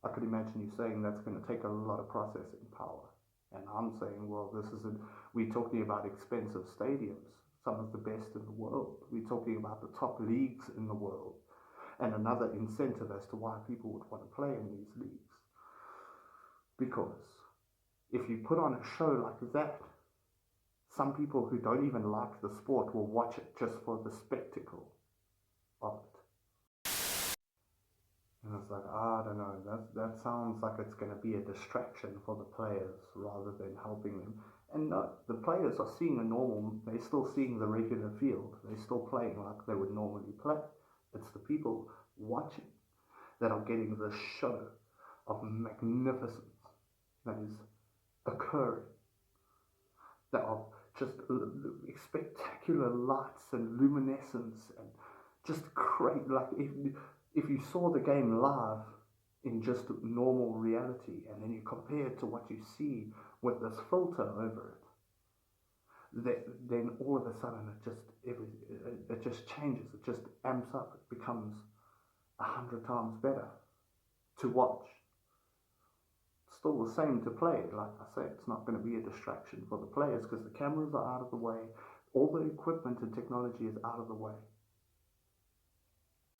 I could imagine you saying that's going to take a lot of processing power. And I'm saying, well, we're talking about expensive stadiums, some of the best in the world. We're talking about the top leagues in the world. And another incentive as to why people would want to play in these leagues. Because if you put on a show like that, some people who don't even like the sport will watch it just for the spectacle of it. And it's like, I don't know, that sounds like it's going to be a distraction for the players rather than helping them. And no, the players are they're still seeing the regular field. They're still playing like they would normally play. It's the people watching that are getting the show of magnificence that is occurring, that of just spectacular lights and luminescence and just great, like if you saw the game live in just normal reality and then you compare it to what you see with this filter over it, then all of a sudden it just changes, it just amps up, it becomes 100 times better to watch. Still the same to play. Like I say, it's not going to be a distraction for the players because the cameras are out of the way, all the equipment and technology is out of the way.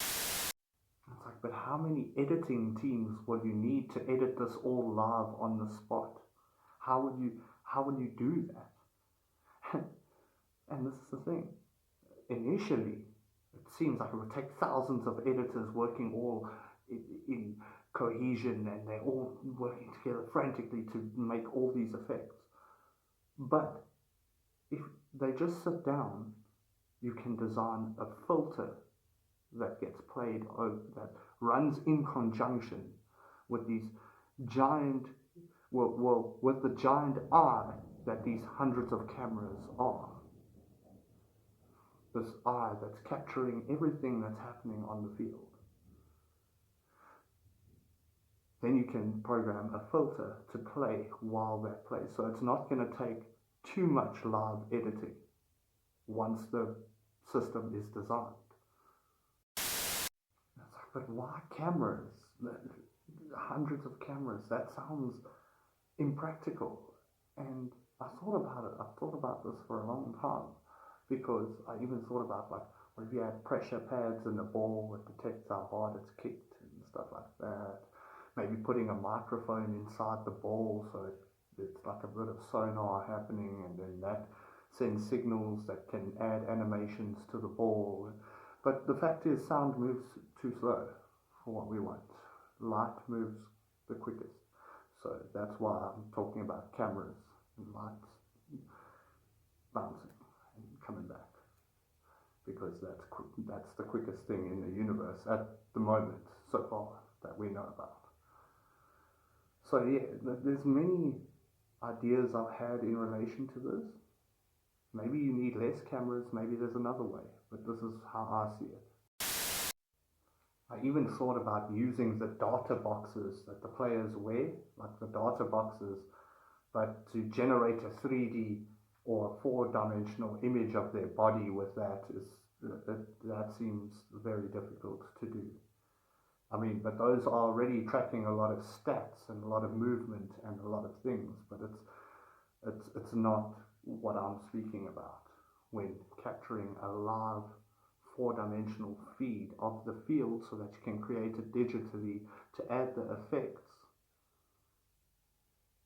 It's like, but how many editing teams will you need to edit this all live on the spot? How will you do that? And this is the thing. Initially, it seems like it would take thousands of editors working all in cohesion, and they're all working together frantically to make all these effects. But if they just sit down, you can design a filter that gets played over, that runs in conjunction with these giant, with the giant eye that these hundreds of cameras are. This eye that's capturing everything that's happening on the field. Then you can program a filter to play while that plays. So it's not going to take too much live editing once the system is designed. But why cameras? Hundreds of cameras. That sounds impractical. And I thought about it. I've thought about this for a long time, because I even thought about, like, what if you had pressure pads in the ball that detects how hard it's kicked and stuff like that. Maybe putting a microphone inside the ball so it's like a bit of sonar happening, and then that sends signals that can add animations to the ball. But the fact is, sound moves too slow for what we want. Light moves the quickest. So that's why I'm talking about cameras and lights bouncing and coming back, because that's the quickest thing in the universe at the moment so far that we know about. So yeah, there's many ideas I've had in relation to this. Maybe you need less cameras, maybe there's another way, but this is how I see it. I even thought about using the data boxes that the players wear, like the data boxes, but to generate a 3D or a 4-dimensional image of their body with that seems very difficult to do. I mean, but those are already tracking a lot of stats and a lot of movement and a lot of things, but it's not what I'm speaking about when capturing a live 4-dimensional feed of the field so that you can create it digitally to add the effects,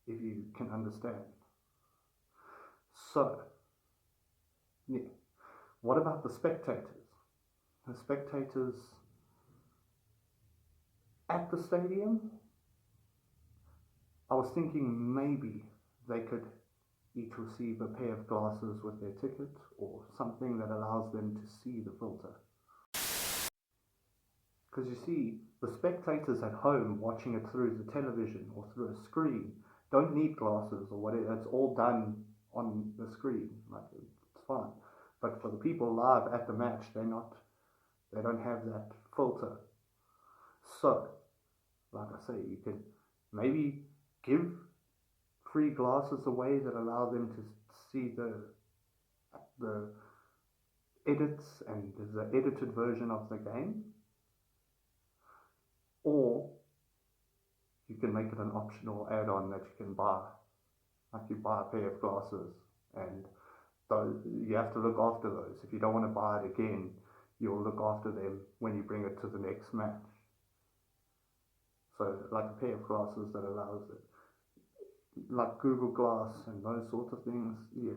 if you can understand. So, yeah, what about the spectators? The spectators at the stadium, I was thinking maybe they could each receive a pair of glasses with their ticket, or something that allows them to see the filter. Because you see, the spectators at home watching it through the television or through a screen don't need glasses or whatever. It's all done on the screen, like, it's fine. But for the people live at the match, they don't have that filter. So, like I say, you can maybe give free glasses away that allow them to see the edits and the edited version of the game, or you can make it an optional add-on that you can buy, like you buy a pair of glasses, and those, you have to look after those. If you don't want to buy it again, you'll look after them when you bring it to the next match. So like a pair of glasses that allows it, like Google Glass and those sorts of things, yeah.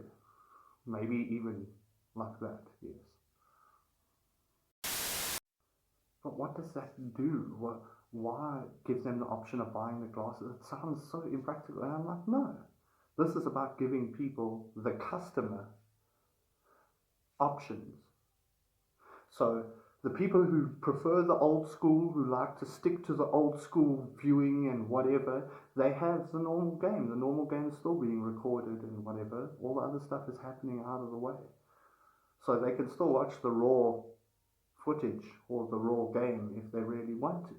Maybe even like that, yes. But what does that do? Why give them the option of buying the glasses? It sounds so impractical. And I'm like, no. This is about giving people, the customer, options. So The people who prefer the old school, who like to stick to the old school viewing and whatever, they have the normal game. The normal game is still being recorded and whatever. All the other stuff is happening out of the way. So they can still watch the raw footage or the raw game if they really want to.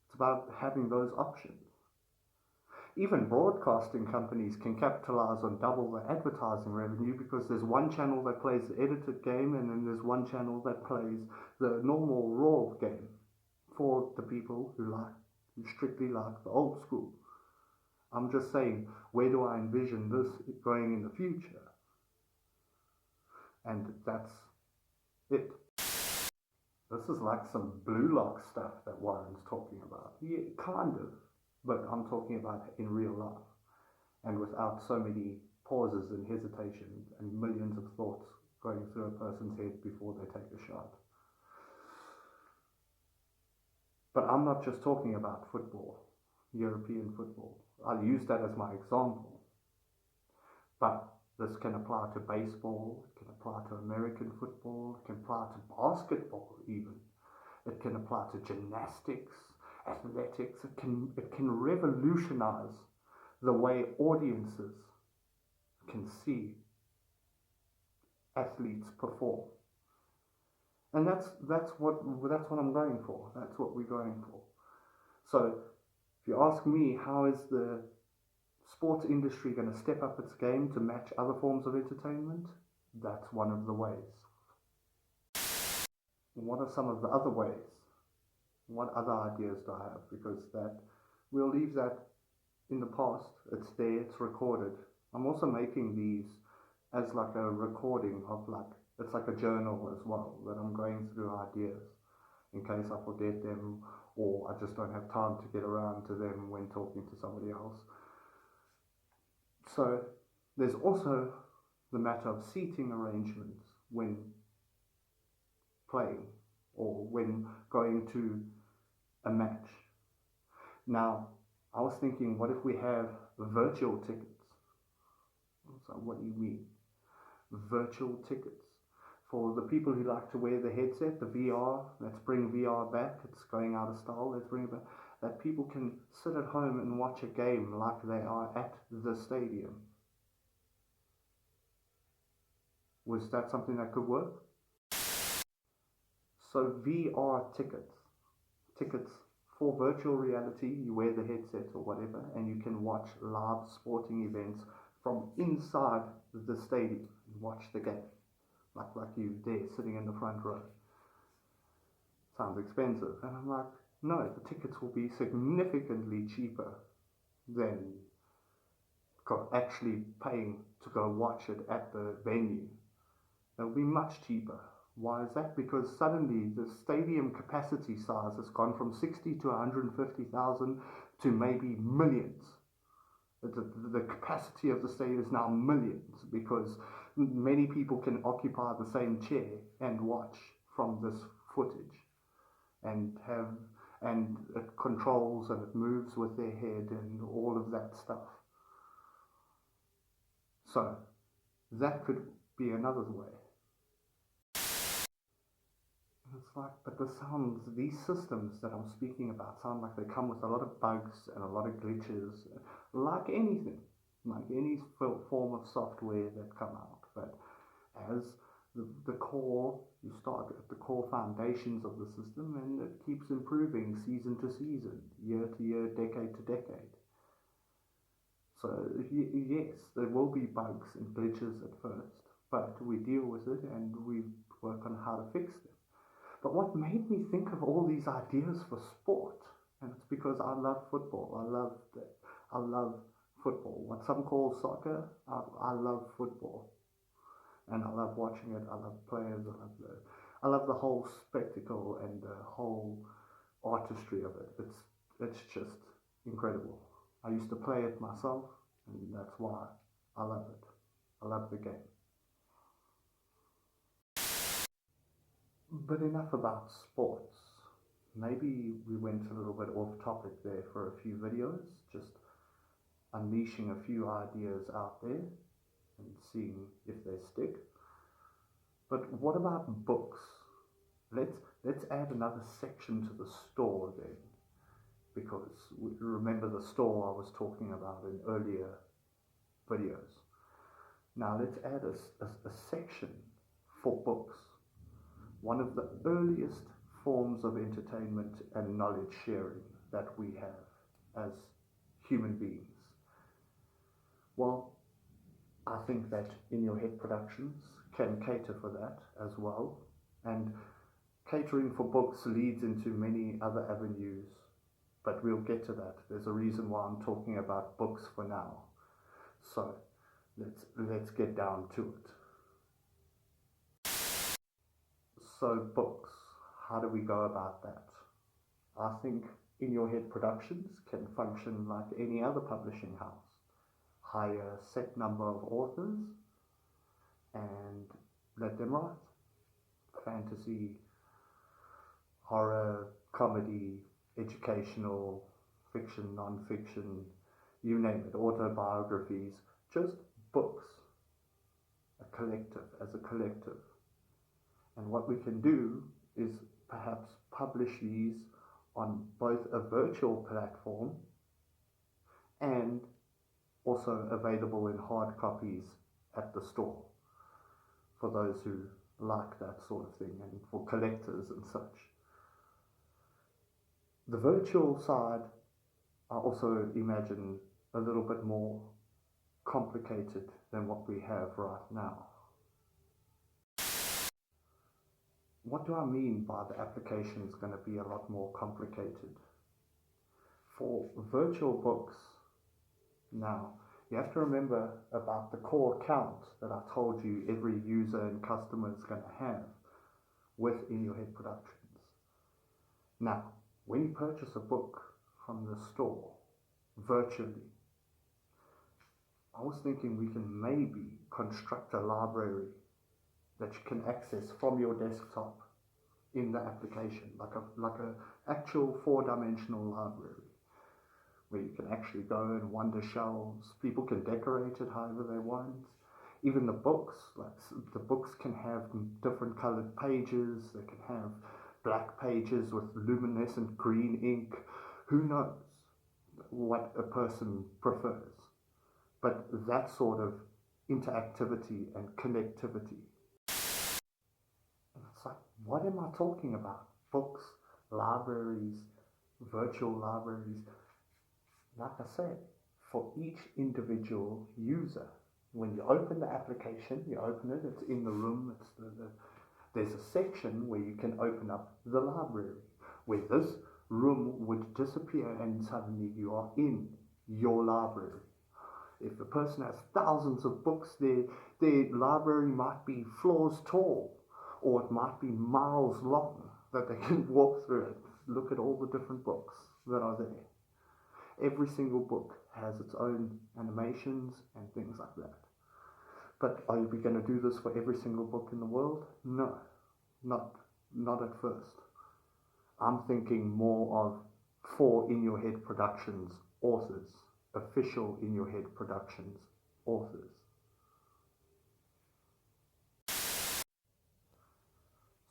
It's about having those options. Even broadcasting companies can capitalize on double the advertising revenue because there's one channel that plays the edited game and then there's one channel that plays the normal raw game for the people who strictly like the old school. I'm just saying, where do I envision this going in the future? And that's it. This is like some Blue Lock stuff that Warren's talking about. Yeah, kind of. But I'm talking about in real life, and without so many pauses and hesitation and millions of thoughts going through a person's head before they take a shot. But I'm not just talking about football, European football. I'll use that as my example. But this can apply to baseball, it can apply to American football, it can apply to basketball even. It can apply to gymnastics, athletics. It can revolutionize the way audiences can see athletes perform. And that's what I'm going for. That's what we're going for. So if you ask me, how is the sports industry going to step up its game to match other forms of entertainment? That's one of the ways. What are some of the other ways? What other ideas do I have? Because we'll leave that in the past. It's there, it's recorded. I'm also making these as like a recording of it's like a journal as well, that I'm going through ideas in case I forget them or I just don't have time to get around to them when talking to somebody else. So there's also the matter of seating arrangements when playing or when going to a match. Now, I was thinking, what if we have virtual tickets? So what do you mean? Virtual tickets. For the people who like to wear the headset, the VR, let's bring VR back, it's going out of style, let's bring it back. That people can sit at home and watch a game like they are at the stadium. Was that something that could work? So VR tickets for virtual reality, you wear the headset or whatever, and you can watch live sporting events from inside the stadium and watch the game, like you there sitting in the front row. Sounds expensive, and I'm like, no, the tickets will be significantly cheaper than actually paying to go watch it at the venue. It'll be much cheaper. Why is that? Because suddenly the stadium capacity size has gone from 60 to 150,000 to maybe millions. The capacity of the stadium is now millions because many people can occupy the same chair and watch from this footage and it controls and it moves with their head and all of that stuff. So that could be another way. It's like, but these systems that I'm speaking about sound like they come with a lot of bugs and a lot of glitches, like anything, like any form of software that come out. But as the core, you start at the core foundations of the system and it keeps improving season to season, year to year, decade to decade. So yes, there will be bugs and glitches at first, but we deal with it and we work on how to fix them. But what made me think of all these ideas for sport, and it's because I love football. I love football. What some call soccer, I love football, and I love watching it. I love players. I love the whole spectacle and the whole artistry of it. It's just incredible. I used to play it myself, and that's why I love it. I love the game. But enough about sports. Maybe we went a little bit off topic there for a few videos, just unleashing a few ideas out there and seeing if they stick. But what about books? let's add another section to the store then, because remember the store I was talking about in earlier videos. Now let's add a section for books, one of the earliest forms of entertainment and knowledge sharing that we have as human beings. Well, I think that In Your Head Productions can cater for that as well, and catering for books leads into many other avenues, but we'll get to that. There's a reason why I'm talking about books for now. So let's get down to it. So books, how do we go about that? I think In Your Head Productions can function like any other publishing house. Hire a set number of authors and let them write. Fantasy, horror, comedy, educational, fiction, non-fiction, you name it, autobiographies, just books, as a collective. And what we can do is perhaps publish these on both a virtual platform and also available in hard copies at the store for those who like that sort of thing and for collectors and such. The virtual side, I also imagine a little bit more complicated than what we have right now. What do I mean by the application is going to be a lot more complicated? For virtual books, now, you have to remember about the core count that I told you every user and customer is going to have with In Your Head Productions. Now, when you purchase a book from the store virtually, I was thinking we can maybe construct a library that you can access from your desktop in the application, like a actual 4-dimensional library, where you can actually go and wander shelves. People can decorate it however they want. Even the books, the books can have different colored pages. They can have black pages with luminescent green ink. Who knows what a person prefers? But that sort of interactivity and connectivity. And it's like, what am I talking about? Books, libraries, virtual libraries. Like I said, for each individual user, when you open the application, you open it, it's in the room, there's a section where you can open up the library, where this room would disappear and suddenly you are in your library. If a person has thousands of books, their library might be floors tall, or it might be miles long, that they can walk through it, look at all the different books that are there. Every single book has its own animations and things like that. But are we going to do this for every single book in the world? No, not at first. I'm thinking more of for In Your Head Productions authors, official In Your Head Productions authors.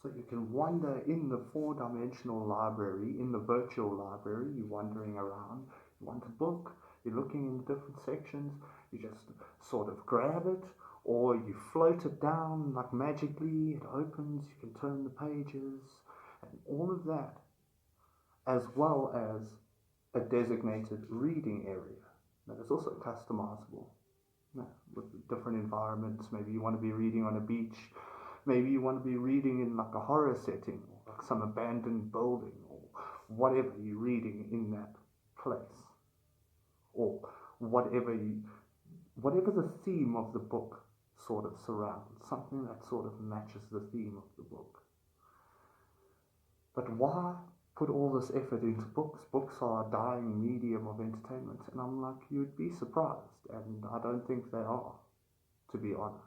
So you can wander in the 4-dimensional library, in the virtual library, you're wandering around, you want a book, you're looking in the different sections, you just sort of grab it, or you float it down like magically, it opens, you can turn the pages, and all of that, as well as a designated reading area that is also customizable with different environments. Maybe you want to be reading on a beach, maybe you want to be reading in like a horror setting, or like some abandoned building, or whatever you're reading in that place, or whatever the theme of the book sort of surrounds, something that sort of matches the theme of the book. But why put all this effort into books? Books are a dying medium of entertainment, and I'm like, you'd be surprised, and I don't think they are, to be honest.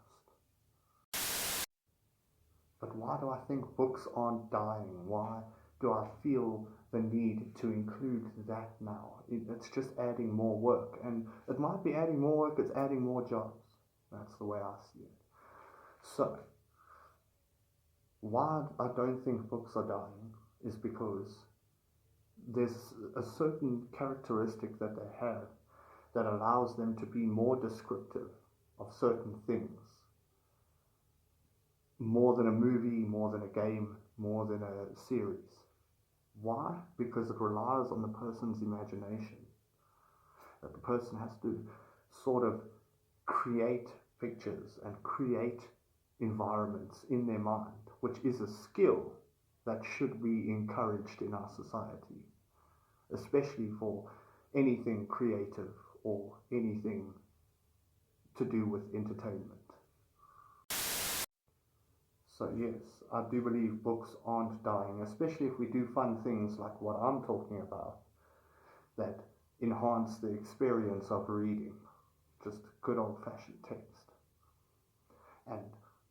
But why do I think books aren't dying? Why do I feel the need to include that now? It's just adding more work, and it might be adding more work, it's adding more jobs. That's the way I see it. So, Why I don't think books are dying is because there's a certain characteristic that they have that allows them to be more descriptive of certain things, more than a movie, more than a game, more than a series. Why? Because it relies on the person's imagination. That the person has to sort of create pictures and create environments in their mind, which is a skill that should be encouraged in our society, especially for anything creative or anything to do with entertainment. So yes, I do believe books aren't dying, especially if we do fun things like what I'm talking about, that enhance the experience of reading, just good old-fashioned text. And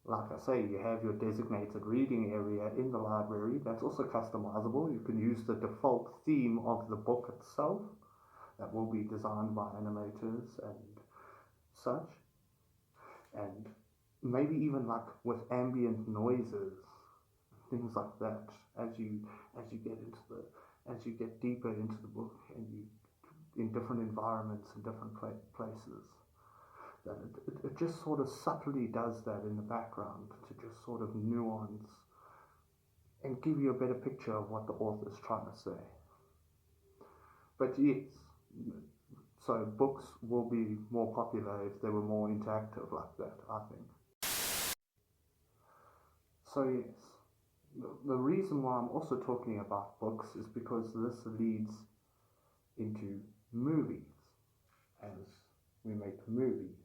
like I say, you have your designated reading area in the library. That's also customizable. You can use the default theme of the book itself that will be designed by animators and such. And maybe even like with ambient noises, things like that, as you get deeper into the book and you in different environments and different places, that it just sort of subtly does that in the background to just sort of nuance and give you a better picture of what the author's trying to say. But yes, so books will be more popular if they were more interactive like that, I think. So yes, the reason why I'm also talking about books is because this leads into movies, as we make movies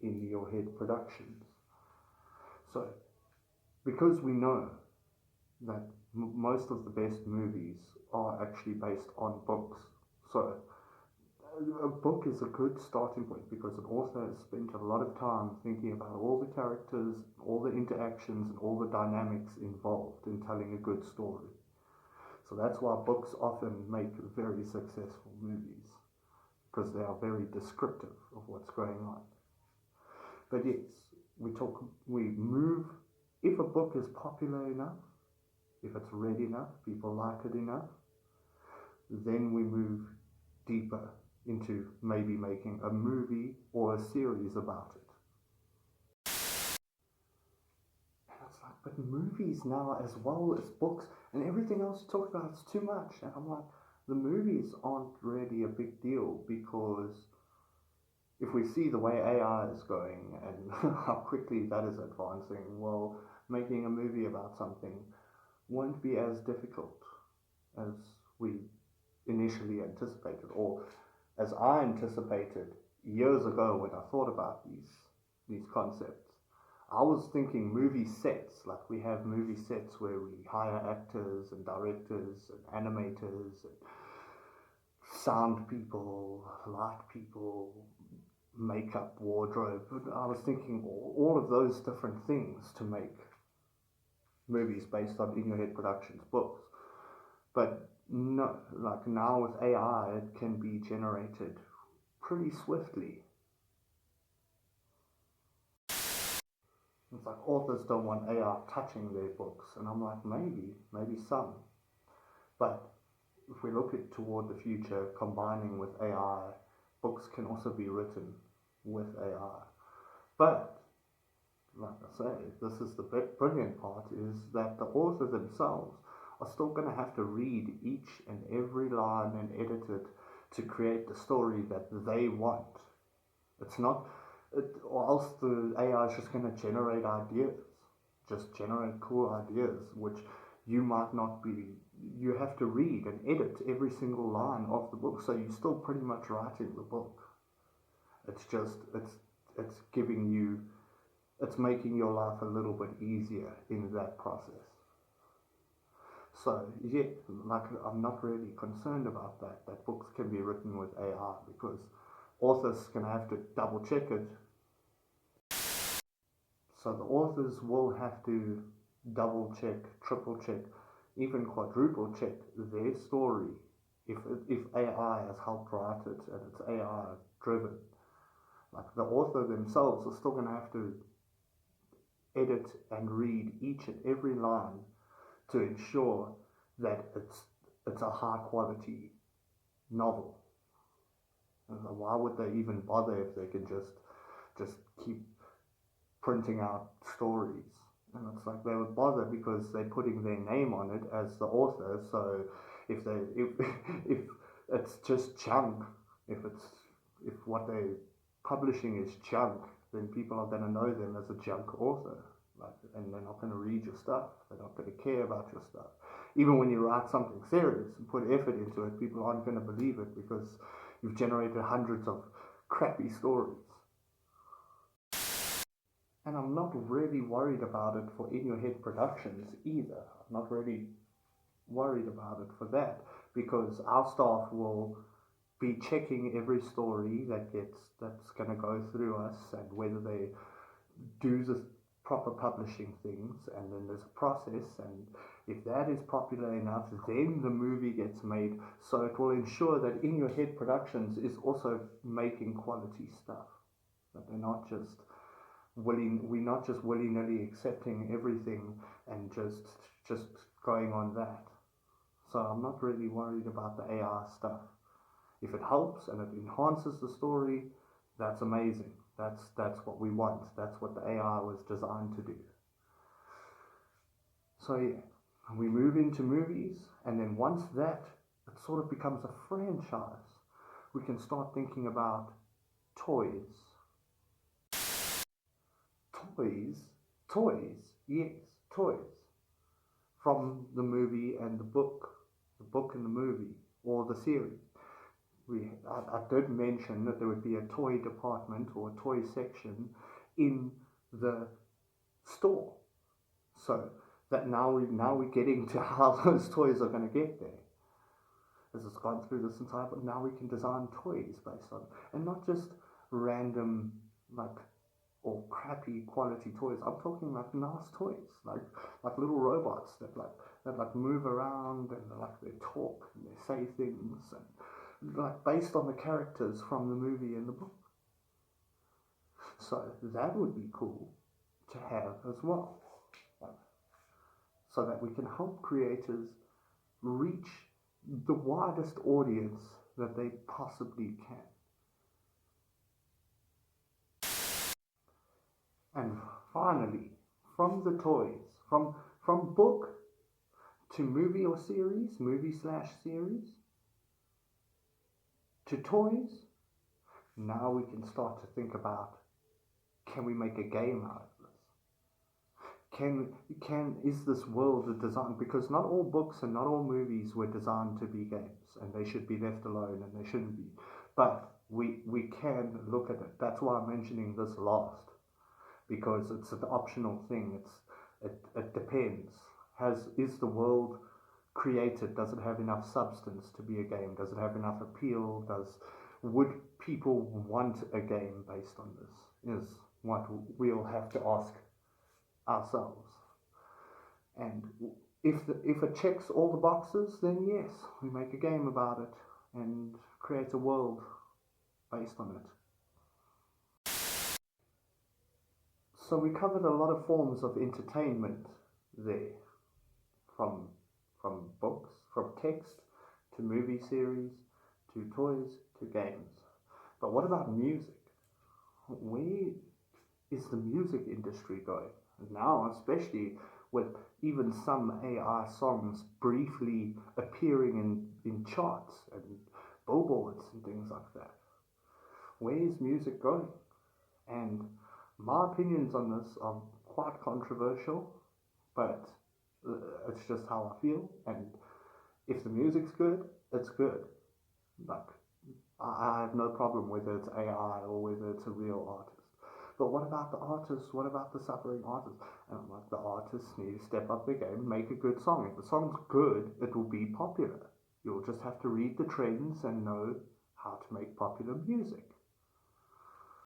in your head productions. So, because we know that most of the best movies are actually based on books, so a book is a good starting point because an author has spent a lot of time thinking about all the characters, all the interactions, and all the dynamics involved in telling a good story. So that's why books often make very successful movies, because they are very descriptive of what's going on. But yes, we move, if a book is popular enough, if it's read enough, people like it enough, then we move deeper into maybe making a movie or a series about it. And it's like, but movies now as well as books and everything else you talk about, it's too much. And I'm like, the movies aren't really a big deal, because if we see the way AI is going and how quickly that is advancing, well, making a movie about something won't be as difficult as we initially anticipated, or as I anticipated years ago when I thought about these concepts. I was thinking movie sets, like we have movie sets where we hire actors and directors and animators and sound people, light people, makeup, wardrobe. I was thinking all of those different things to make movies based on in your head productions, books. But no, like now with AI, it can be generated pretty swiftly. It's like authors don't want AI touching their books, and I'm like, maybe some. But if we look at toward the future, combining with AI, books can also be written with AI. But, like I say, this is the brilliant part, is that the author themselves are still going to have to read each and every line and edit it to create the story that they want. It's not, or else the AI is just going to generate ideas, just generate cool ideas, which you might not be, you have to read and edit every single line of the book, so you're still pretty much writing the book. It's just, it's giving you, it's making your life a little bit easier in that process. So yeah, like I'm not really concerned about that books can be written with AI, because authors can have to double check it. So the authors will have to double check, triple check, even quadruple check their story if AI has helped write it and it's AI driven. Like the author themselves are still going to have to edit and read each and every line to ensure that it's a high quality novel. And why would they even bother if they can just keep printing out stories? And it's like they would bother because they're putting their name on it as the author. So if if it's just junk, if what they're publishing is junk, then people are going to know them as a junk author. Like, and they're not going to read your stuff. They're not going to care about your stuff. Even when you write something serious and put effort into it, people aren't going to believe it because you've generated hundreds of crappy stories. And I'm not really worried about it for In Your Head Productions either. I'm not really worried about it for that because our staff will be checking every story that's going to go through us and whether they do the proper publishing things, and then there's a process, and if that is popular enough, then the movie gets made. So it will ensure that In Your Head Productions is also making quality stuff. That they're not just we're not just willy-nilly accepting everything and just going on that. So I'm not really worried about the AI stuff. If it helps and it enhances the story, that's amazing. That's what we want. That's what the AI was designed to do. So yeah, we move into movies, and then once that it sort of becomes a franchise, we can start thinking about toys. Yes, toys. From the movie and the book and the movie, or the series. I did mention that there would be a toy department or a toy section in the store. So that now we're getting to how those toys are going to get there. As it's gone through this entire, but now we can design toys based on, and not just random or crappy quality toys. I'm talking like nice toys, like little robots that move around and they talk and they say things and based on the characters from the movie and the book. So that would be cool to have as well, so that we can help creators reach the widest audience that they possibly can. And finally, from the toys, from book to movie or series, movie/series, to toys, now we can start to think about, can we make a game out of this? Is this world designed? Because not all books and not all movies were designed to be games, and they should be left alone, and they shouldn't be. But we can look at it. That's why I'm mentioning this last, because it's an optional thing. It depends. Is the world created? Does it have enough substance to be a game? Does it have enough appeal? Would people want a game based on this? Is what we'll have to ask ourselves. And if it checks all the boxes, then yes, we make a game about it and create a world based on it. So we covered a lot of forms of entertainment there, from books, from text, to movie series, to toys, to games. But what about music? Where is the music industry going? Now, especially with even some AI songs briefly appearing in charts and billboards and things like that. Where is music going? And my opinions on this are quite controversial, but it's just how I feel. And if the music's good, it's good. I have no problem whether it's AI or whether it's a real artist. But what about the artists? What about the suffering artists? And the artists need to step up their game, make a good song. If the song's good, it will be popular. You'll just have to read the trends and know how to make popular music.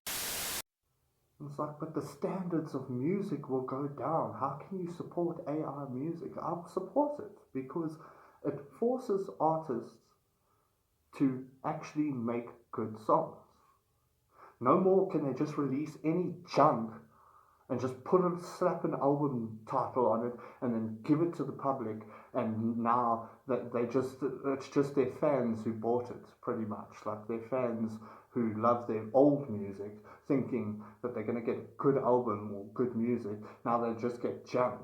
It's but the standards of music will go down. How can you support AI music? I'll support it because it forces artists to actually make good songs. No more can they just release any junk and just slap an album title on it and then give it to the public, and now that it's just their fans who bought it, pretty much, like their fans who love their old music, thinking that they're going to get a good album or good music. Now they just get junk.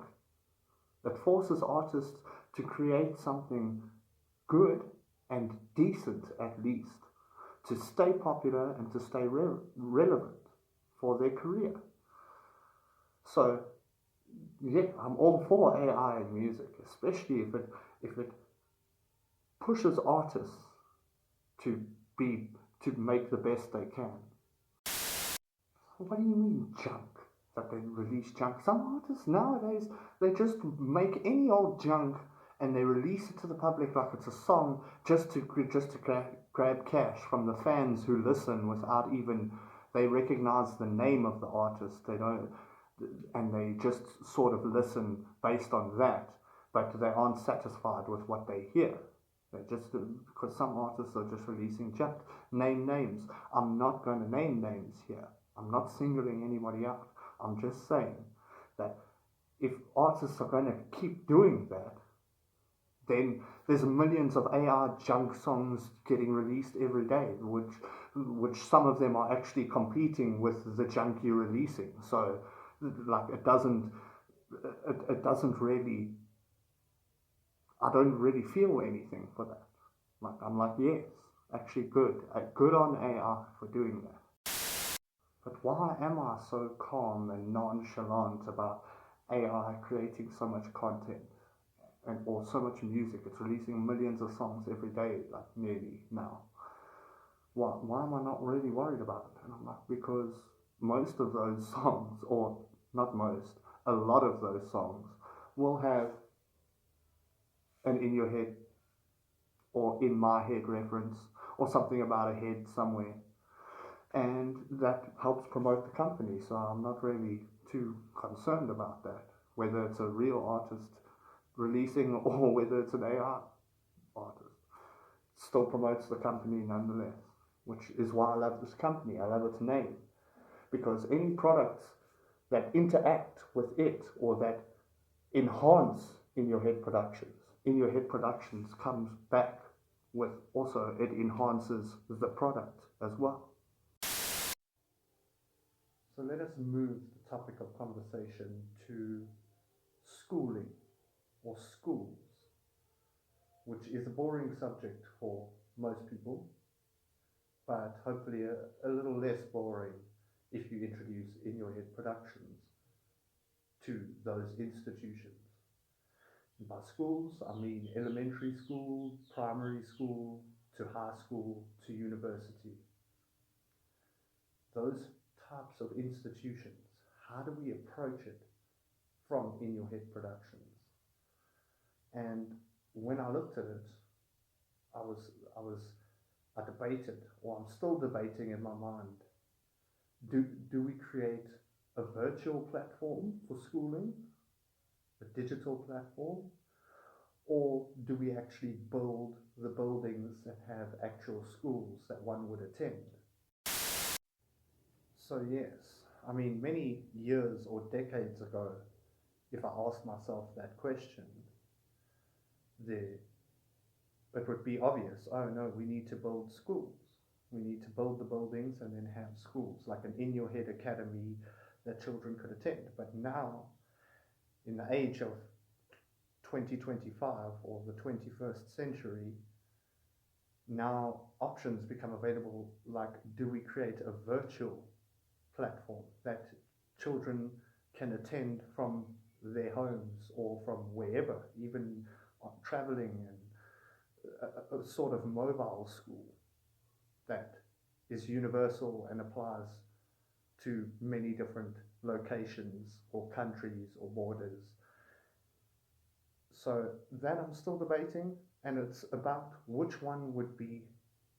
It forces artists to create something good and decent, at least, to stay popular and to stay relevant for their career. So, yeah, I'm all for AI in music, especially if it pushes artists to be to make the best they can. What do you mean junk? That they release junk? Some artists nowadays, they just make any old junk and they release it to the public like it's a song, just to grab cash from the fans who listen without even, they recognize the name of the artist. They don't, and they just sort of listen based on that, but they aren't satisfied with what they hear. They just, because some artists are just releasing junk. Name names. I'm not going to name names here. I'm not singling anybody out. I'm just saying that if artists are going to keep doing that, then there's millions of AI junk songs getting released every day, which some of them are actually competing with the junk you're releasing. So, like, it doesn't really, I don't really feel anything for that. Like, I'm like, yes, actually good on AI for doing that. But why am I so calm and nonchalant about AI creating so much content or so much music? It's releasing millions of songs every day, like nearly now. Why am I not really worried about it? And I'm like, because most of those songs, or not most, a lot of those songs will have an in your head or in my head reference or something about a head somewhere. And that helps promote the company, so I'm not really too concerned about that, whether it's a real artist releasing or whether it's an AI artist. It still promotes the company nonetheless, which is why I love this company. I love its name, because any products that interact with it or that enhance in your head productions comes back with also, it enhances the product as well. So let us move the topic of conversation to schooling or schools, which is a boring subject for most people, but hopefully a little less boring if you introduce in your head productions to those institutions. And by schools, I mean elementary school, primary school, to high school, to university. Those types of institutions, how do we approach it from in your head productions? And when I looked at it, I debated, or I'm still debating in my mind, do we create a virtual platform for schooling, a digital platform, or do we actually build the buildings that have actual schools that one would attend? So yes, I mean, many years or decades ago, if I asked myself that question, it would be obvious, oh no, we need to build schools. We need to build the buildings and then have schools, like an in-your-head academy that children could attend. But now, in the age of 2025 or the 21st century, now options become available, like, do we create a virtual platform that children can attend from their homes or from wherever, even traveling, and a sort of mobile school that is universal and applies to many different locations or countries or borders. So that I'm still debating, and it's about which one would be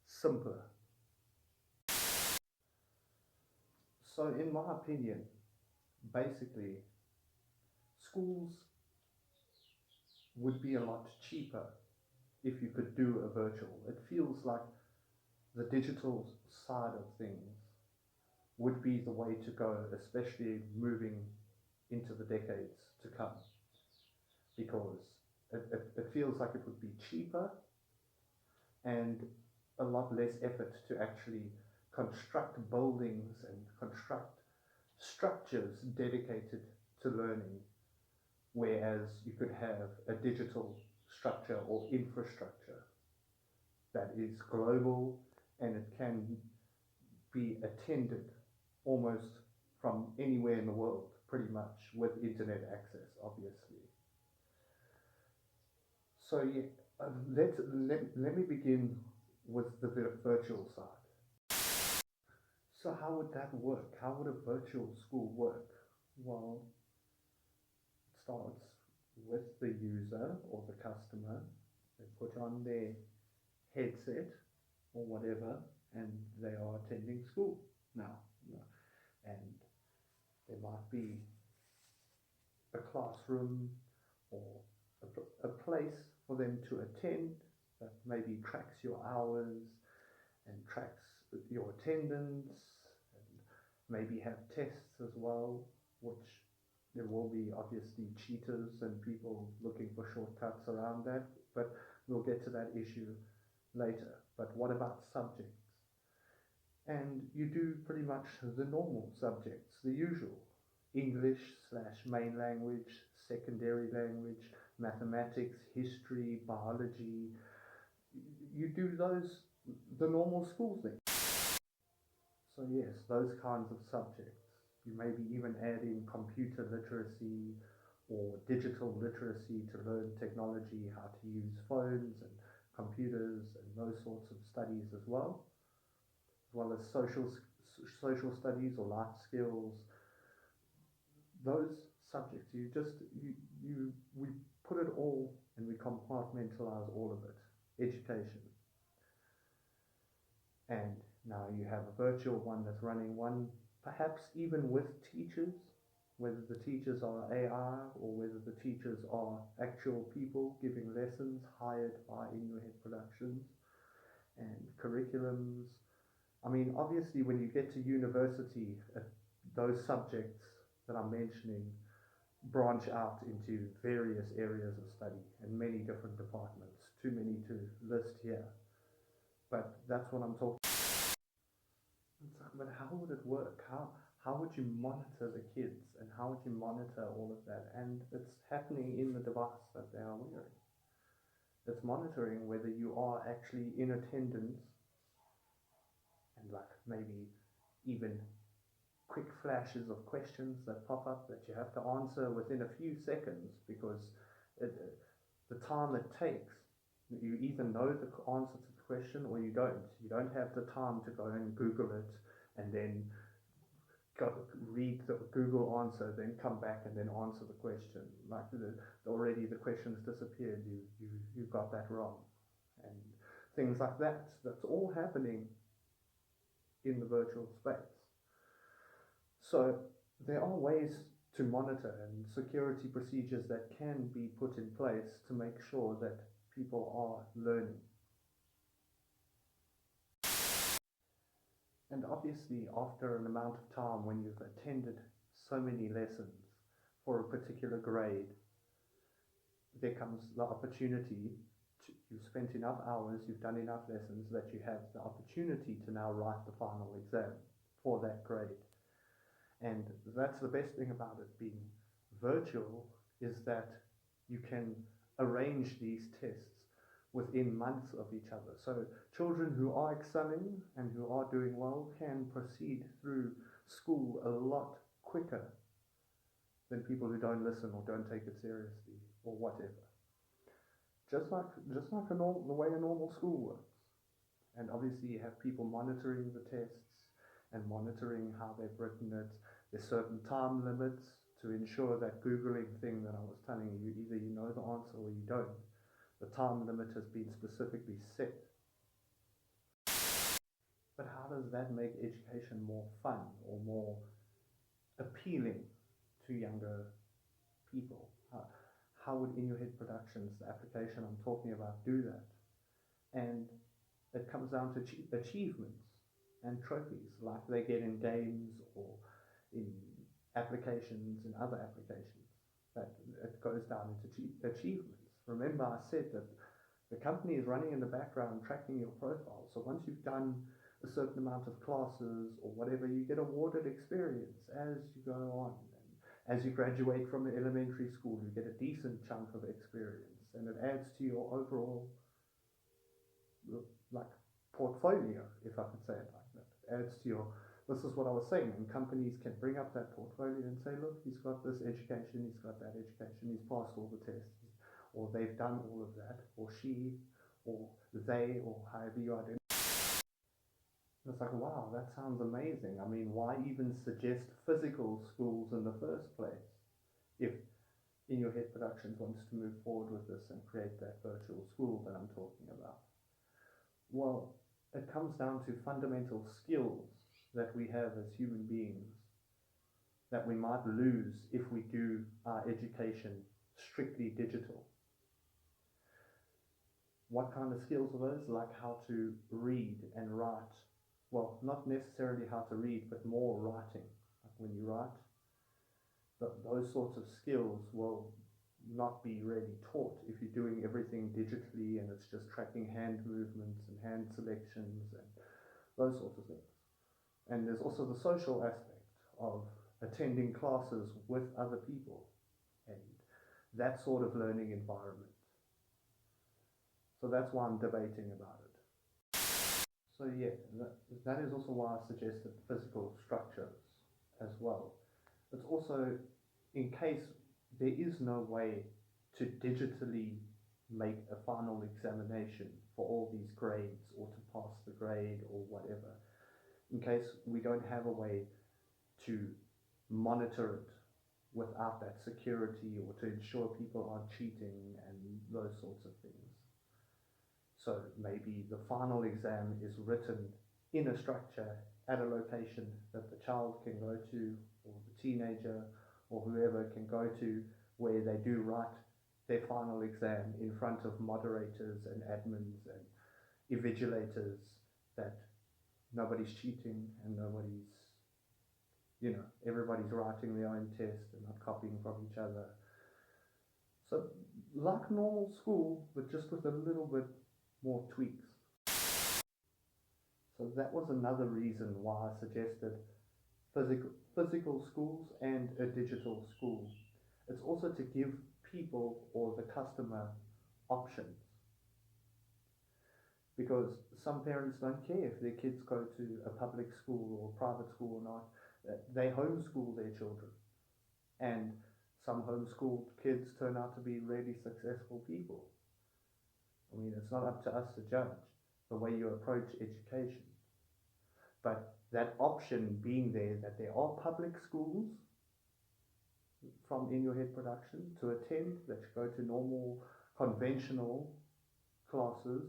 simpler. So in my opinion, basically, schools would be a lot cheaper if you could do a virtual. It feels like the digital side of things would be the way to go, especially moving into the decades to come, because it feels like it would be cheaper and a lot less effort to actually construct buildings and construct structures dedicated to learning, whereas you could have a digital structure or infrastructure that is global and it can be attended almost from anywhere in the world, pretty much, with internet access, obviously. So yeah, let me begin with the virtual side. So how would that work? How would a virtual school work? Well, it starts with the user or the customer. They put on their headset or whatever, and they are attending school now. And there might be a classroom or a place for them to attend that maybe tracks your hours and tracks your attendance, and maybe have tests as well, which there will be obviously cheaters and people looking for shortcuts around that, but we'll get to that issue later. But what about subjects? And you do pretty much the normal subjects, the usual: English slash main language, secondary language, mathematics, history, biology. You do those, the normal school things. So yes, those kinds of subjects. You maybe even add in computer literacy or digital literacy to learn technology, how to use phones and computers and those sorts of studies as well as social studies or life skills. Those subjects, we put it all and we compartmentalize all of it. Education. And now you have a virtual one that's running one, perhaps even with teachers, whether the teachers are AI or whether the teachers are actual people giving lessons hired by In Your Head Productions, and curriculums. I mean, obviously, when you get to university, those subjects that I'm mentioning branch out into various areas of study and many different departments. Too many to list here, but that's what I'm talking. But how would it work? How would you monitor the kids, and how would you monitor all of that? And it's happening in the device that they are wearing. It's monitoring whether you are actually in attendance, and like maybe even quick flashes of questions that pop up that you have to answer within a few seconds, because the time it takes, you either know the answer to the question or you don't. You don't have the time to go and Google it and then go read the Google answer, then come back and then answer the question. Like already the question's disappeared. You got that wrong, and things like that. That's all happening in the virtual space. So there are ways to monitor and security procedures that can be put in place to make sure that people are learning. And obviously, after an amount of time, when you've attended so many lessons for a particular grade, there comes the opportunity to, you've spent enough hours, you've done enough lessons that you have the opportunity to now write the final exam for that grade. And that's the best thing about it being virtual, is that you can arrange these tests within months of each other. So children who are excelling and who are doing well can proceed through school a lot quicker than people who don't listen or don't take it seriously or whatever. Just like the way a normal school works. And obviously you have people monitoring the tests and monitoring how they've written it. There's certain time limits to ensure that Googling thing that I was telling you, either you know the answer or you don't. The time limit has been specifically set. But how does that make education more fun or more appealing to younger people? How would In Your Head Productions, the application I'm talking about, do that? And it comes down to achievements. and trophies like they get in games or in applications, in other applications. That it goes down into achievements. Remember, I said that the company is running in the background tracking your profile. So once you've done a certain amount of classes or whatever, you get awarded experience as you go on. And as you graduate from the elementary school, you get a decent chunk of experience, and it adds to your overall like portfolio, if I could say it like that. It adds to your. This is what I was saying, and companies can bring up that portfolio and say, look, he's got this education, he's got that education, he's passed all the tests, or they've done all of that, or she, or they, or however you identify. It's like, wow, that sounds amazing. I mean, why even suggest physical schools in the first place if In Your Head Productions wants to move forward with this and create that virtual school that I'm talking about? Well, it comes down to fundamental skills that we have as human beings that we might lose if we do our education strictly digital. What kind of skills are those? Like how to read and write. Well, not necessarily how to read, but more writing. Like when you write, those sorts of skills will not be really taught if you're doing everything digitally and it's just tracking hand movements and hand selections and those sorts of things. And there's also the social aspect of attending classes with other people and that sort of learning environment. So that's why I'm debating about it. So yeah, that is also why I suggested physical structures as well. It's also in case there is no way to digitally make a final examination for all these grades or to pass the grade or whatever, in case we don't have a way to monitor it without that security or to ensure people aren't cheating and those sorts of things. So maybe the final exam is written in a structure at a location that the child can go to, or the teenager or whoever can go to, where they do write their final exam in front of moderators and admins and invigilators, that nobody's cheating and nobody's, everybody's writing their own test and not copying from each other. So like normal school, but just with a little bit more tweaks. So that was another reason why I suggested physical schools and a digital school. It's also to give people or the customer options. Because some parents don't care if their kids go to a public school or private school or not. They homeschool their children. And some homeschooled kids turn out to be really successful people. I mean, it's not up to us to judge the way you approach education. But that option being there, that there are public schools from In Your Head Production to attend, that you go to normal, conventional classes,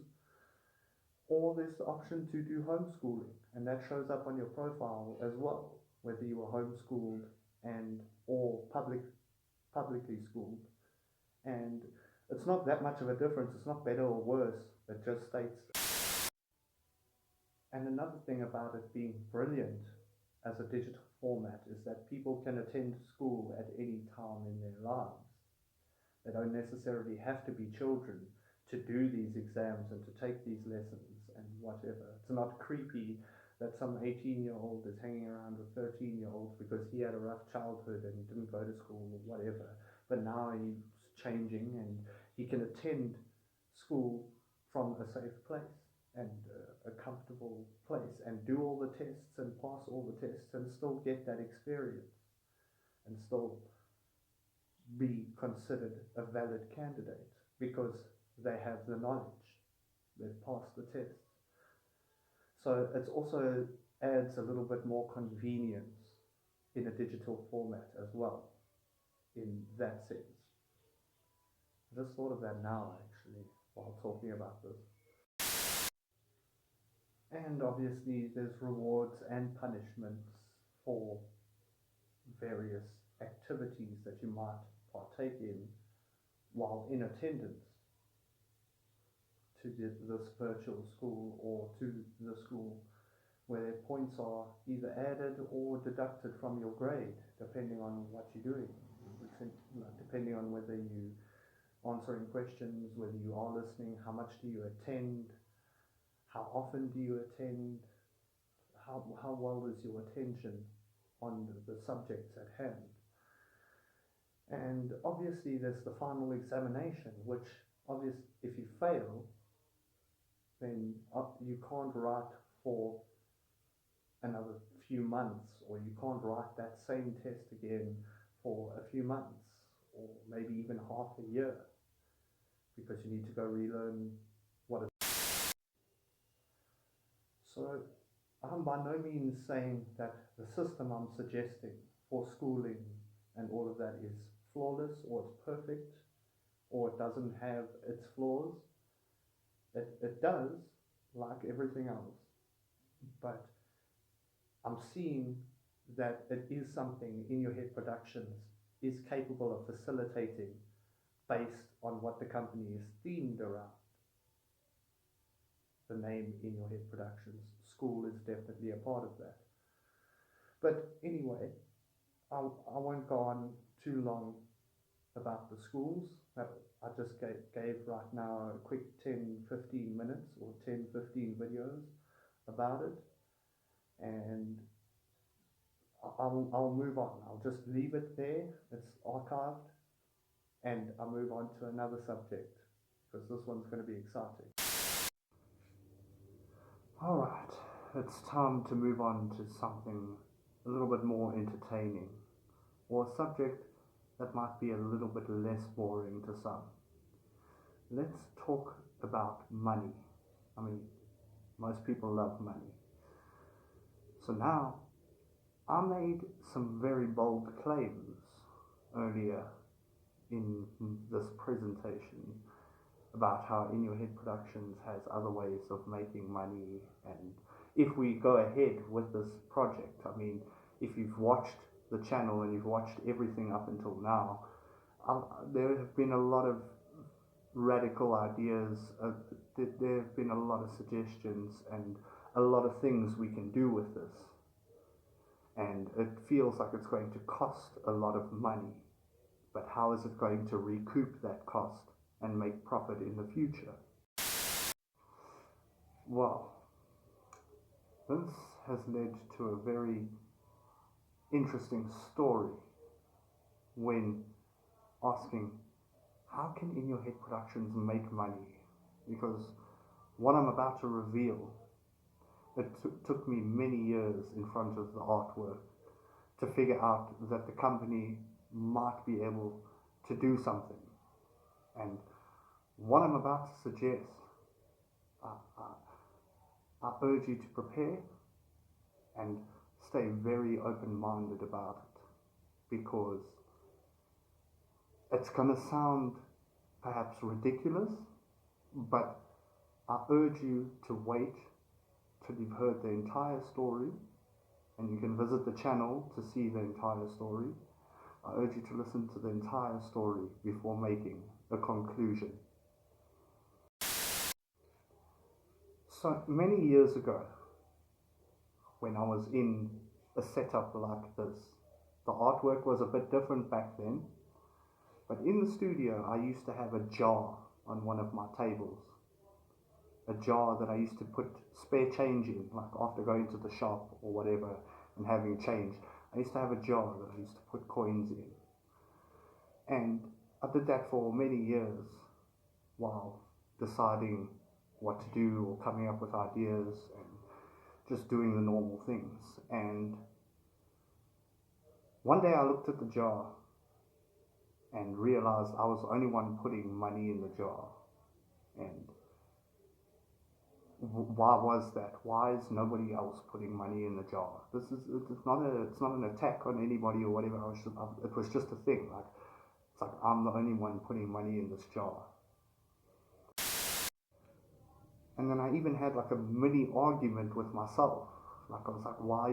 or there's the option to do homeschooling, and that shows up on your profile as well, whether you were homeschooled and or publicly schooled. And it's not that much of a difference, it's not better or worse, it just states. And another thing about it being brilliant as a digital format is that people can attend school at any time in their lives. They don't necessarily have to be children to do these exams and to take these lessons and whatever. It's not creepy that some 18-year-old is hanging around with 13-year-olds because he had a rough childhood and he didn't go to school or whatever. But now he's changing and he can attend school from a safe place and a comfortable place and do all the tests and pass all the tests and still get that experience and still be considered a valid candidate because they have the knowledge, they've passed the tests. So it also adds a little bit more convenience in a digital format as well, in that sense. I just thought of that now actually while talking about this. And obviously there's rewards and punishments for various activities that you might partake in while in attendance to this virtual school or to the school. where points are either added or deducted from your grade, depending on what you're doing, depending on whether you answering questions, whether you are listening, how much do you attend, how often do you attend, how well is your attention on the subjects at hand. And obviously there's the final examination, which obviously if you fail, then you can't write for another few months, or you can't write that same test again for a few months, or maybe even half a year, because you need to go relearn what it is. So I'm by no means saying that the system I'm suggesting for schooling and all of that is flawless, or it's perfect, or it doesn't have its flaws. It does, like everything else, but I'm seeing that it is something In Your Head Productions is capable of facilitating based on what the company is themed around. The name In Your Head Productions. School is definitely a part of that. But anyway, I won't go on too long about the schools. I just gave right now a quick 10-15 minutes or 10-15 videos about it, and I'll move on. I'll just leave it there. It's archived, and I'll move on to another subject, because this one's going to be exciting. Alright, it's time to move on to something a little bit more entertaining, or a subject that might be a little bit less boring to some. Let's talk about money. I mean, most people love money. So now, I made some very bold claims earlier in this presentation about how In Your Head Productions has other ways of making money, and if we go ahead with this project, I mean, if you've watched the channel and you've watched everything up until now, there have been a lot of radical ideas, there have been a lot of suggestions and a lot of things we can do with this, and it feels like it's going to cost a lot of money, but how is it going to recoup that cost and make profit in the future? Well, this has led to a very interesting story when asking, how can In Your Head Productions make money? Because what I'm about to reveal, it took me many years in front of the artwork to figure out that the company might be able to do something. And what I'm about to suggest, I urge you to prepare and stay very open-minded about it, because it's going to sound perhaps ridiculous, but I urge you to wait till you've heard the entire story, and you can visit the channel to see the entire story. I urge you to listen to the entire story before making a conclusion. So many years ago, when I was in a setup like this, the artwork was a bit different back then, but in the studio I used to have a jar on one of my tables, a jar that I used to put spare change in, like after going to the shop or whatever and having change. I used to have a jar that I used to put coins in, and I did that for many years while deciding what to do or coming up with ideas and just doing the normal things. And one day I looked at the jar and realized I was the only one putting money in the jar. And why was that? Why is nobody else putting money in the jar? It's not an attack on anybody or whatever. It was just a thing. It's like I'm the only one putting money in this jar. And then I even had like a mini argument with myself. Like I was like, why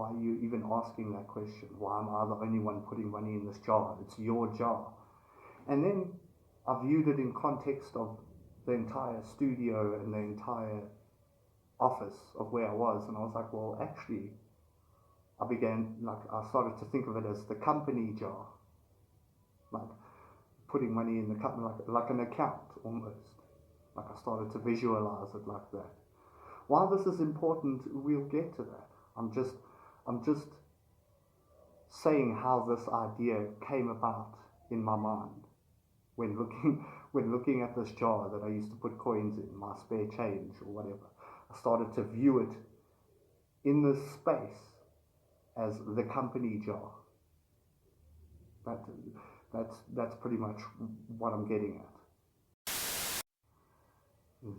are you even asking that question? Why am I the only one putting money in this jar? It's your jar. And then I viewed it in context of the entire studio and the entire office of where I was, and I was like, well, actually, I started to think of it as the company jar, like putting money in the company, like an account almost. Like I started to visualize it like that. While this is important, we'll get to that. I'm just saying how this idea came about in my mind when looking at this jar that I used to put coins in, my spare change or whatever. I started to view it in this space as the company jar. That's pretty much what I'm getting at.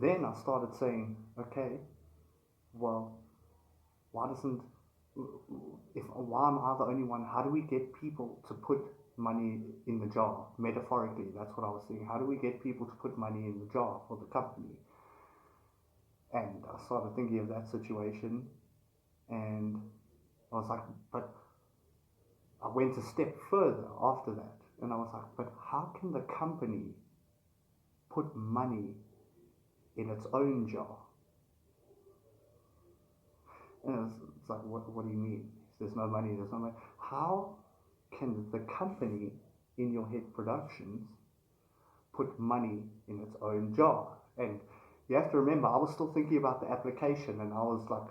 Then I started saying, okay, well, why am I the only one? How do we get people to put money in the jar? Metaphorically, that's what I was saying. How do we get people to put money in the jar for the company? And I started thinking of that situation, and I was like, but I went a step further after that, and I was like, but how can the company put money in its own jar? And it's like, what do you mean? There's no money, there's no money. How can the company, In Your Head Productions, put money in its own jar? And you have to remember, I was still thinking about the application, and I was like,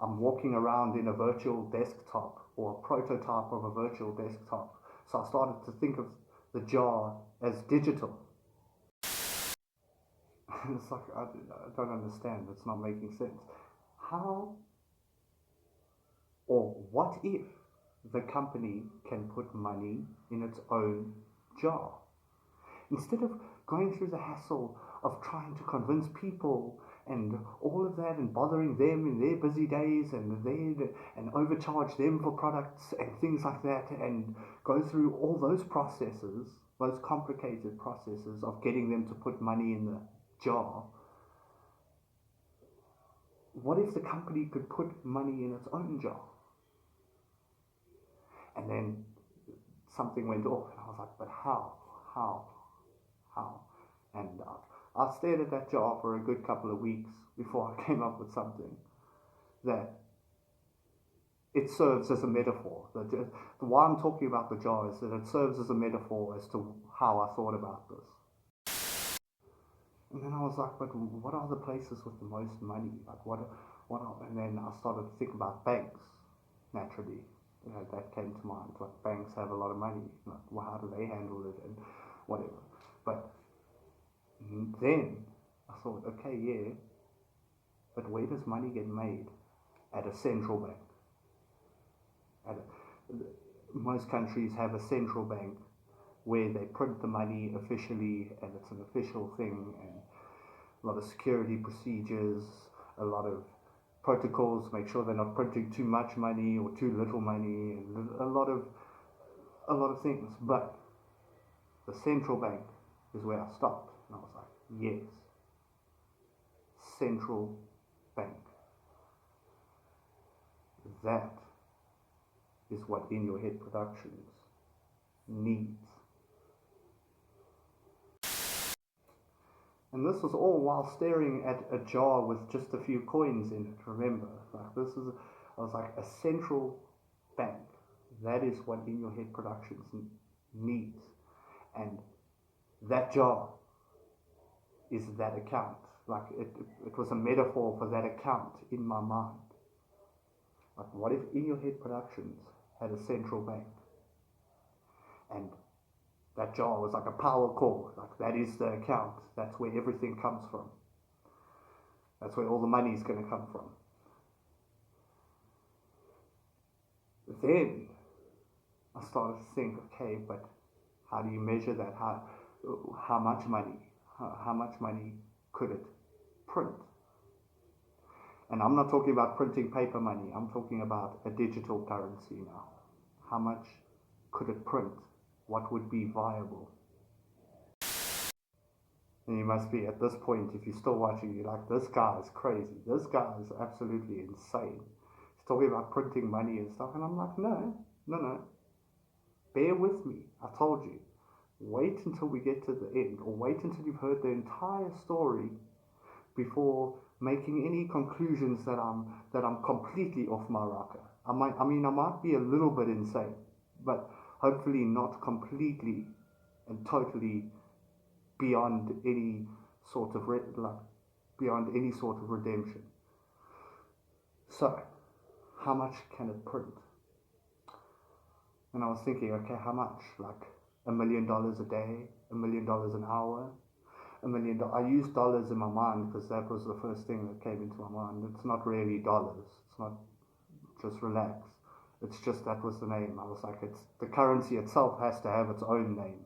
I'm walking around in a virtual desktop or a prototype of a virtual desktop. So I started to think of the jar as digital. It's like, I don't understand, it's not making sense. How or what if the company can put money in its own jar? Instead of going through the hassle of trying to convince people and all of that and bothering them in their busy days and overcharge them for products and things like that and go through all those processes, those complicated processes of getting them to put money in the jar, what if the company could put money in its own jar? And then something went off, and I was like, but how? And I stared at that jar for a good couple of weeks before I came up with something that it serves as a metaphor. Why I'm talking about the jar is that it serves as a metaphor as to how I thought about this. And then I was like, but what are the places with the most money? Like and then I started to think about banks, naturally. That came to mind. Like, banks have a lot of money. Like, well, how do they handle it and whatever? But then I thought, okay, yeah, but where does money get made? At a central bank. Most countries have a central bank where they print the money officially, and it's an official thing, and a lot of security procedures, a lot of protocols to make sure they're not printing too much money or too little money, and a lot of things. But the central bank is where I stopped, and I was like, yes, central bank. That is what In Your Head Productions needs. And this was all while staring at a jar with just a few coins in it, remember? I was like, a central bank. That is what In Your Head Productions needs. And that jar is that account. Like, it was a metaphor for that account in my mind. Like, what if In Your Head Productions had a central bank? And that jar was like a power core. Like, that is the account. That's where everything comes from. That's where all the money is going to come from. Then I started to think, okay, but how do you measure that? How much money? How much money could it print? And I'm not talking about printing paper money. I'm talking about a digital currency now. How much could it print? What would be viable? And you must be, at this point, if you're still watching, you're like, this guy is crazy. This guy is absolutely insane. He's talking about printing money and stuff. And I'm like, no. Bear with me. I told you. Wait until we get to the end, or wait until you've heard the entire story before making any conclusions that I'm completely off my rocker. I might be a little bit insane, but hopefully not completely and totally beyond any sort of beyond any sort of redemption. So, how much can it print? And I was thinking, okay, how much? Like $1 million a day, $1 million an hour, $1 million. I used dollars in my mind because that was the first thing that came into my mind. It's not really dollars. It's not just relax. It's just that was the name. I was like, it's the currency itself has to have its own name.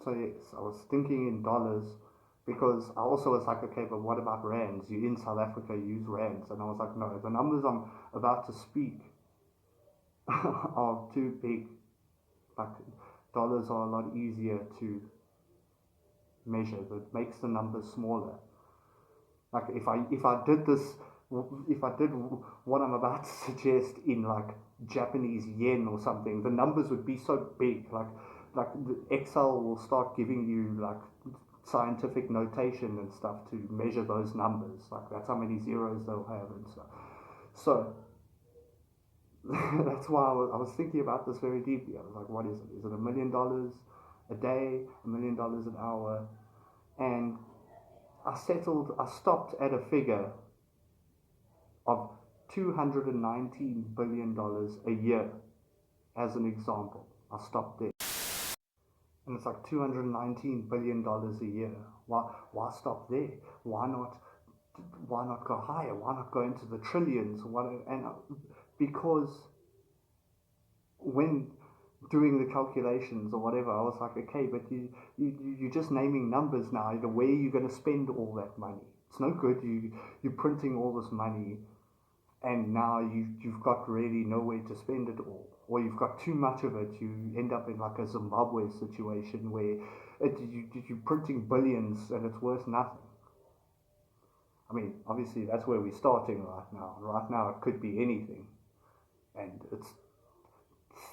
So yes, I was thinking in dollars because I also was like, okay, but what about rands? You in South Africa use rands, and I was like, no, the numbers I'm about to speak are too big. Like dollars are a lot easier to measure. It makes the numbers smaller. Like if I did this, if I did what I'm about to suggest in like Japanese yen or something, the numbers would be so big. Like the Excel will start giving you like scientific notation and stuff to measure those numbers. Like that's how many zeros they'll have and stuff. So that's why I was thinking about this very deeply. I was like, what is it? Is it $1 million a day, $1 million an hour? And I stopped at a figure of $219 billion a year as an example. I stopped there. And it's like $219 billion a year. Why stop there? Why not go higher? Why not go into the trillions? Because when doing the calculations or whatever, I was like, okay, but you're just naming numbers now. Where are you going to spend all that money? It's no good. You're printing all this money, and now you've got really nowhere to spend it all, or you've got too much of it. You end up in like a Zimbabwe situation where you're printing billions and it's worth nothing. I mean, obviously that's where we're starting right now. Right now it could be anything, and it's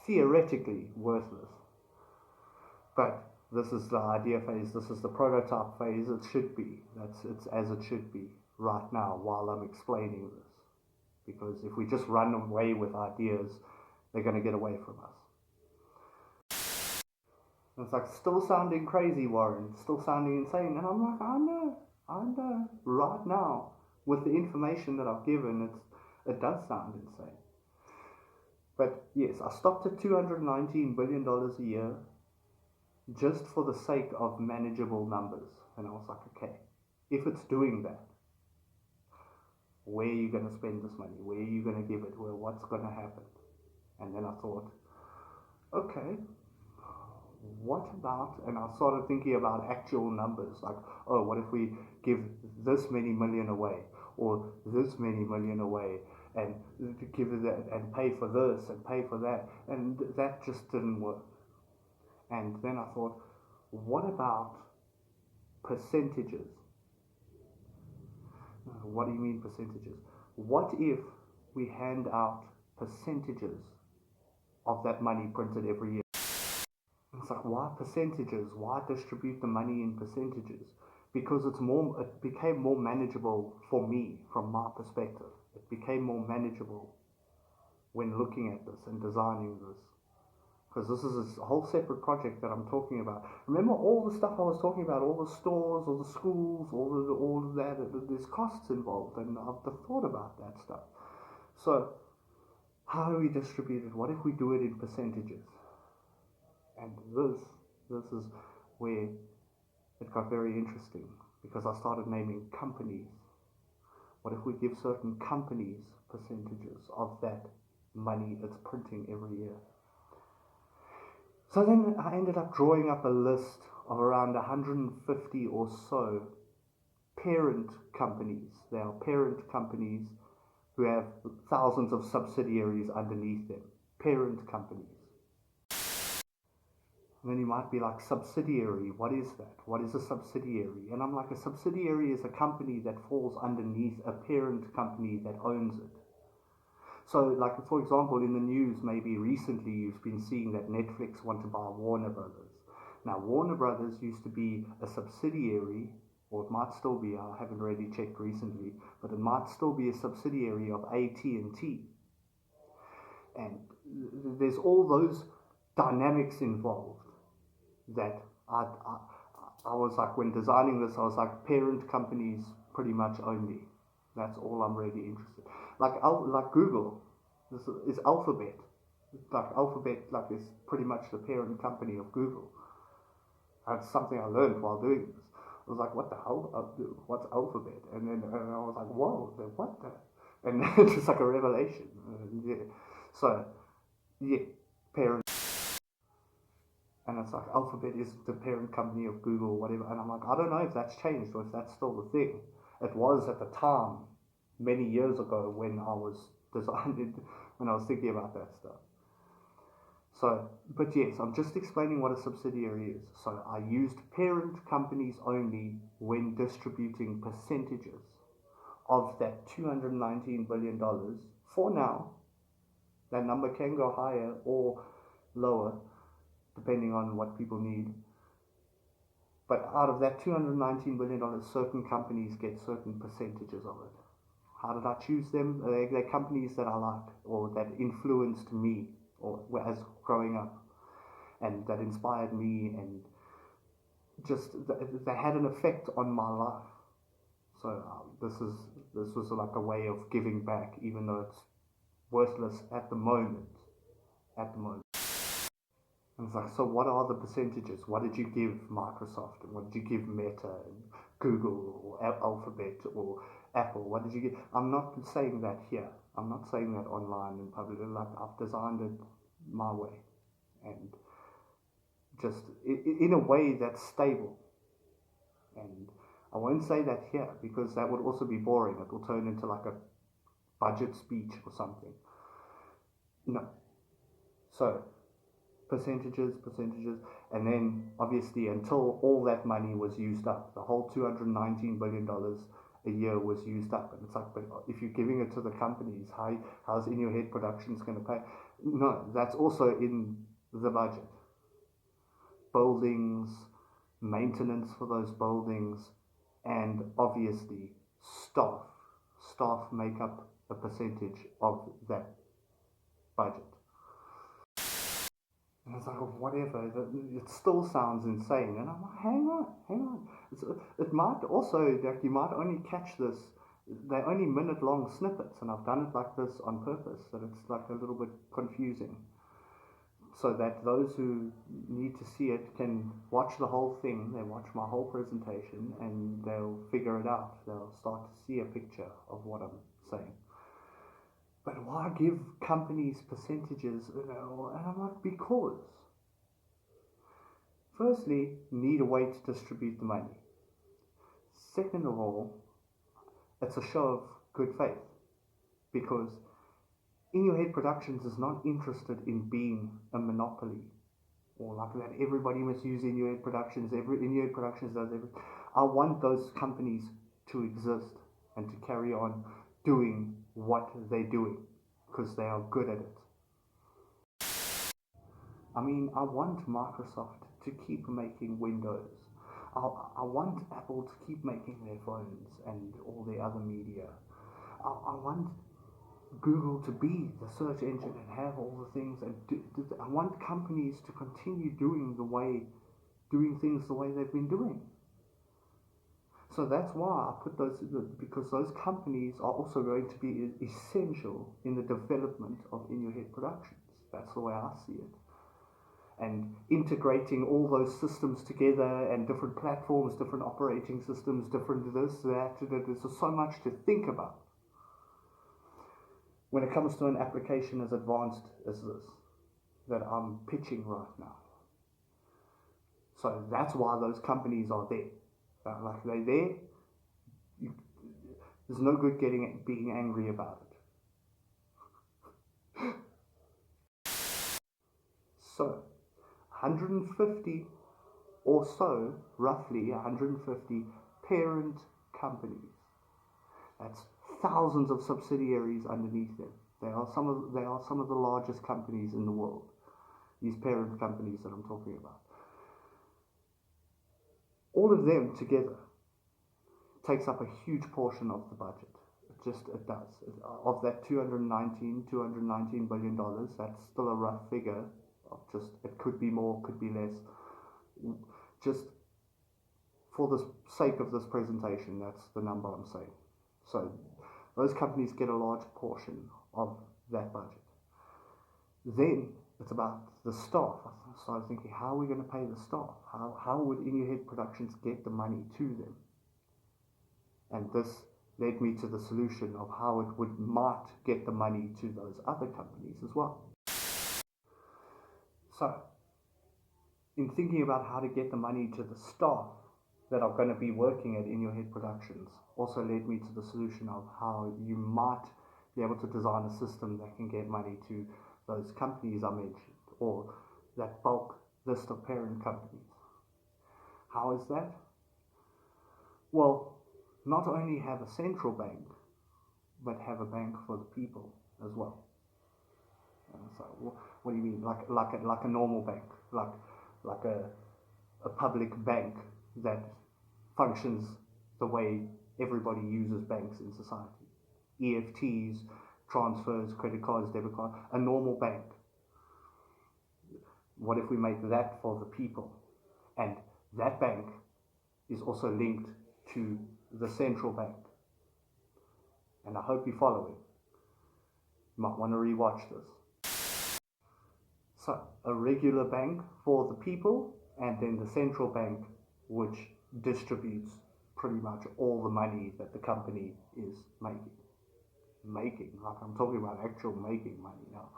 theoretically worthless. But this is the idea phase, this is the prototype phase. It should be. It's as it should be right now while I'm explaining this. Because if we just run away with ideas, they're going to get away from us. And it's like still sounding crazy, Warren, still sounding insane. And I'm like, I know. Right now, with the information that I've given, it does sound insane. But yes, I stopped at $219 billion a year just for the sake of manageable numbers. And I was like, okay, if it's doing that, where are you going to spend this money? Where are you going to give it? What's going to happen? And then I thought, okay, what about, and I started thinking about actual numbers, like, oh, what if we give this many million away, or this many million away, and give it that, and pay for this, and pay for that, and that just didn't work. And then I thought, what about percentages? What do you mean percentages? What if we hand out percentages of that money printed every year? It's like, why percentages? Why distribute the money in percentages? Because it became more manageable for me from my perspective. It became more manageable when looking at this and designing this. Because this is a whole separate project that I'm talking about. Remember all the stuff I was talking about, all the stores, all the schools, all of that, there's costs involved, and I've thought about that stuff. So, how do we distribute it? What if we do it in percentages? And this is where it got very interesting, because I started naming companies. What if we give certain companies percentages of that money it's printing every year? So then I ended up drawing up a list of around 150 or so parent companies. They are parent companies who have thousands of subsidiaries underneath them. Parent companies. And then you might be like, subsidiary, what is that? What is a subsidiary? And I'm like, a subsidiary is a company that falls underneath a parent company that owns it. So, like, for example, in the news, maybe recently you've been seeing that Netflix want to buy Warner Brothers. Now, Warner Brothers used to be a subsidiary or it might still be, I haven't really checked recently, but it might still be a subsidiary of AT&T. And there's all those dynamics involved that I was like, when designing this, I was like, parent companies pretty much only. That's all I'm really interested in. Like Google, this is Alphabet. Like Alphabet, like is pretty much the parent company of Google. That's something I learned while doing this. I was like, what the hell? What's Alphabet? And then I was like, whoa, what the? And it's just like a revelation. Yeah. So, yeah, parent. And it's like Alphabet is the parent company of Google, whatever. And I'm like, I don't know if that's changed or if that's still the thing. It was at the time, many years ago, when I was designing, when I was thinking about that stuff. So, but yes, I'm just explaining what a subsidiary is. So I used parent companies only when distributing percentages of that $219 billion. For now, that number can go higher or lower, depending on what people need. But out of that $219 billion, certain companies get certain percentages of it. How did I choose them? They're companies that I liked or that influenced me or as growing up and that inspired me and just they had an effect on my life. So this was like a way of giving back, even though it's worthless at the moment. At the moment. And it's like, so what are the percentages? What did you give Microsoft? And what did you give Meta and Google or Alphabet or Apple? What did you give? I'm not saying that here. I'm not saying that online and publicly. Like, I've designed it my way. And just in a way that's stable. And I won't say that here because that would also be boring. It will turn into like a budget speech or something. No. So, percentages, and then obviously until all that money was used up, the whole $219 billion a year was used up. And it's like, but if you're giving it to the companies, how's In Your Head Productions going to pay? No, that's also in the budget. Buildings, maintenance for those buildings, and obviously staff. Staff make up a percentage of that budget. And it's like, whatever, it still sounds insane. And I'm like, hang on. It might also, like, you might only catch this, they're only minute-long snippets, and I've done it like this on purpose, that it's like a little bit confusing. So that those who need to see it can watch the whole thing, they watch my whole presentation, and they'll figure it out. They'll start to see a picture of what I'm saying. But why give companies percentages? And I'm like, because firstly, you need a way to distribute the money. Second of all, it's a show of good faith, because In Your Head Productions is not interested in being a monopoly or like that everybody must use In Your Head Productions, In Your Head Productions does everything. I want those companies to exist and to carry on doing what they're doing because they are good at it. I mean, I want Microsoft to keep making Windows. I want Apple to keep making their phones and all their other media. I want Google to be the search engine and have all the things. And I want companies to continue doing things the way they've been doing. So that's why I put those, because those companies are also going to be essential in the development of In Your Head Productions. That's the way I see it. And integrating all those systems together and different platforms, different operating systems, different this, that, there's so much to think about when it comes to an application as advanced as this that I'm pitching right now. So that's why those companies are there. Like they're there. There's no good being angry about it. So 150 or so, roughly 150 parent companies. That's thousands of subsidiaries underneath them. They are some of the largest companies in the world. These parent companies that I'm talking about. All of them together takes up a huge portion of the budget. It does. Of that $219 billion, that's still a rough figure. It could be more, could be less. Just for the sake of this presentation, that's the number I'm saying. So those companies get a large portion of that budget. Then it's about the staff. I started thinking, how are we going to pay the staff? How would In Your Head Productions get the money to them? And this led me to the solution of how it might get the money to those other companies as well. So, in thinking about how to get the money to the staff that are going to be working at In Your Head Productions, also led me to the solution of how you might be able to design a system that can get money to those companies I mentioned, or that bulk list of parent companies. How is that? Well, not only have a central bank, but have a bank for the people as well. So, what do you mean? Like a normal bank, like a public bank that functions the way everybody uses banks in society. EFTs, transfers, credit cards, debit cards, a normal bank. What if we make that for the people? And that bank is also linked to the central bank. And I hope you're following. You might want to rewatch this. So, a regular bank for the people, and then the central bank which distributes pretty much all the money that the company is making, like I'm talking about actual making money now.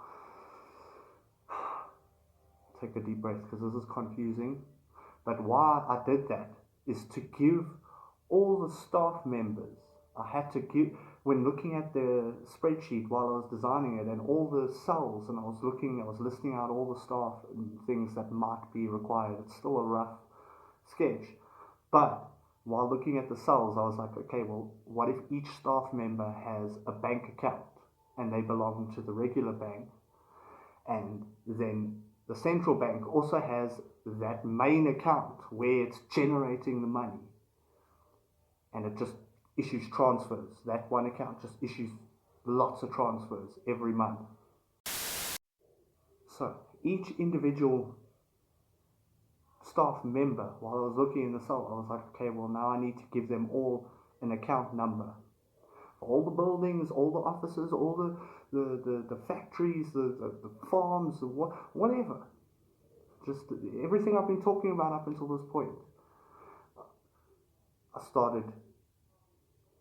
Take a deep breath, because this is confusing. But why I did that is to give all the staff members, I had to give, when looking at the spreadsheet while I was designing it, and all the cells, and I was listing out all the staff and things that might be required. It's still a rough sketch, but while looking at the cells, I was like, okay, well, what if each staff member has a bank account and they belong to the regular bank, and then the central bank also has that main account where it's generating the money, and it just issues transfers. That one account just issues lots of transfers every month. So each individual staff member, while I was looking in the cell, I was like, okay, well, now I need to give them all an account number. All the buildings, all the offices, all the factories, the farms, whatever. Just everything I've been talking about up until this point. I started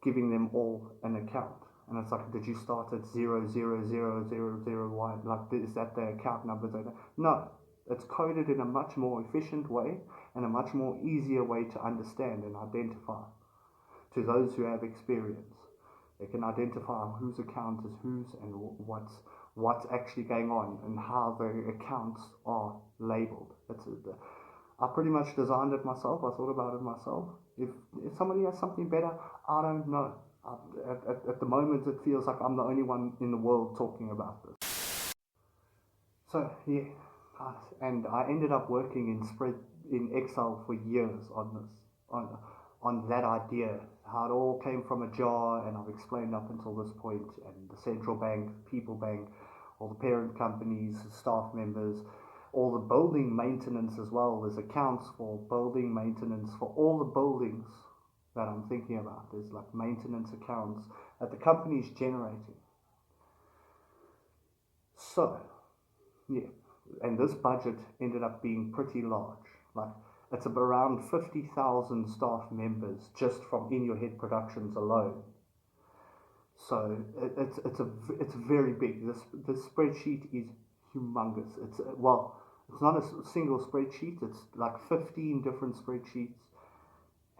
giving them all an account. And it's like, did you start at 000001? Like, is that the account number? No. It's coded in a much more efficient way and a much more easier way to understand and identify. To those who have experience, they can identify whose account is whose and what's actually going on and how the accounts are labeled. I pretty much designed it myself. I thought about it myself. If somebody has something better, I don't know. At the moment, it feels like I'm the only one in the world talking about this. So yeah, and I ended up working in Excel for years on this, on that idea, how it all came from a jar, and I've explained up until this point, and the central bank, people bank, all the parent companies, staff members, all the building maintenance as well. There's accounts for building maintenance for all the buildings that I'm thinking about. There's like maintenance accounts that the company's generating. So, yeah, and this budget ended up being pretty large. Like, it's around 50,000 staff members just from In Your Head Productions alone. So it's very big. This spreadsheet is humongous. It's not a single spreadsheet. It's like 15 different spreadsheets,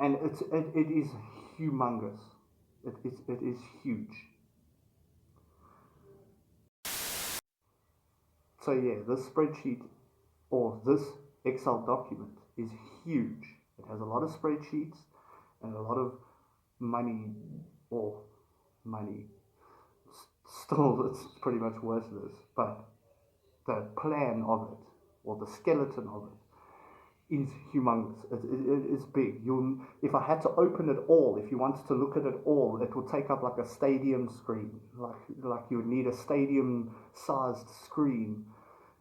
and it is humongous. It is huge. So yeah, this spreadsheet or this Excel document is huge. It has a lot of spreadsheets and a lot of money. Still, it's pretty much worthless. But the plan of it, or the skeleton of it, is humongous. It is big. If I had to open it all, if you wanted to look at it all, it would take up like a stadium screen. Like you would need a stadium-sized screen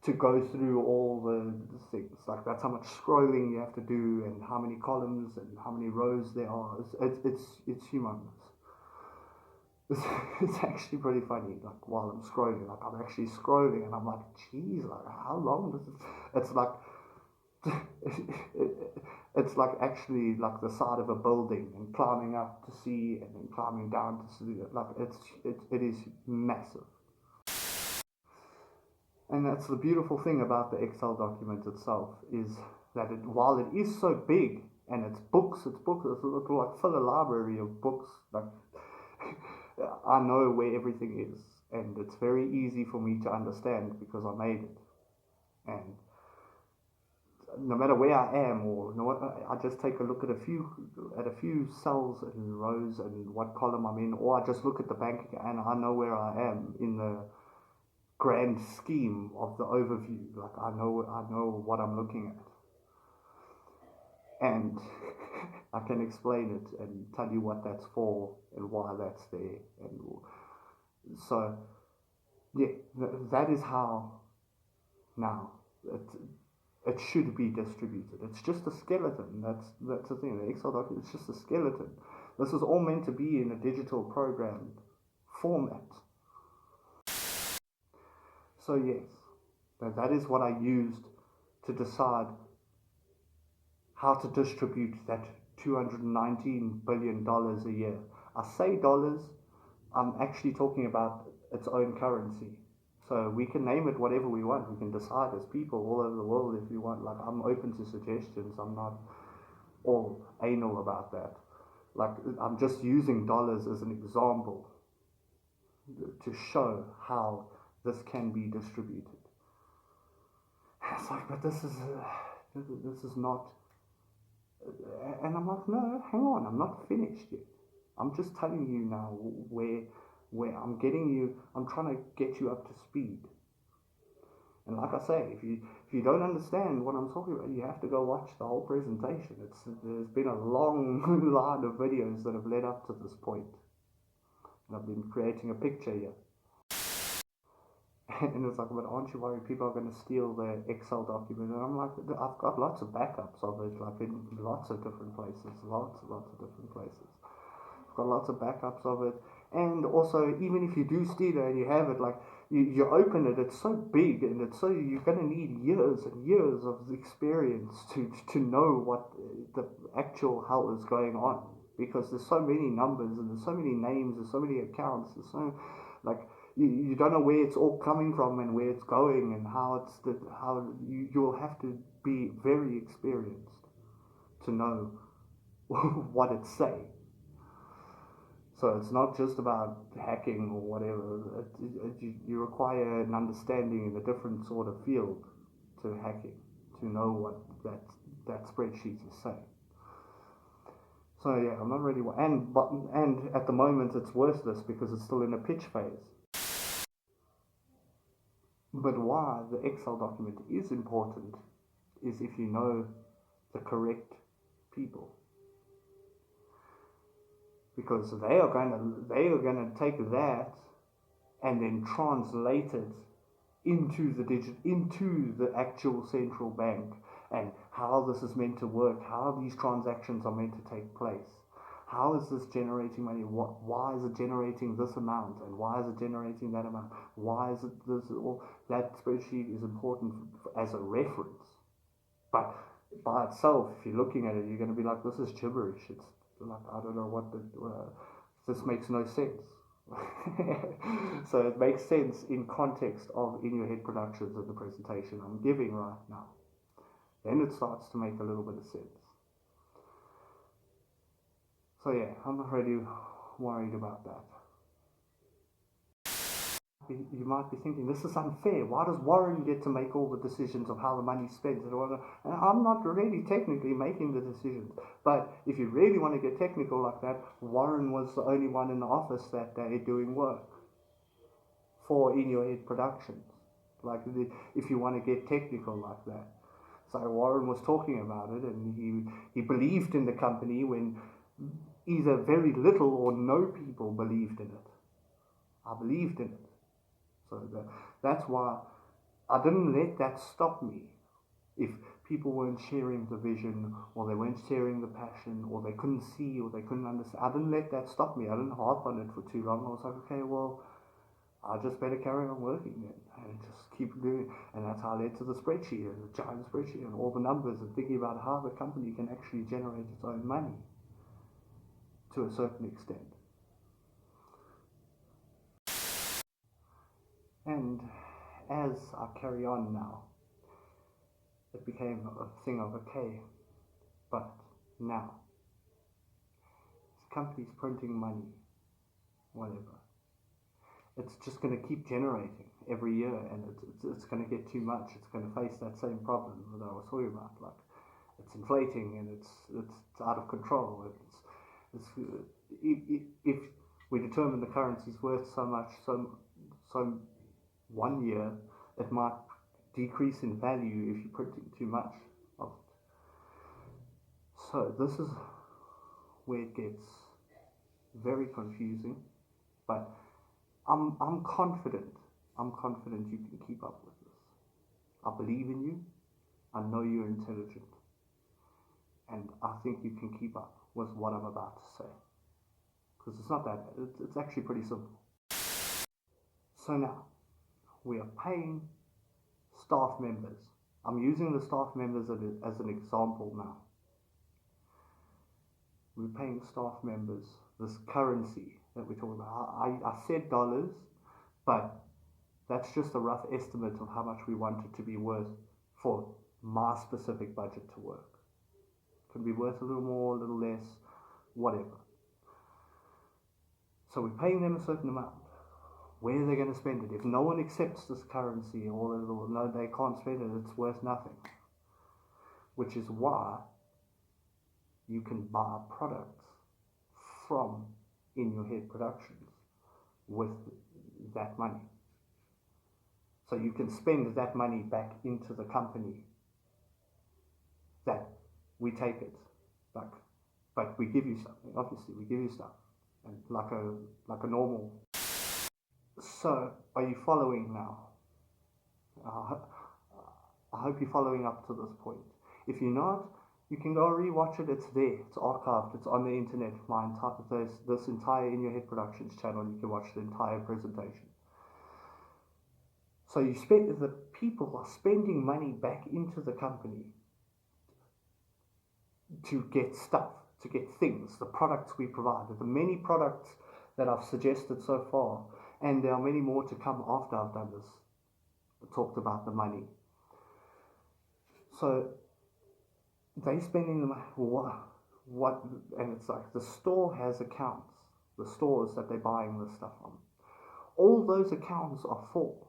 to go through all the things. Like that's how much scrolling you have to do, and how many columns and how many rows there are. It's humongous. It's actually pretty funny. Like while I'm scrolling, like I'm actually scrolling, and I'm like, geez, like how long does it? It's like it's like actually like the side of a building, and climbing up to see, and then climbing down to see. Like it is massive. And that's the beautiful thing about the Excel document itself, is that while it is so big, and it's books, it's like fill a library of books. Like I know where everything is, and it's very easy for me to understand because I made it. And no matter where I am, or I just take a look at a few cells and rows and what column I'm in, or I just look at the bank and I know where I am in the grand scheme of the overview. Like I know what I'm looking at, and I can explain it and tell you what that's for and why that's there. And so yeah, that is how now it should be distributed. It's just a skeleton. That's the thing. The Excel document is just a skeleton. This is all meant to be in a digital programmed format. So yes, that is what I used to decide how to distribute that $219 billion a year. I say dollars, I'm actually talking about its own currency. So we can name it whatever we want. We can decide as people all over the world if we want. Like I'm open to suggestions. I'm not all anal about that. Like I'm just using dollars as an example to show how this can be distributed. It's like, but this is not. And I'm like, no, hang on, I'm not finished yet. I'm just telling you now where I'm getting you. I'm trying to get you up to speed. And like I say, if you don't understand what I'm talking about, you have to go watch the whole presentation. There's been a long line of videos that have led up to this point, and I've been creating a picture here. And it's like, but aren't you worried people are going to steal the Excel document? And I'm like, I've got lots of backups of it, like in lots of different places, lots of different places. I've got lots of backups of it. And also, even if you do steal it and you have it, like, you open it, it's so big, and it's so, you're going to need years and years of experience to know what the actual hell is going on. Because there's so many numbers, and there's so many names, there's so many accounts, there's so, like, you don't know where it's all coming from and where it's going, and how you'll have to be very experienced to know what it's saying. So it's not just about hacking or whatever. You require an understanding in a different sort of field to hacking to know what that spreadsheet is saying. So yeah, I'm not really, and at the moment it's worthless because it's still in a pitch phase. But why the Excel document is important is if you know the correct people, because they are going to take that and then translate it into the actual central bank, and how this is meant to work, how these transactions are meant to take place. How is this generating money? Why is it generating this amount? And why is it generating that amount? Why is it this? Or that spreadsheet is important as a reference. But by itself, if you're looking at it, you're going to be like, this is gibberish. It's like, I don't know what this makes no sense. So it makes sense in context of in your head productions of the presentation I'm giving right now. Then it starts to make a little bit of sense. So yeah, I'm not really worried about that. You might be thinking, this is unfair. Why does Warren get to make all the decisions of how the money's spent? And I'm not really technically making the decisions. But if you really want to get technical like that, Warren was the only one in the office that day doing work for in your head productions. Like if you want to get technical like that. So Warren was talking about it, and he believed in the company when either very little or no people believed in it. I believed in it. So that's why I didn't let that stop me. If people weren't sharing the vision, or they weren't sharing the passion, or they couldn't see, or they couldn't understand, I didn't let that stop me. I didn't harp on it for too long. I was like, okay, well, I just better carry on working then and just keep doing it. And that's how I led to the spreadsheet, and the giant spreadsheet, and all the numbers, and thinking about how the company can actually generate its own money to a certain extent. And as I carry on now, it became a thing of, okay, but now, this company's printing money, whatever. It's just going to keep generating every year, and it's going to get too much. It's going to face that same problem that I was talking about. Like, it's inflating, and it's out of control. If we determine the currency's worth so much, so 1 year, it might decrease in value if you're printing too much of it. So this is where it gets very confusing, but I'm confident. I'm confident you can keep up with this. I believe in you. I know you're intelligent. And I think you can keep up with what I'm about to say. Because it's not that bad. It's actually pretty simple. So now, we are paying staff members. I'm using the staff members as an example now. We're paying staff members this currency that we're talking about. I said dollars, but that's just a rough estimate of how much we want it to be worth for my specific budget to work. It can be worth a little more, a little less, whatever. So we're paying them a certain amount. Where are they going to spend it? If no one accepts this currency, or no, they can't spend it, it's worth nothing. Which is why you can buy products from In Your Head Productions with that money. So you can spend that money back into the company that we take it. But we give you something, obviously, we give you stuff. And like a normal. So, are you following now? I hope you're following up to this point. If you're not, you can go rewatch it. It's there. It's archived. It's on the internet. This entire In Your Head Productions channel. You can watch the entire presentation. So the people are spending money back into the company to get stuff, to get things, the products we provide, the many products that I've suggested so far, and there are many more to come after I've done this. I talked about the money. So they spending the money, what, and it's like the store has accounts, the stores that they're buying this stuff from. All those accounts are full.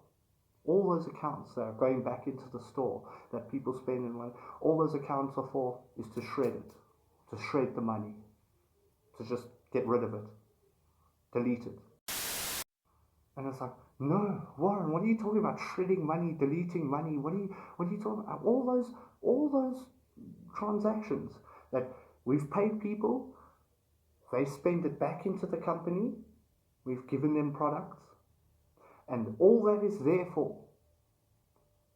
All those accounts that are going back into the store that people spend in money, all those accounts are for is to shred it, to shred the money, to just get rid of it, delete it. And it's like, no, Warren, what are you talking about? Shredding money, deleting money? What are you talking about? All those transactions that we've paid people, they spend it back into the company, we've given them products, and all that is there for,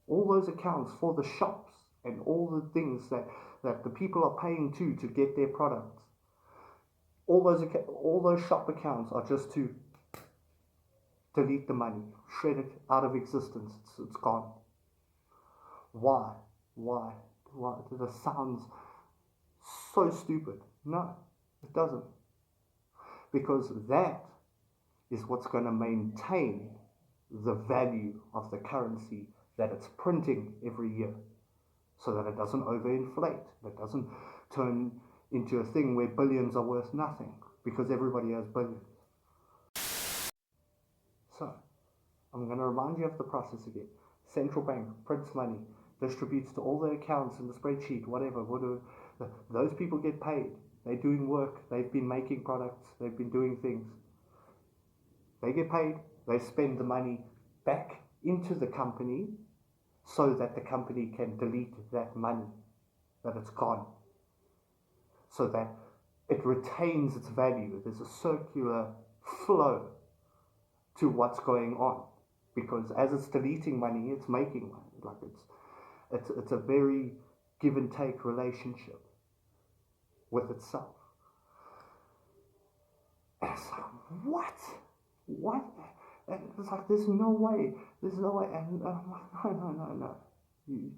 all those accounts for the shops and all the things that the people are paying to get their products, all those shop accounts are just to delete the money, shred it out of existence. It's gone. Why? This sounds so stupid. No, it doesn't. Because that is what's going to maintain the value of the currency that it's printing every year, so that it doesn't overinflate, that doesn't turn into a thing where billions are worth nothing, because everybody has billions. So, I'm going to remind you of the process again. Central bank prints money, distributes to all the accounts in the spreadsheet, whatever. Those people get paid. They're doing work. They've been making products. They've been doing things. They get paid. They spend the money back into the company so that the company can delete that money, that it's gone, so that it retains its value. There's a circular flow to what's going on, because as it's deleting money, it's making money. Like it's a very give and take relationship with itself. And it's like, what? And it's like, there's no way, and I'm like, no. You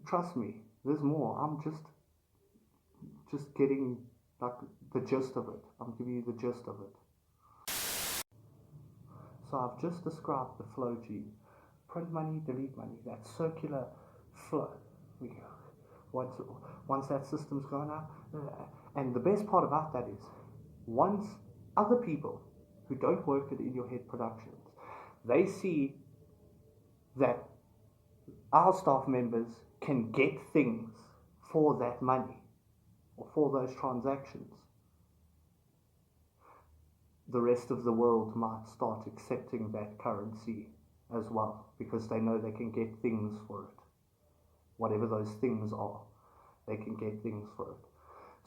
trust me, there's more. I'm just getting like the gist of it. I'm giving you the gist of it. So I've just described the flow gene. Print money, delete money, that circular flow. Once that system's gone out, and the best part about that is, once other people who don't work at In Your Head Productions, they see that our staff members can get things for that money or for those transactions, the rest of the world might start accepting that currency as well, because they know they can get things for it. Whatever those things are, they can get things for it.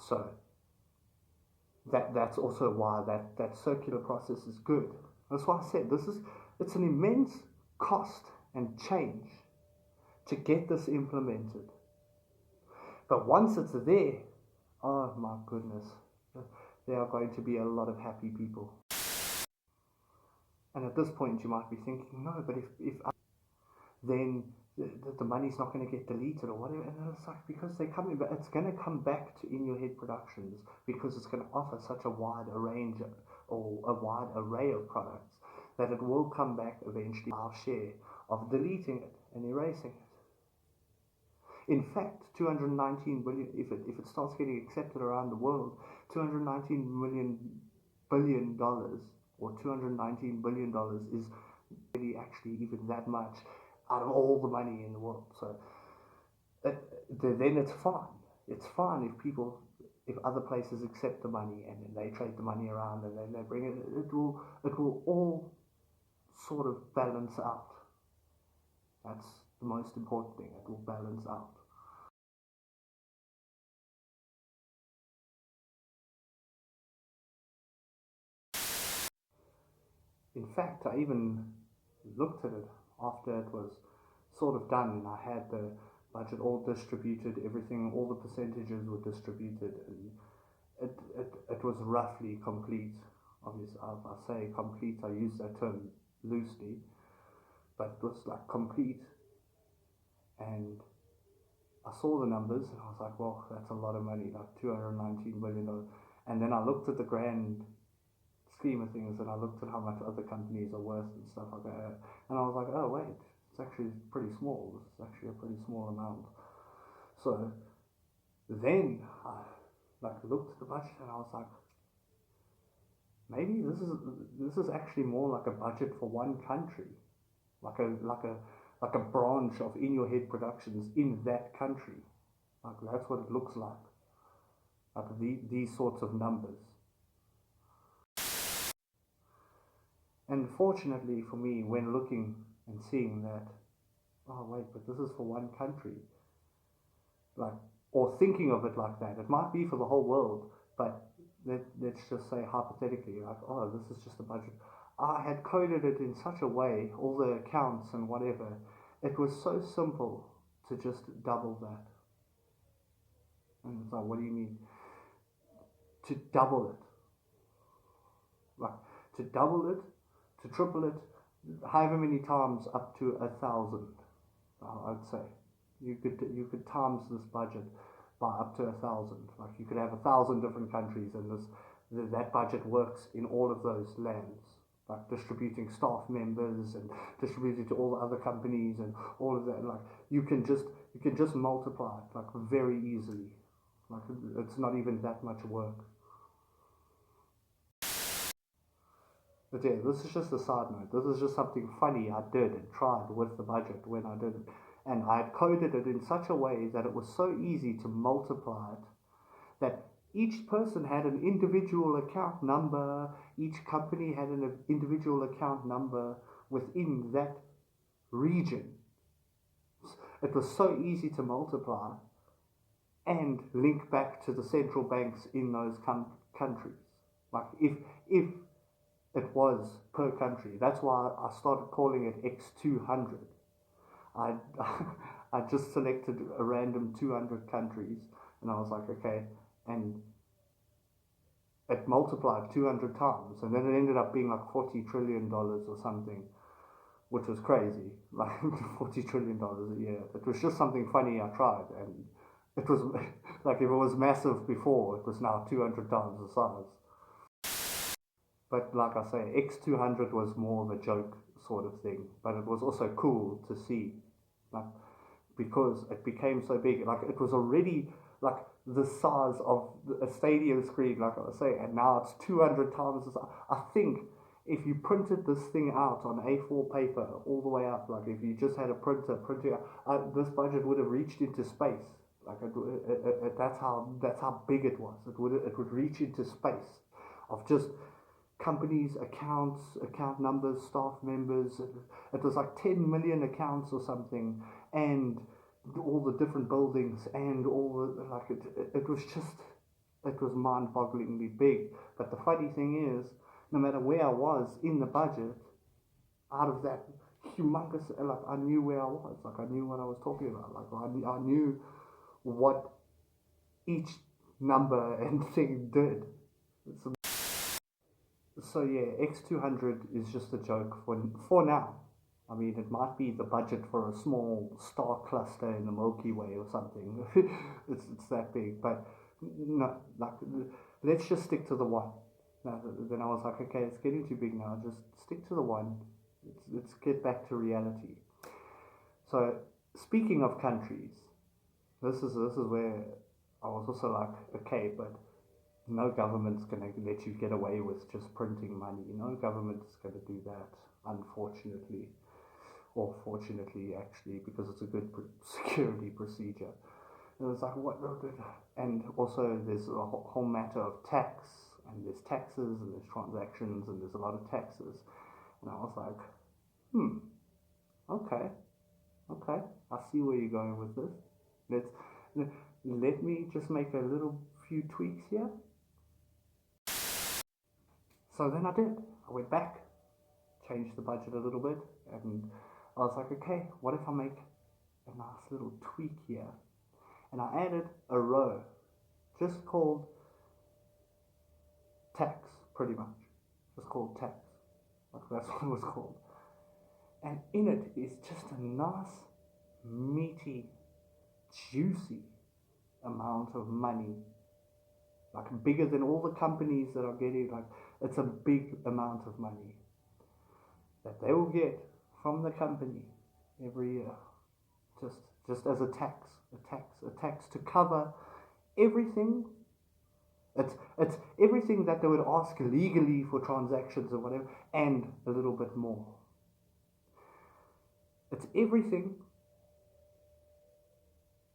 So that's also why that circular process is good. That's why I said it's an immense cost and change to get this implemented. But once it's there, oh my goodness, there are going to be a lot of happy people. And at this point you might be thinking, no, but if then the money's not going to get deleted or whatever. And it's like, because they're coming, but it's going to come back to In Your Head Productions, because it's going to offer such a wide range or a wide array of products that it will come back eventually our share of deleting it and erasing it. In fact, 219 billion, if it starts getting accepted around the world, $219 billion or $219 billion is really actually even that much out of all the money in the world. So then it's fine. It's fine if other places accept the money and then they trade the money around and then they bring it. It will all sort of balance out. That's the most important thing. It will balance out. In fact, I even looked at it after it was sort of done. I had the budget all distributed, everything, all the percentages were distributed, and it was roughly complete. Obviously, if I say complete, I use that term loosely, but it was like complete. And I saw the numbers and I was like, well, that's a lot of money, like $219 million. And then I looked at the grand scheme of things and I looked at how much other companies are worth and stuff like that. And I was like, oh wait, it's actually pretty small. It's actually a pretty small amount. So then I looked at the budget and I was like, maybe this is actually more like a budget for one country, like a branch of In Your Head Productions in that country. Like that's what it looks like. Like these sorts of numbers. And fortunately for me, when looking and seeing that, oh wait, but this is for one country, like, or thinking of it like that, it might be for the whole world, but let's just say hypothetically, like, oh, this is just a budget. I had coded it in such a way, all the accounts and whatever, it was so simple to just double that. And it's like, what do you mean? To double it. Like, to double it, to triple it, however many times up to 1,000, I'd say. You could times this budget by up to 1,000. Like you could have 1,000 different countries, and that budget works in all of those lands. Like distributing staff members and distributing to all the other companies and all of that. Like you can just multiply it like very easily. Like it's not even that much work. But yeah, this is just a side note. This is just something funny I did and tried with the budget when I did it. And I had coded it in such a way that it was so easy to multiply it that each person had an individual account number, each company had an individual account number within that region. it was so easy to multiply and link back to the central banks in those countries. Like if it was per country, that's why I started calling it X200. I I just selected a random 200 countries, and I was like, okay, and it multiplied 200 times, and then it ended up being like $40 trillion or something, which was crazy, like $40 trillion a year. It was just something funny I tried, and it was like if it was massive before, it was now 200 times the size. But like I say, X200 was more of a joke sort of thing, but it was also cool to see, like, because it became so big. Like it was already like the size of a stadium screen, like I was saying, and now it's 200 times the size. I think if you printed this thing out on A4 paper all the way up, like if you just had a printer printing out, this budget would have reached into space. Like that's how big it was. It would reach into space of just companies, accounts, account numbers, staff members. It was like 10 million accounts or something, and all the different buildings and all the, like it was mind-bogglingly big. But the funny thing is, no matter where I was in the budget, out of that humongous, like I knew where I was, like I knew what I was talking about, like I knew what each number and thing did. So yeah, X200 is just a joke for now. I mean, it might be the budget for a small star cluster in the Milky Way or something. It's that big, but no, like let's just stick to the one. Then I was like, okay, it's getting too big now. Just stick to the one. Let's get back to reality. So speaking of countries, this is where I was also like, okay, but no government's going to let you get away with just printing money. No government's going to do that, unfortunately. Or fortunately, actually, because it's a good security procedure. And it was like, what? And also, there's a whole matter of tax, and there's taxes, and there's transactions, and there's a lot of taxes. And I was like, okay, I see where you're going with this. Let me just make a little few tweaks here. So then I did. I went back, changed the budget a little bit, and I was like, okay, what if I make a nice little tweak here? And I added a row, just called tax, pretty much. Just called tax. Like that's what it was called. And in it is just a nice, meaty, juicy amount of money. Like bigger than all the companies that are getting, like it's a big amount of money that they will get from the company every year, just as a tax to cover everything. It's everything that they would ask legally for transactions or whatever, and a little bit more. It's everything,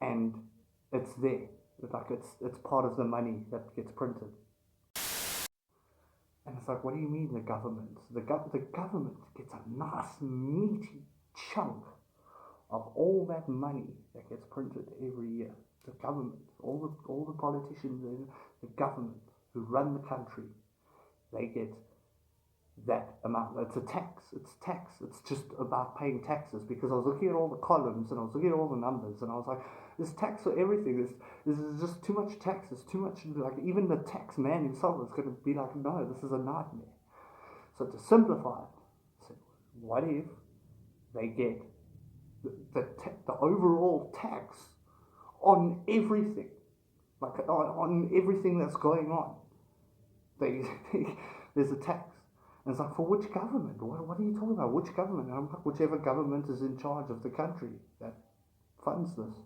and it's there. Like it's part of the money that gets printed. And it's like, what do you mean the government? The government gets a nice meaty chunk of all that money that gets printed every year. The government, all the politicians, the government who run the country, they get that amount. It's a tax. It's tax. It's just about paying taxes, because I was looking at all the columns and I was looking at all the numbers and I was like, there's tax for everything. This is just too much tax. It's too much. Like even the tax man himself is going to be like, no, this is a nightmare. So to simplify it, so what if they get the overall tax on everything, like on everything that's going on? There's a tax. And it's like, for which government? What are you talking about? Which government? And I'm like, whichever government is in charge of the country that funds this.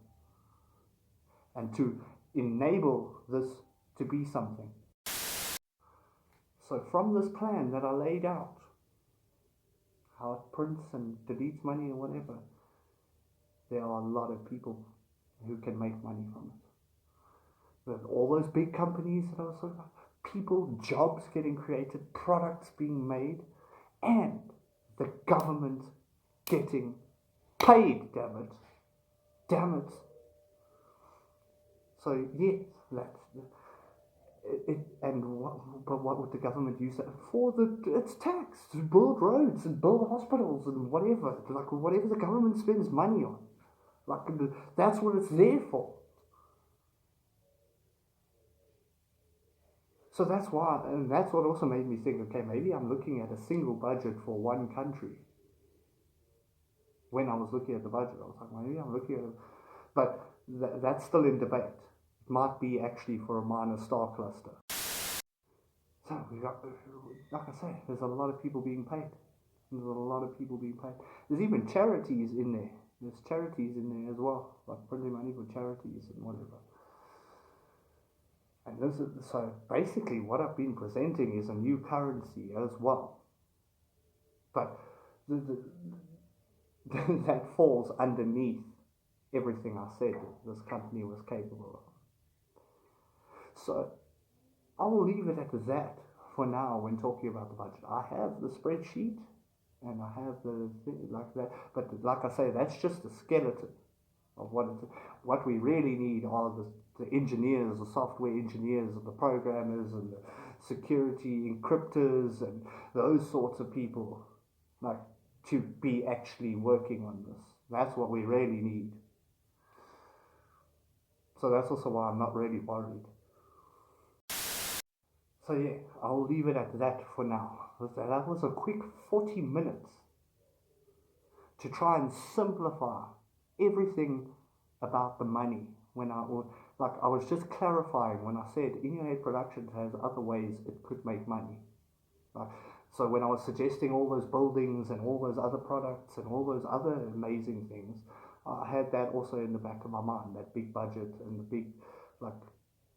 And to enable this to be something. So from this plan that I laid out, how it prints and deletes money and whatever, there are a lot of people who can make money from it. With all those big companies that I was talking about, people, jobs getting created, products being made, and the government getting paid, damn it. Damn it. So yes, that's and but what would the government use that for? It's tax to build roads and build hospitals and whatever, like whatever the government spends money on, like that's what it's there for. So that's why, and that's what also made me think, okay, maybe I'm looking at a single budget for one country. When I was looking at the budget, I was like, maybe I'm looking at it, but that's still in debate. It might be actually for a minor star cluster. So we got, like I say, there's a lot of people being paid. There's a lot of people being paid. There's even charities in there. There's charities in there as well, like printing money for charities and whatever. And this is, so basically what I've been presenting is a new currency as well. But that falls underneath everything I said this company was capable of. So I will leave it at that for now when talking about the budget. I have the spreadsheet and I have the thing like that, but like I say, that's just a skeleton of what we really need are the engineers, the software engineers, and the programmers, and the security encryptors, and those sorts of people, like to be actually working on this. That's what we really need. So that's also why I'm not really worried. So yeah, I'll leave it at that for now. That was a quick 40 minutes to try and simplify everything about the money. When I was just clarifying when I said In Your Head Productions has other ways it could make money. So when I was suggesting all those buildings and all those other products and all those other amazing things, I had that also in the back of my mind, that big budget and the big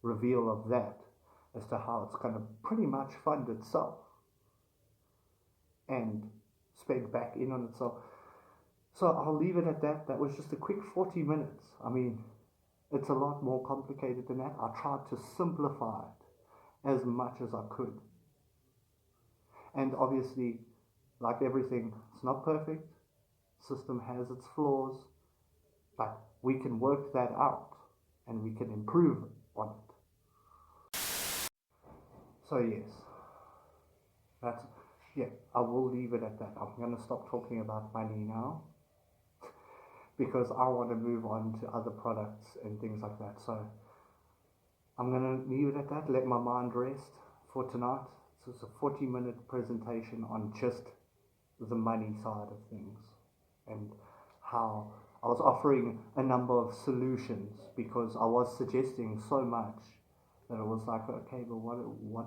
reveal of that as to how it's going to pretty much fund itself and spend back in on itself. So I'll leave it at that. That was just a quick 40 minutes. I mean, it's a lot more complicated than that. I tried to simplify it as much as I could. And obviously, like everything, it's not perfect. System has its flaws, but we can work that out and we can improve on it. So yes, I will leave it at that. I'm going to stop talking about money now because I want to move on to other products and things like that. So I'm going to leave it at that, let my mind rest for tonight. So it's a 40-minute presentation on just the money side of things and how I was offering a number of solutions because I was suggesting so much that it was like, okay, but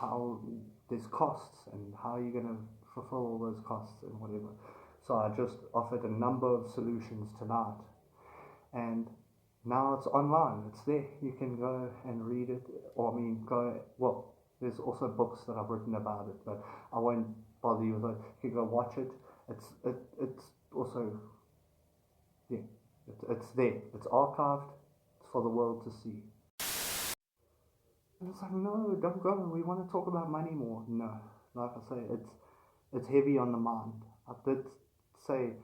how there's costs and how are you going to fulfill all those costs and whatever. So I just offered a number of solutions tonight, and now it's online, it's there, you can go and read it, there's also books that I've written about it, but I won't bother you with it. You can go watch it. It's also, yeah, it's there, it's archived, it's for the world to see. And it's like, no, don't go, we want to talk about money more. No, like I say, it's heavy on the mind. I did say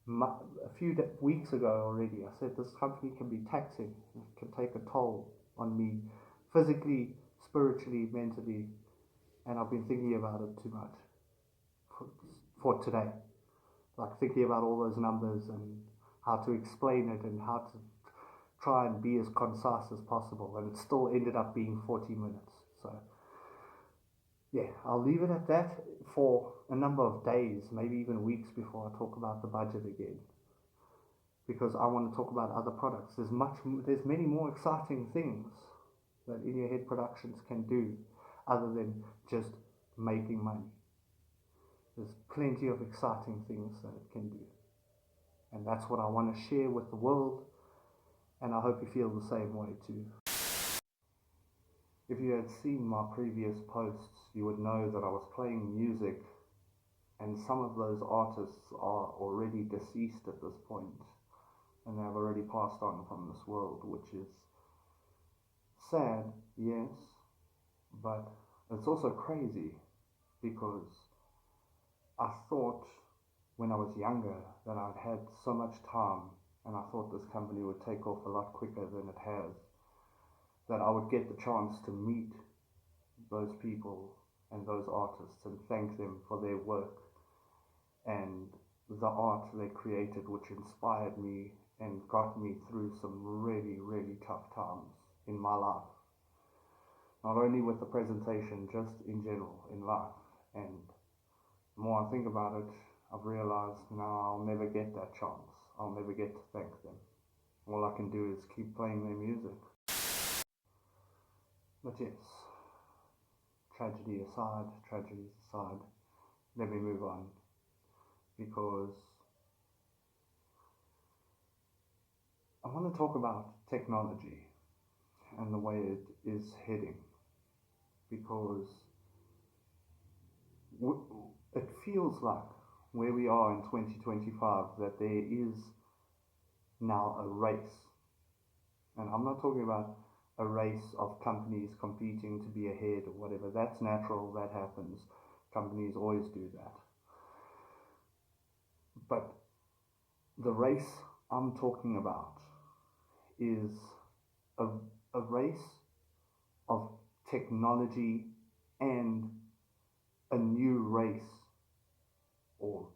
a few weeks ago already, I said this company can be taxing, it can take a toll on me physically, spiritually, mentally, and I've been thinking about it too much for today. Like thinking about all those numbers and how to explain it and how to try and be as concise as possible, and it still ended up being 40 minutes. So yeah, I'll leave it at that for a number of days, maybe even weeks before I talk about the budget again, because I want to talk about other products. There's many more exciting things that In Your Head Productions can do other than just making money. There's plenty of exciting things that it can do, and that's what I want to share with the world, and I hope you feel the same way too. If you had seen my previous posts, you would know that I was playing music, and some of those artists are already deceased at this point, and they have already passed on from this world, which is sad, yes, but it's also crazy, because I thought when I was younger that I'd had so much time and I thought this company would take off a lot quicker than it has, that I would get the chance to meet those people and those artists and thank them for their work and the art they created, which inspired me and got me through some really, really tough times in my life. Not only with the presentation, just in general, in life. And the more I think about it, I've realized now I'll never get that chance. I'll never get to thank them. All I can do is keep playing their music. But yes, tragedies aside, let me move on. Because I want to talk about technology and the way it is heading. Because it feels like where we are in 2025 that there is now a race. And I'm not talking about a race of companies competing to be ahead or whatever. That's natural, that happens. Companies always do that. But the race I'm talking about is a race of technology and a new race or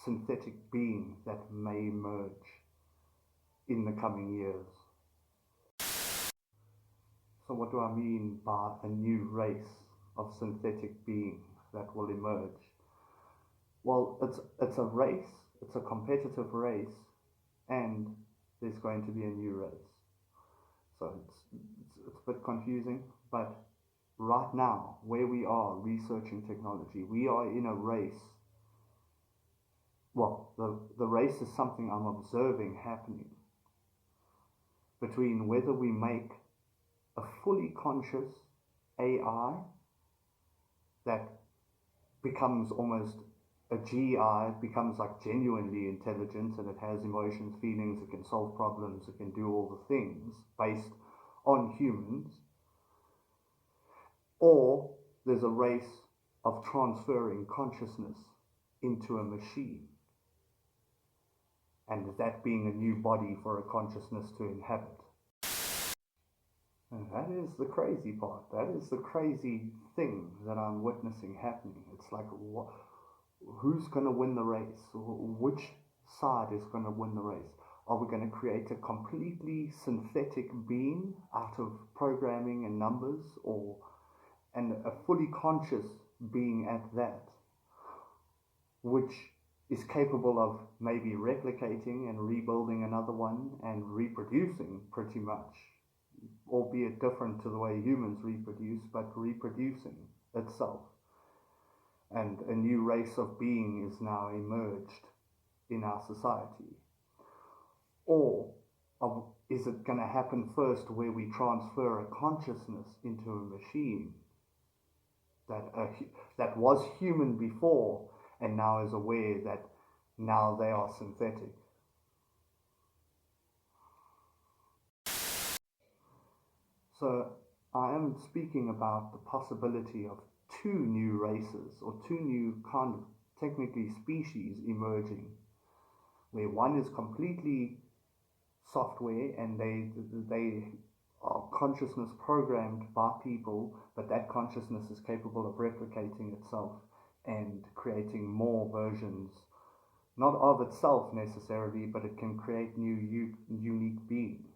synthetic being that may emerge in the coming years. So what do I mean by a new race of synthetic being that will emerge? Well, it's a race, it's a competitive race, and there's going to be a new race. So it's a bit confusing, but right now, where we are researching technology, we are in a race. Well, the race is something I'm observing happening between whether we make a fully conscious AI that becomes almost a GI, becomes like genuinely intelligent, and it has emotions, feelings, it can solve problems, it can do all the things based on humans, or there's a race of transferring consciousness into a machine, and that being a new body for a consciousness to inhabit. And that is the crazy part. That is the crazy thing that I'm witnessing happening. It's like, who's going to win the race? Which side is going to win the race? Are we going to create a completely synthetic being out of programming and numbers, and a fully conscious being at that, which is capable of maybe replicating and rebuilding another one and reproducing pretty much, albeit different to the way humans reproduce, but reproducing itself. And a new race of being is now emerged in our society. Or is it going to happen first where we transfer a consciousness into a machine that was human before and now is aware that now they are synthetic? So I am speaking about the possibility of two new races or two new kind of technically species emerging, where one is completely software and they are consciousness programmed by people, but that consciousness is capable of replicating itself and creating more versions, not of itself necessarily, but it can create new unique beings.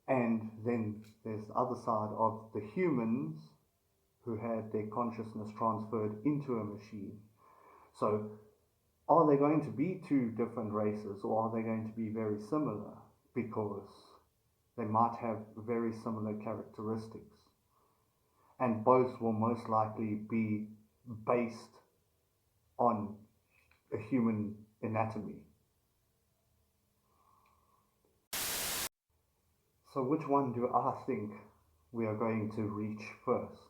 And then there's the other side of the humans who had their consciousness transferred into a machine. So are they going to be two different races, or are they going to be very similar? Because they might have very similar characteristics. And both will most likely be based on a human anatomy. So which one do I think we are going to reach first?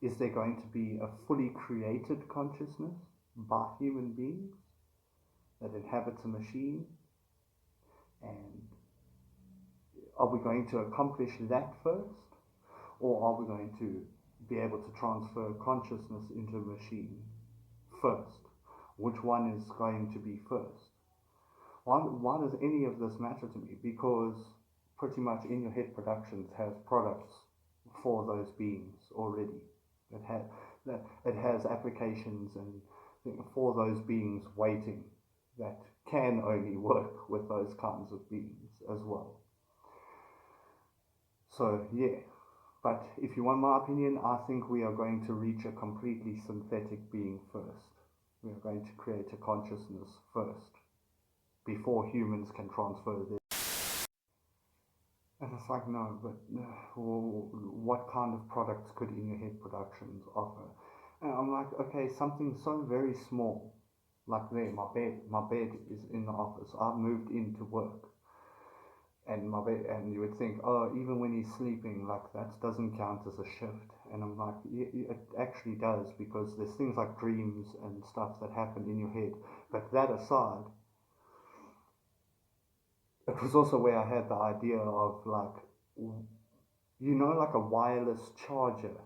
Is there going to be a fully created consciousness by human beings that inhabits a machine? And are we going to accomplish that first? Or are we going to be able to transfer consciousness into a machine first? Which one is going to be first? Why does any of this matter to me? Because pretty much In Your Head Productions has products for those beings already. It has applications and for those beings waiting that can only work with those kinds of beings as well. So yeah, but if you want my opinion, I think we are going to reach a completely synthetic being first. We are going to create a consciousness first before humans can transfer their. And it's like, no, but what kind of products could In Your Head Productions offer? And I'm like, okay, something so very small, like there, my bed is in the office. I've moved into work, and my bed, and you would think, oh, even when he's sleeping, like that doesn't count as a shift. And I'm like, yeah, it actually does, because there's things like dreams and stuff that happen in your head. But that aside, it was also where I had the idea of like, like a wireless charger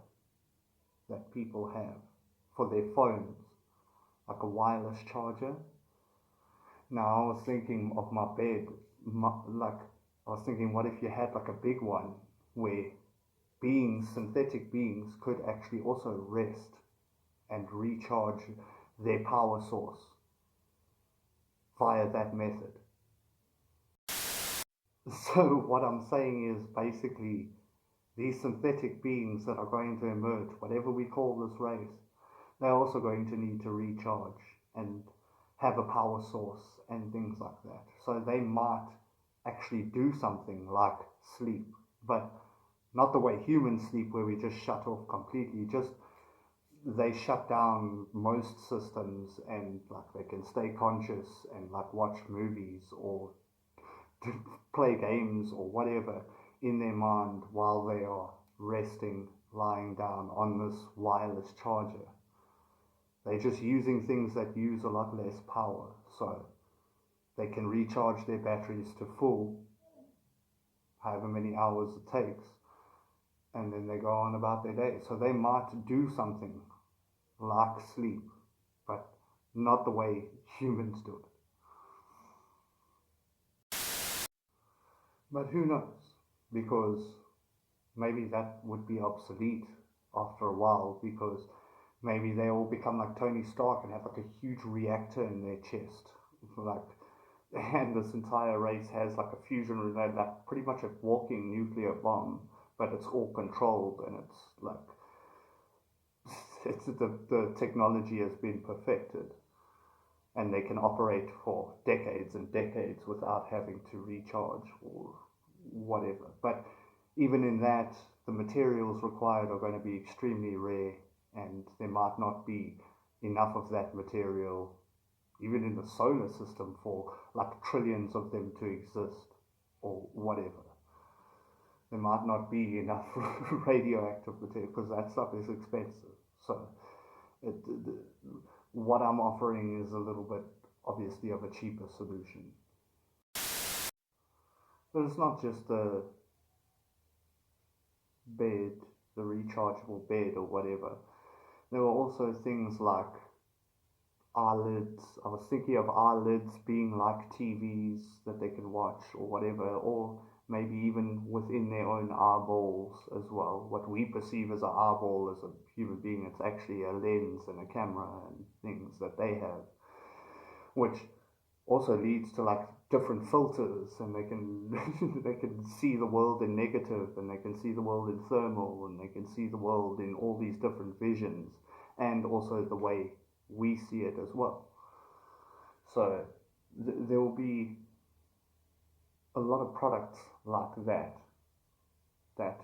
that people have for their phones, like a wireless charger. Now I was thinking of my bed, I was thinking, what if you had like a big one where synthetic beings, could actually also rest and recharge their power source via that method. So what I'm saying is basically these synthetic beings that are going to emerge, whatever we call this race, they're also going to need to recharge and have a power source and things like that. So they might actually do something like sleep, but not the way humans sleep, where we just shut off completely. Just they shut down most systems, and like they can stay conscious and like watch movies or play games or whatever in their mind while they are resting, lying down on this wireless charger. They're just using things that use a lot less power, so they can recharge their batteries to full, however many hours it takes, and then they go on about their day. So they might do something like sleep, but not the way humans do it. But who knows? Because maybe that would be obsolete after a while, because maybe they all become like Tony Stark and have like a huge reactor in their chest. And this entire race has like a fusion, like pretty much a walking nuclear bomb, but it's all controlled, and it's like the technology has been perfected, and they can operate for decades and decades without having to recharge or whatever. But even in that, the materials required are going to be extremely rare, and there might not be enough of that material even in the solar system for like trillions of them to exist or whatever. There might not be enough radioactive material, because that stuff is expensive. So what I'm offering is a little bit obviously of a cheaper solution. But it's not just the bed, the rechargeable bed or whatever. There were also things like eyelids. I was thinking of eyelids being like TVs that they can watch or whatever, or maybe even within their own eyeballs as well. What we perceive as an eyeball as a human being, it's actually a lens and a camera and things that they have, which also leads to like different filters, and they can they can see the world in negative, and they can see the world in thermal, and they can see the world in all these different visions, and also the way we see it as well. So there will be a lot of products like that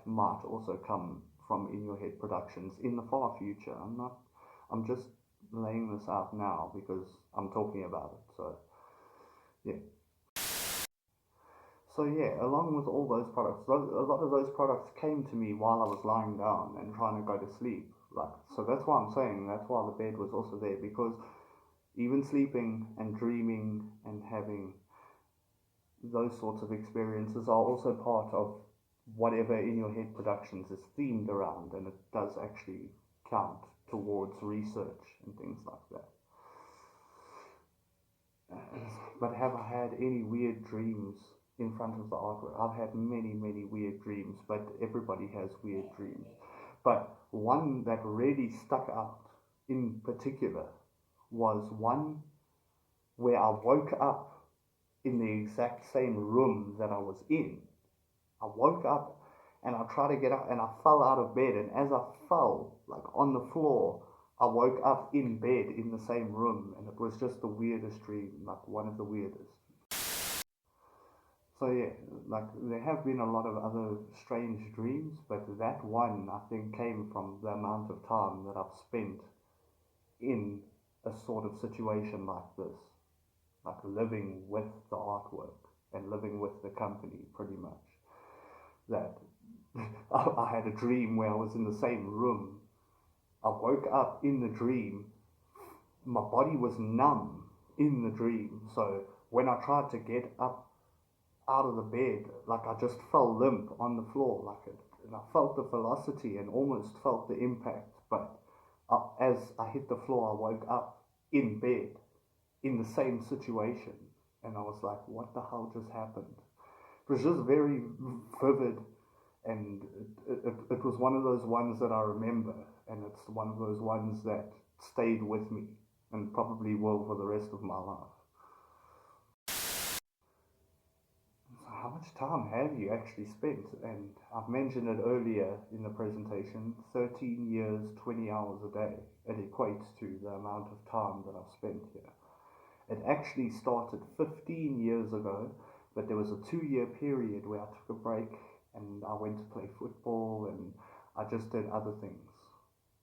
might also come from In Your Head Productions in the far future. I'm just laying this out now because I'm talking about it. So yeah. So yeah, along with all those products, a lot of those products came to me while I was lying down and trying to go to sleep. So that's why I'm saying that's why the bed was also there, because even sleeping and dreaming and having those sorts of experiences are also part of whatever In Your Head Productions is themed around, and it does actually count towards research and things like that. but have I had any weird dreams in front of the artwork? I've had many, many weird dreams, but everybody has weird dreams. But one that really stuck out in particular was one where I woke up in the exact same room that I was in. I woke up and I tried to get up and I fell out of bed, and as I fell, like on the floor, I woke up in bed in the same room, and it was just the weirdest dream, like one of the weirdest. So yeah, like there have been a lot of other strange dreams, but that one I think came from the amount of time that I've spent in a sort of situation like this, like living with the artwork and living with the company pretty much. That I had a dream where I was in the same room. I woke up in the dream. My body was numb in the dream. So when I tried to get up out of the bed, like I just fell limp on the floor, like it, and I felt the velocity and almost felt the impact. But as I hit the floor, I woke up in bed in the same situation, and I was like, "What the hell just happened?" It was just very vivid, and it was one of those ones that I remember, and it's one of those ones that stayed with me and probably will for the rest of my life. So how much time have you actually spent? And I've mentioned it earlier in the presentation, 13 years, 20 hours a day. It equates to the amount of time that I've spent here. It actually started 15 years ago, but there was a 2-year period where I took a break and I went to play football and I just did other things.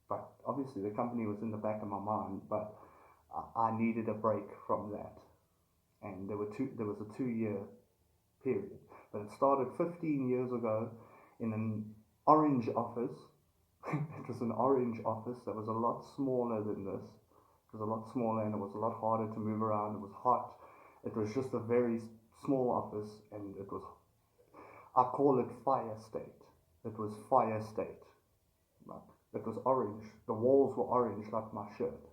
But obviously the company was in the back of my mind, but I needed a break from that. And there was a 2-year period. But it started 15 years ago in an orange office. It was an orange office that was a lot smaller than this. It was a lot smaller and it was a lot harder to move around. It was hot. It was just a very small office, and it was, I call it fire state. It was fire state. Like, it was orange. The walls were orange like my shirt.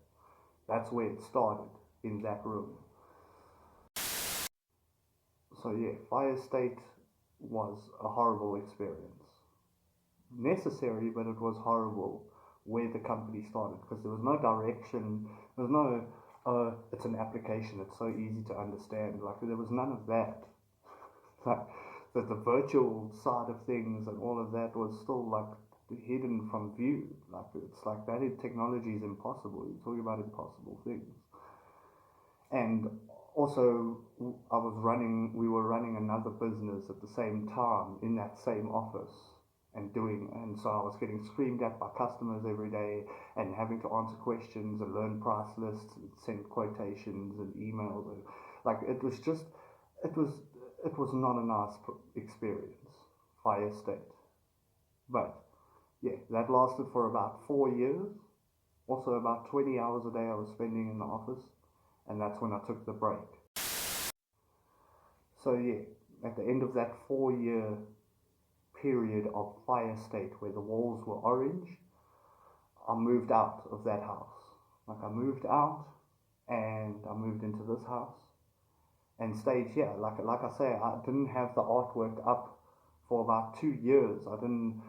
That's where it started, in that room. So yeah, fire state was a horrible experience. Necessary, but it was horrible where the company started, because there was no direction. There was no, it's an application, it's so easy to understand. Like, there was none of that. Like, the virtual side of things and all of that was still like hidden from view. Like, it's like that technology is impossible. You're talking about impossible things. And also, we were running another business at the same time in that same office. And so I was getting screamed at by customers every day and having to answer questions and learn price lists and send quotations and emails. And, like, it was not a nice experience, fire state. But yeah, that lasted for about 4 years. Also about 20 hours a day I was spending in the office, and that's when I took the break. So yeah, at the end of that 4-year period of fire state where the walls were orange, I moved out of that house. Like, I moved out and I moved into this house and stayed here. Like I say, I didn't have the artwork up for about 2 years. I didn't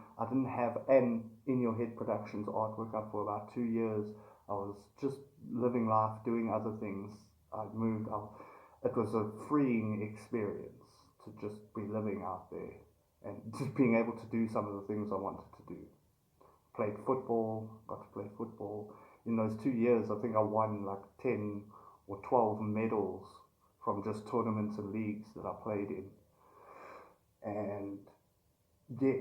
have an In Your Head Productions artwork up for about 2 years. I was just living life, doing other things. It was a freeing experience to just be living out there and just being able to do some of the things I wanted to do. Played football, got to play football. In those 2 years, I think I won like 10 or 12 medals from just tournaments and leagues that I played in. And yeah,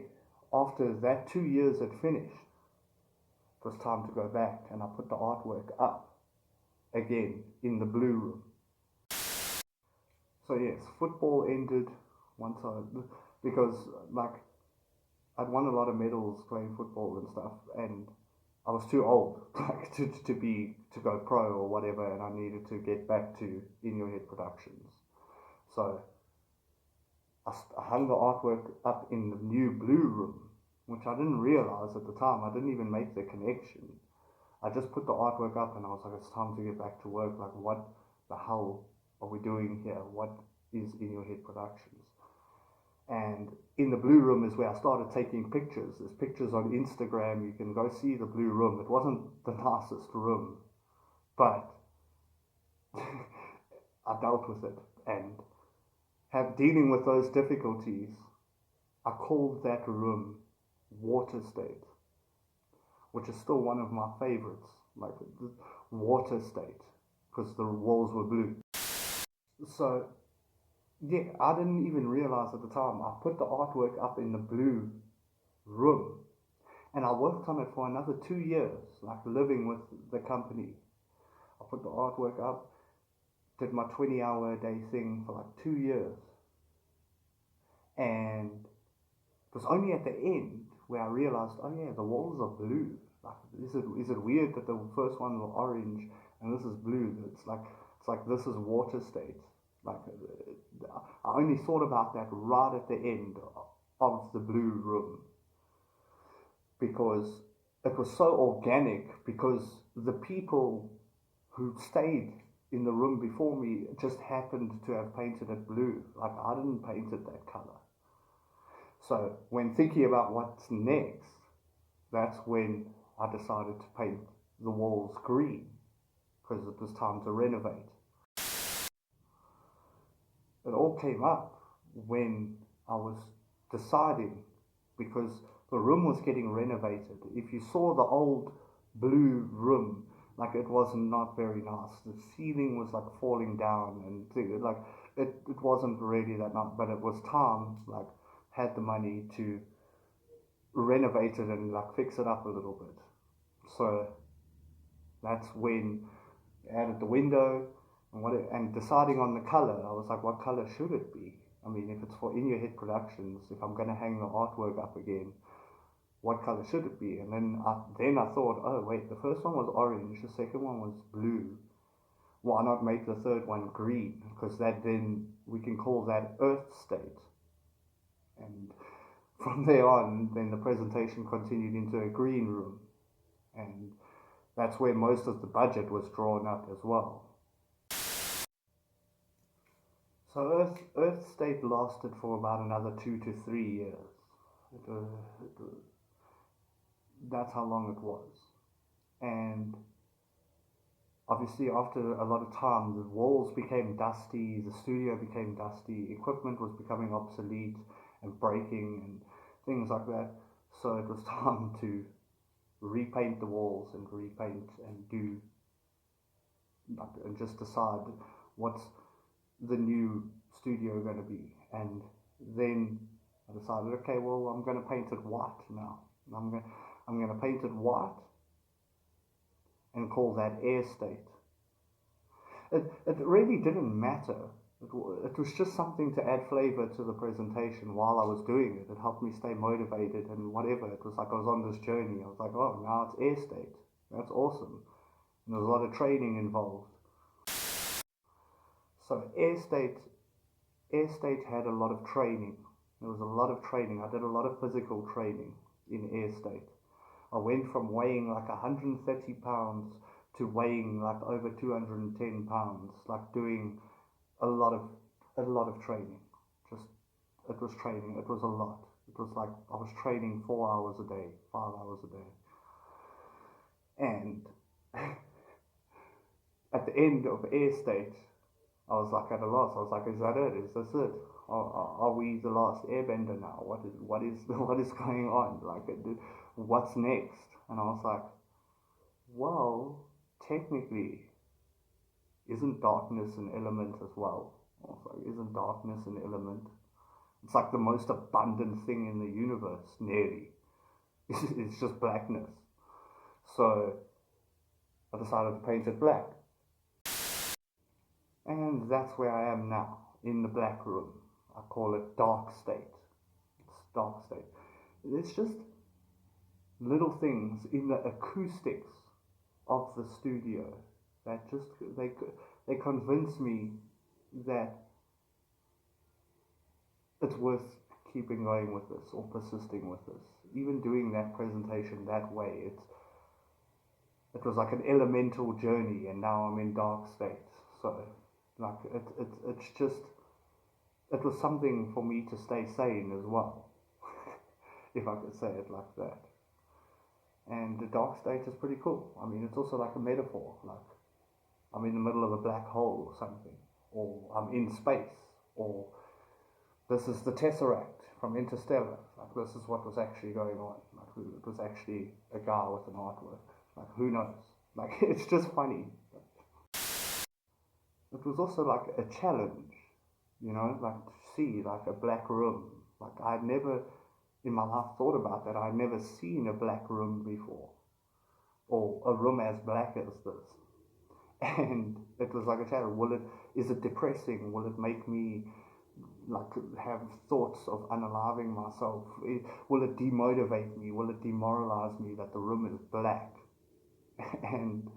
after that 2 years had finished, it was time to go back, and I put the artwork up again in the blue room. So yes, football ended because like I'd won a lot of medals playing football and stuff, and I was too old like to go pro or whatever, and I needed to get back to In Your Head Productions. So I hung the artwork up in the new blue room, which I didn't realize at the time. I didn't even make the connection. I just put the artwork up and I was like, it's time to get back to work. Like, what the hell are we doing here? What is In Your Head Productions? And in the blue room is where I started taking pictures. There's pictures on Instagram. You can go see the blue room. It wasn't the nicest room, but I dealt with it. And dealing with those difficulties, I called that room Water State, which is still one of my favorites, like the Water State, because the walls were blue. So yeah, I didn't even realize at the time. I put the artwork up in the blue room, and I worked on it for another 2 years, like living with the company. I put the artwork up, did my 20-hour-a-day thing for like 2 years, and it was only at the end where I realized, oh yeah, the walls are blue. Like, is it weird that the first one was orange and this is blue? It's like this is Water State. Like, I only thought about that right at the end of the blue room, because it was so organic, because the people who stayed in the room before me just happened to have painted it blue. Like, I didn't paint it that color. So when thinking about what's next, that's when I decided to paint the walls green, because it was time to renovate. It all came up when I was deciding, because the room was getting renovated. If you saw the old blue room, like, it was not very nice. The ceiling was like falling down, and like it wasn't really that nice, but it was time, like, had the money to renovate it and like fix it up a little bit. So that's when I added the window and deciding on the color. I was like, what color should it be? I mean, if it's for In Your Head Productions, if I'm going to hang the artwork up again, what color should it be? And then I thought, oh wait, the first one was orange, the second one was blue. Why not make the third one green? Because then we can call that Earth State. And from there on, then the presentation continued into a green room, and that's where most of the budget was drawn up as well. So Earth State lasted for about another 2 to 3 years. That's how long it was. And obviously after a lot of time, the walls became dusty, the studio became dusty, equipment was becoming obsolete and breaking and things like that. So it was time to repaint the walls and repaint and do, and just decide what's the new studio going to be. And then I decided, okay, well, I'm going to paint it white now. I'm going to paint it white and call that Air State. It really didn't matter. It was just something to add flavor to the presentation while I was doing it. It helped me stay motivated and whatever. It was like I was on this journey. I was like, oh, now it's Air State. That's awesome. And there was a lot of training involved. So Air State had a lot of training. There was a lot of training. I did a lot of physical training in Air State. I went from weighing like 130 pounds to weighing like over 210 pounds, like doing a lot of training. It was training. It was a lot. It was like I was training 4 hours a day, 5 hours a day. And at the end of Air State, I was like at a loss. I was like, is that it? Is this it? Are we the last airbender now? What is going on? Like, what's next? And I was like, well, technically, isn't darkness an element as well? I was like, isn't darkness an element? It's like the most abundant thing in the universe, nearly. It's just blackness. So I decided to paint it black. And that's where I am now, in the black room. I call it Dark State. It's Dark State. It's just little things in the acoustics of the studio that just, they convince me that it's worth keeping going with this or persisting with this. Even doing that presentation that way, it was like an elemental journey, and now I'm in Dark State. So Like it's just, it was something for me to stay sane as well, if I could say it like that. And the dark state is pretty cool. I mean, it's also like a metaphor. Like I'm in the middle of a black hole or something, or I'm in space, or this is the Tesseract from Interstellar. Like this is what was actually going on. Like it was actually a guy with an artwork. Like who knows? Like it's just funny. It was also like a challenge, like to see like a black room. Like I'd never in my life thought about that. I'd never seen a black room before, or a room as black as this. And it was like a challenge. Is it depressing? Will it make me like have thoughts of unaliving myself? Will it demotivate me? Will it demoralize me that the room is black? And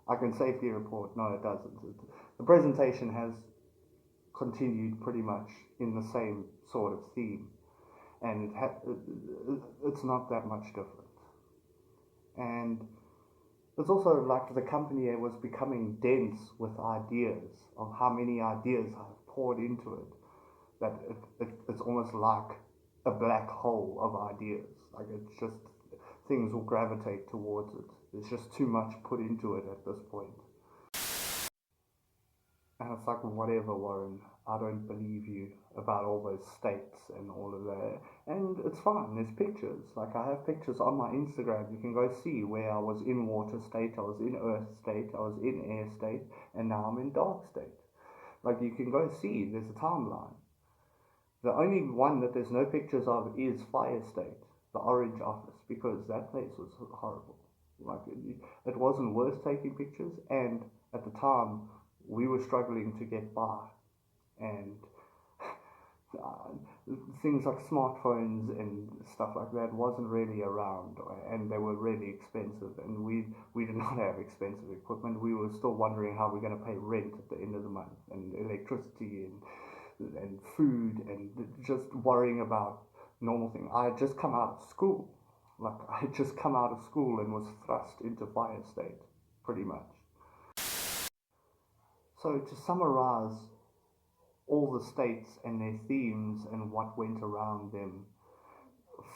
I can safely report, no, it doesn't. The presentation has continued pretty much in the same sort of theme, and it's not that much different. And it's also like the company was becoming dense with ideas of how many ideas I've poured into it, that it's almost like a black hole of ideas. Like it's just, things will gravitate towards it. There's just too much put into it at this point. And it's like, whatever, Warren, I don't believe you about all those states and all of that. And it's fine, there's pictures. Like I have pictures on my Instagram. You can go see where I was in water state, I was in earth state, I was in air state, and now I'm in dark state. Like you can go see, there's a timeline. The only one that there's no pictures of is Fire State, the Orange Office, because that place was horrible. Like it wasn't worth taking pictures, and at the time we were struggling to get by, and things like smartphones and stuff like that wasn't really around, and they were really expensive, and we did not have expensive equipment. We were still wondering how we're going to pay rent at the end of the month, and electricity and food, and just worrying about normal things. I had just come out of school. Like I had just come out of school and was thrust into Fire State, pretty much. So to summarize all the states and their themes and what went around them,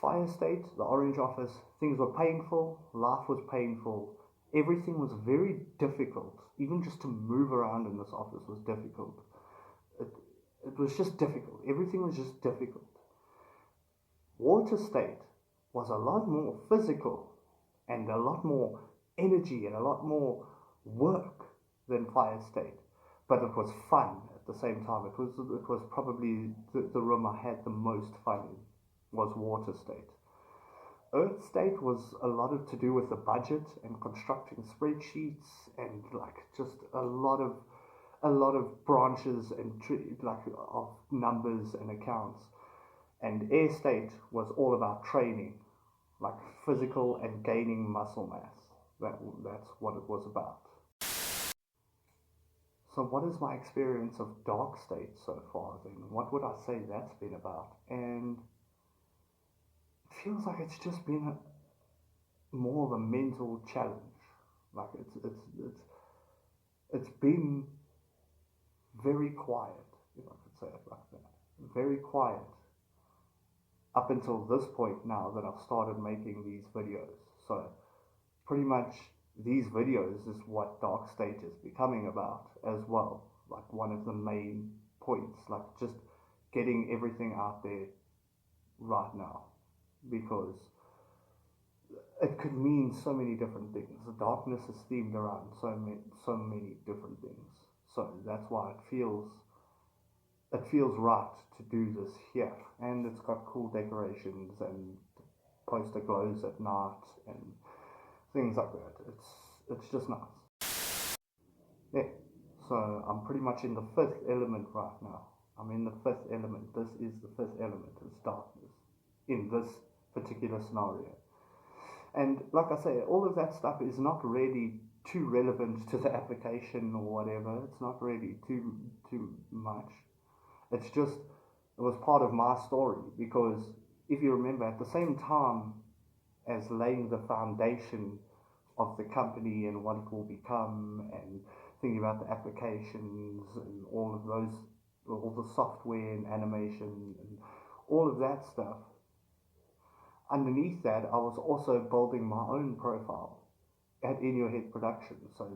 Fire State, the Orange Office, things were painful, life was painful, everything was very difficult. Even just to move around in this office was difficult. It was just difficult. Everything was just difficult. Water State was a lot more physical and a lot more energy and a lot more work than Fire State. But it was fun at the same time. It was probably the room I had the most fun in, was Water State. Earth State was a lot to do with the budget and constructing spreadsheets and like just a lot of branches and of numbers and accounts. And Air State was all about training, like physical and gaining muscle mass. That's what it was about. So what is my experience of Dark State so far then? What would I say that's been about? And it feels like it's just been more of a mental challenge. Like it's been very quiet, if I could say it like that. Very quiet up until this point now that I've started making these videos. So pretty much these videos is what Dark State is becoming about as well. Like one of the main points, like just getting everything out there right now, because it could mean so many different things. The darkness is themed around so many different things. So that's why it feels right to do this here. And it's got cool decorations and poster glows at night and things like that. It's just nice. Yeah. So I'm pretty much in the fifth element right now. I'm in the fifth element. This is the fifth element. It's darkness in this particular scenario. And like I say, all of that stuff is not really too relevant to the application or whatever. It's not really too much. It's just, it was part of my story, because if you remember, at the same time as laying the foundation of the company and what it will become and thinking about the applications and all of those, all the software and animation and all of that stuff. Underneath that, I was also building my own profile at In Your Head Productions. So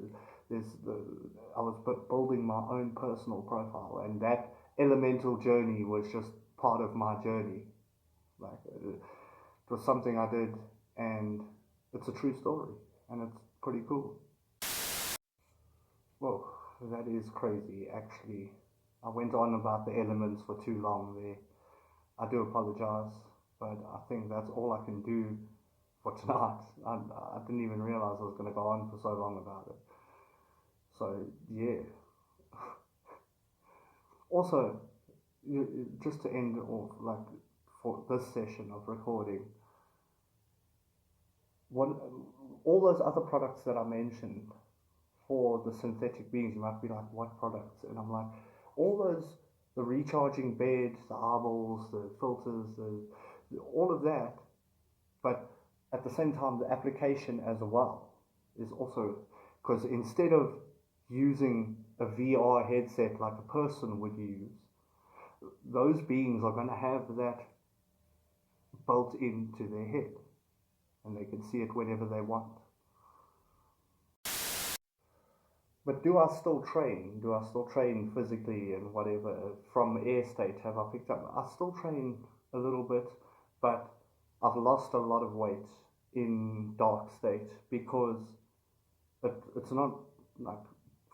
I was building my own personal profile, and that elemental journey was just part of my journey. Like it was something I did, and it's a true story, and it's pretty cool. Whoa, that is crazy. Actually, I went on about the elements for too long there. I do apologize, but I think that's all I can do for tonight. I didn't even realize I was going to go on for so long about it. So, yeah. Also, just to end off, like, for this session of recording, all those other products that I mentioned for the synthetic beings, you might be like, what products? And I'm like, all those, the recharging beds, the eyeballs, the filters, all of that, but at the same time, the application as well is also, because instead of using a VR headset like a person would use, those beings are going to have that built into their head, and they can see it whenever they want. But do I still train? Do I still train physically and whatever from air state? Have I picked up? I still train a little bit, but I've lost a lot of weight in dark state because it's not like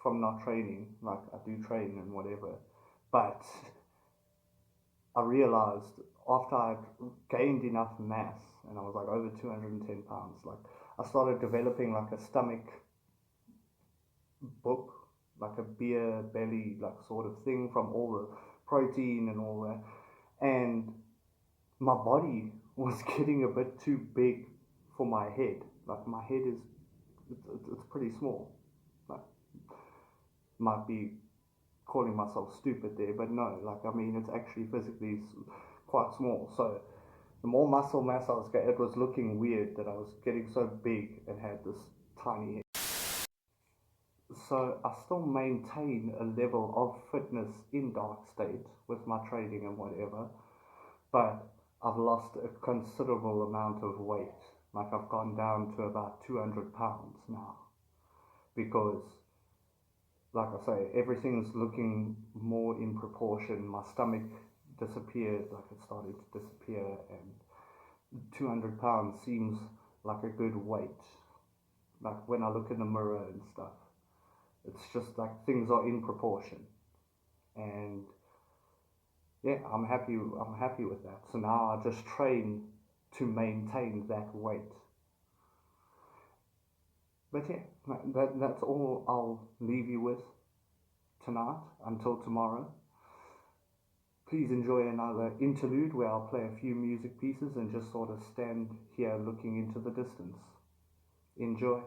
from not training. Like I do train and whatever, but I realized after I gained enough mass and I was like over 210 pounds, like I started developing like a stomach book, like a beer belly like sort of thing from all the protein and all that, and my body was getting a bit too big for my head. Like my head is it's pretty small. Like might be calling myself stupid there, but no, like I mean it's actually physically quite small. So the more muscle mass I was getting, it was looking weird that I was getting so big and had this tiny head. So I still maintain a level of fitness in dark state with my training and whatever, but I've lost a considerable amount of weight. Like I've gone down to about 200 pounds now because, like I say, everything's looking more in proportion. My stomach disappeared, like it started to disappear, and 200 pounds seems like a good weight. Like when I look in the mirror and stuff, it's just like things are in proportion, and yeah, I'm happy with that. So now I just train to maintain that weight. But yeah, that's all I'll leave you with tonight until tomorrow. Please enjoy another interlude where I'll play a few music pieces and just sort of stand here looking into the distance. Enjoy.